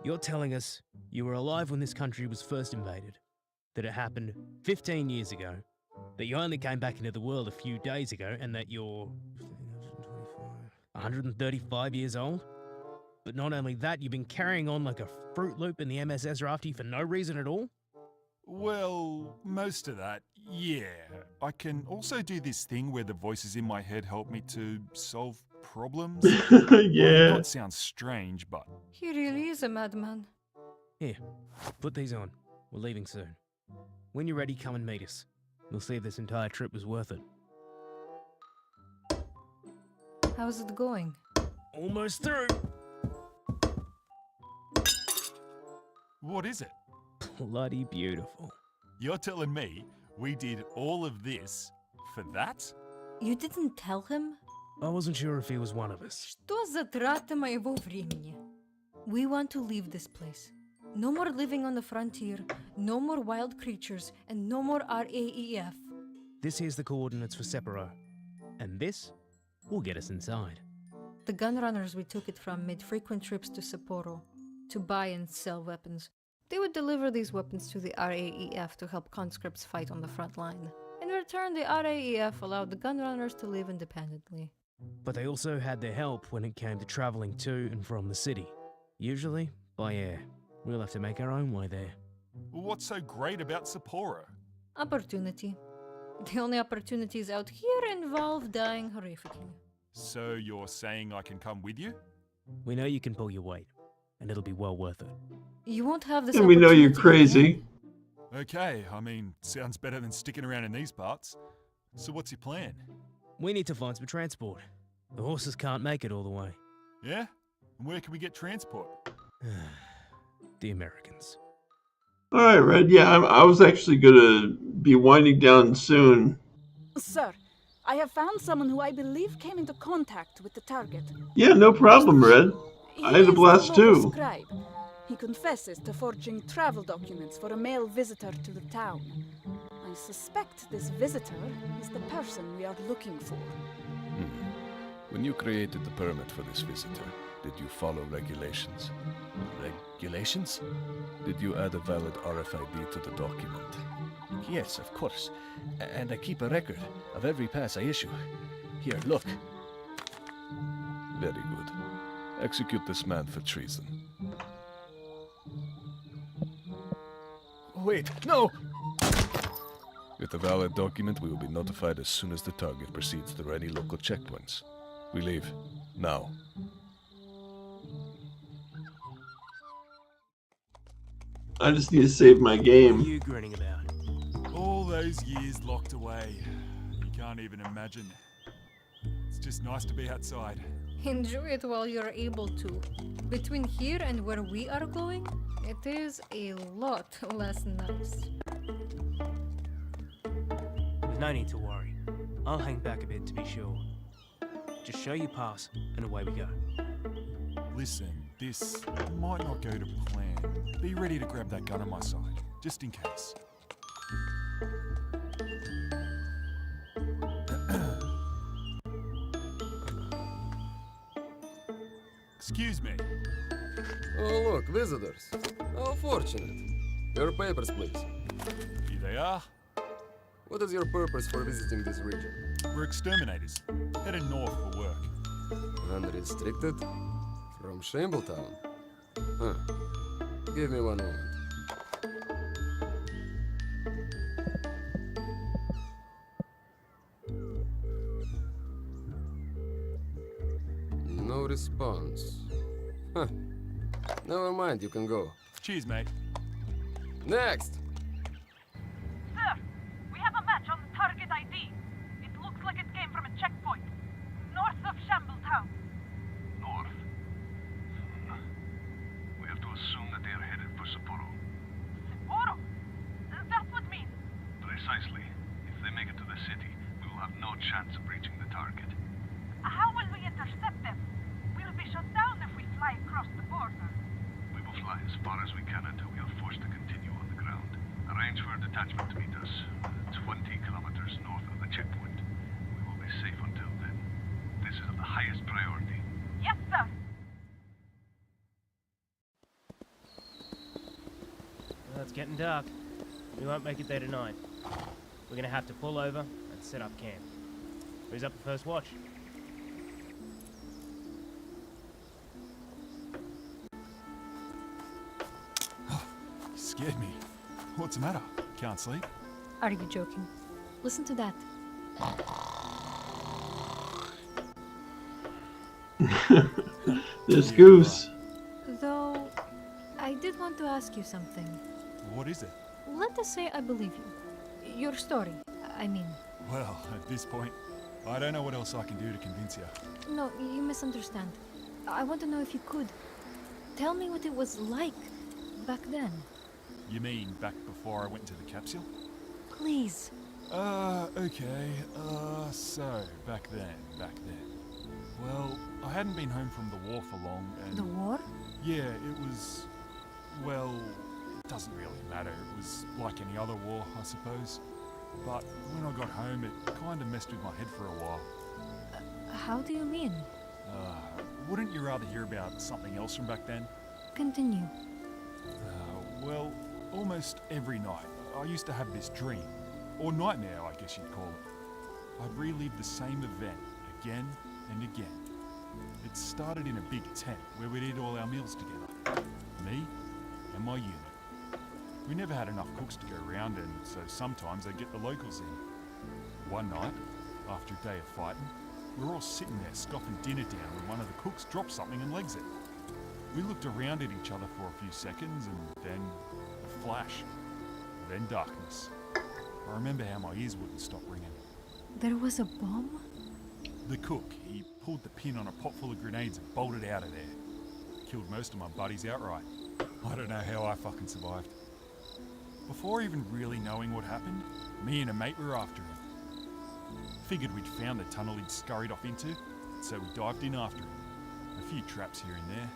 You're telling us you were alive when this country was first invaded, that it happened 15 years ago, that you only came back into the world a few days ago, and that you're 135 years old? But not only that, you've been carrying on like a Fruit Loop in the MSS are after you for no reason at all? Well, most of that, yeah. I can also do this thing where the voices in my head help me to solve problems. Yeah. That sounds strange, but... He really is a madman. Here, put these on. We're leaving soon. When you're ready, come and meet us. We'll see if this entire trip was worth it. How's it going? Almost through. What is it? Bloody beautiful. You're telling me we did all of this for that? You didn't tell him? I wasn't sure if he was one of us. Что за трата моего времени? We want to leave this place. No more living on the frontier, no more wild creatures, and no more RAEF. This here's the coordinates for Separo. And this will get us inside. The gun runners we took it from made frequent trips to Sapporo to buy and sell weapons. They would deliver these weapons to the RAEF to help conscripts fight on the front line. In return, the RAEF allowed the gun runners to live independently. But they also had their help when it came to traveling to and from the city. Usually by air. We'll have to make our own way there. What's so great about Sapporo? Opportunity. The only opportunities out here involve dying horrifically. So you're saying I can come with you? We know you can pull your weight, and it'll be well worth it. You won't have this And we know you're opportunity crazy. again. Okay, I mean, sounds better than sticking around in these parts. So what's your plan? We need to find some transport. The horses can't make it all the way. Yeah? And where can we get transport? The Americans. All right, Red. Yeah, I was actually gonna be winding down soon. Sir, I have found someone who I believe came into contact with the target. Yeah, no problem, Red. He I had a is blast the local too. scribe. He confesses to forging travel documents for a male visitor to the town. I suspect this visitor is the person we are looking for. When you created the permit for this visitor, did you follow regulations? Regulations? Did you add a valid RFID to the document? Yes, of course. And I keep a record of every pass I issue. Here, look. Very good. Execute this man for treason. Wait, no! With a valid document, we will be notified as soon as the target proceeds through any local checkpoints. We leave. Now. I just need to save my game. What are you grinning about? All those years locked away. You can't even imagine. It's just nice to be outside. Enjoy it while you're able to. Between here and where we are going, it is a lot less nice. There's no need to worry. I'll hang back a bit to be sure. Just show your pass, and away we go. Listen, this might not go to plan. Be ready to grab that gun on my side, just in case. Excuse me. Oh, look, visitors. How fortunate. Your papers, please. Here they are. What is your purpose for visiting this region? We're exterminators, headed north for work. Unrestricted? From Shambletown? Huh. Give me 1 moment. No response. Huh. Never mind, you can go. Cheers, mate. Next! Sir, we have a match on the target ID. It looks like it came from a checkpoint. North of Shambletown. North. We have to assume that they are headed for Sapporo. Sapporo? That's what means. Precisely. If they make it to the city, we will have no chance of reaching the target. How will we intercept them? We'll be shut down if we fly across the border. We will fly as far as we can until we are forced to continue on the ground. Arrange for a detachment to meet us 20 kilometers north of the checkpoint. We will be safe until then. This is of the highest priority. Yes, sir. Well, it's getting dark. We won't make it there tonight. We're gonna have to pull over and set up camp. Who's up for first watch? You scared me. What's the matter? Can't sleep? Are you joking? Listen to that. There's Goose. Though, I did want to ask you something. What is it? Let us say I believe you. Your story, I mean. Well, at this point, I don't know what else I can do to convince you. No, you misunderstand. I want to know if you could. Tell me what it was like back then. You mean back before I went to the capsule? Please. Okay. So, back then. Well, I hadn't been home from the war for long and... The war? Yeah, it was... Well, it doesn't really matter. It was like any other war, I suppose. But when I got home, it kind of messed with my head for a while. How do you mean? Wouldn't you rather hear about something else from back then? Continue. Well, almost every night, I used to have this dream. Or nightmare, I guess you'd call it. I'd relive the same event again and again. It started in a big tent where we'd eat all our meals together. Me and my unit. We never had enough cooks to go around, and so sometimes I'd get the locals in. One night, after a day of fighting, We're all sitting there scoffing dinner down when one of the cooks drops something and legs it. We looked around at each other for a few seconds and then a flash. Then darkness. I remember how my ears wouldn't stop ringing. There was a bomb? The cook, he pulled the pin on a pot full of grenades and bolted out of there. Killed most of my buddies outright. I don't know how I fucking survived. Before even really knowing what happened, me and a mate were after him. Figured we'd found the tunnel he'd scurried off into, so we dived in after him. A few traps here and there,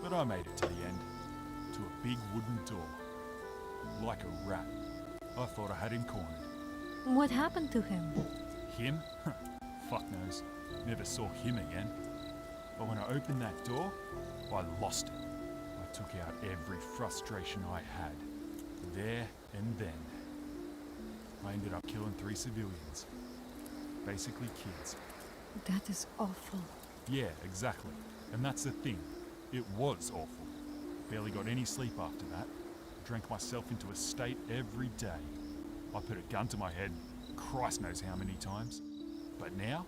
but I made it to the end. To a big wooden door. Like a rat. I thought I had him cornered. What happened to him? Him? Fuck knows. Never saw him again. But when I opened that door, I lost it. I took out every frustration I had. There and then. I ended up killing 3 civilians. Basically kids. That is awful. Yeah, exactly. And that's the thing. It was awful. Barely got any sleep after that. Drank myself into a state every day. I put a gun to my head, Christ knows how many times. But now,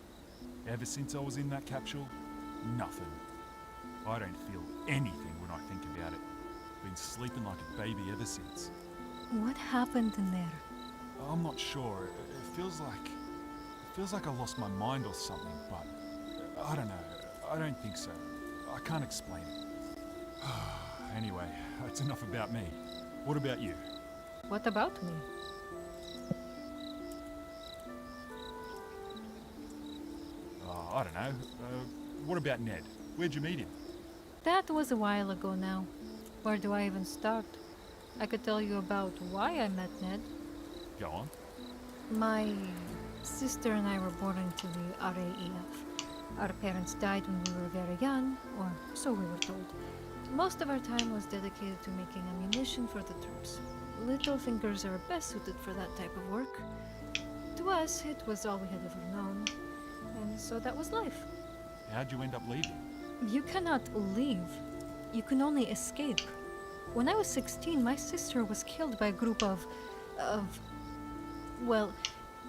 ever since I was in that capsule, nothing. I don't feel anything when I think about it. Been sleeping like a baby ever since. What happened in there? I'm not sure. It feels like I lost my mind or something, but I don't know. I don't think so. I can't explain it. Anyway, that's enough about me. What about you? What about me? I don't know. What about Ned? Where'd you meet him? That was a while ago now. Where do I even start? I could tell you about why I met Ned. Go on. My sister and I were born into the RAEF. Our parents died when we were very young, or so we were told. Most of our time was dedicated to making ammunition for the troops. Little fingers are best suited for that type of work. To us, it was all we had ever known. And so that was life. How'd you end up leaving? You cannot leave. You can only escape. When I was 16, my sister was killed by a group of... Well,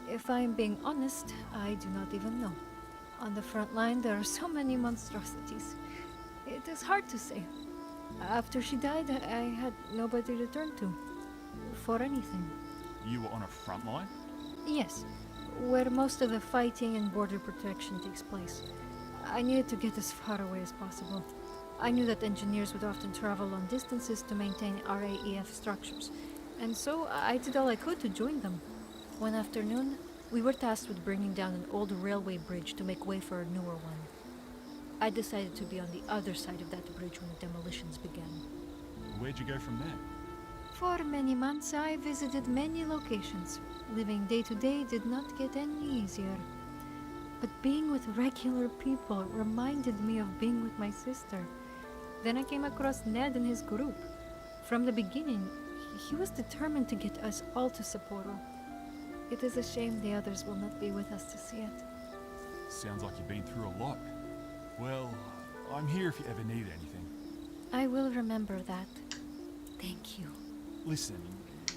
if I'm being honest, I do not even know. On the front line, there are so many monstrosities. It is hard to say. After she died, I had nobody to turn to. For anything. You were on a front line? Yes, where most of the fighting and border protection takes place. I needed to get as far away as possible. I knew that engineers would often travel long distances to maintain RAEF structures, and so I did all I could to join them. One afternoon, we were tasked with bringing down an old railway bridge to make way for a newer one. I decided to be on the other side of that bridge when the demolitions began. Where'd you go from there? For many months, I visited many locations. Living day to day did not get any easier. But being with regular people reminded me of being with my sister. Then I came across Ned and his group. From the beginning, he was determined to get us all to Sapporo. It is a shame the others will not be with us to see it. Sounds like you've been through a lot. Well, I'm here if you ever need anything. I will remember that. Thank you. Listen,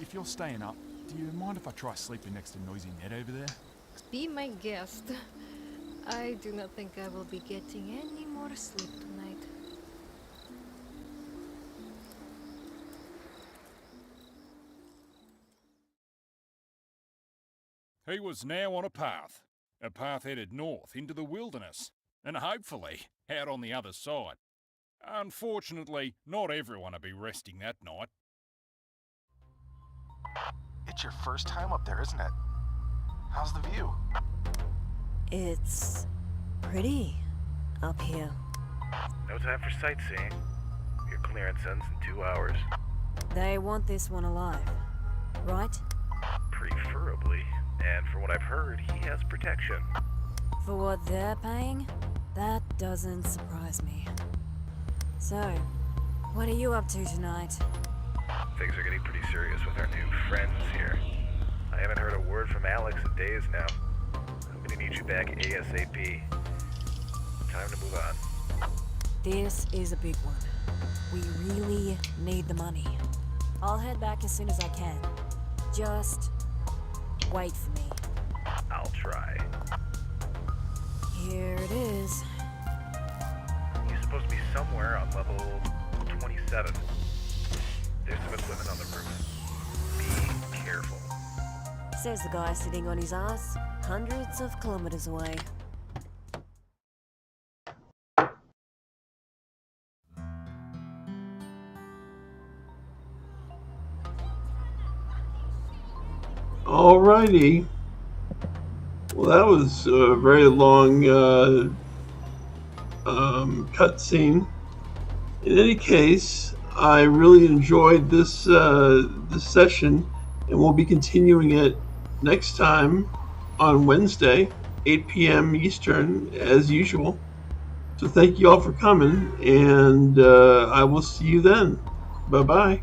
if you're staying up, do you mind if I try sleeping next to noisy Ned over there? Be my guest. I do not think I will be getting any more sleep tonight. He was now on a path headed north into the wilderness, and hopefully out on the other side. Unfortunately, not everyone will be resting that night. It's your first time up there, isn't it? How's the view? It's pretty up here. No time for sightseeing. Your clearance ends in 2 hours. They want this one alive, right? Preferably. And from what I've heard, he has protection. For what they're paying, that doesn't surprise me. So, what are you up to tonight? Things are getting pretty serious with our new friends here. I haven't heard a word from Alex in days now. I'm gonna need you back ASAP. Time to move on. This is a big one. We really need the money. I'll head back as soon as I can. Just wait for me. I'll try. Here it is. He's supposed to be somewhere on level 27. There's some equipment on the roof. Be careful. Says the guy sitting on his ass, hundreds of kilometers away. Alrighty. Well, that was a very long cutscene. In any case, I really enjoyed this this session, and we'll be continuing it next time on Wednesday, 8 p.m. Eastern, as usual. So thank you all for coming, and I will see you then. Bye-bye.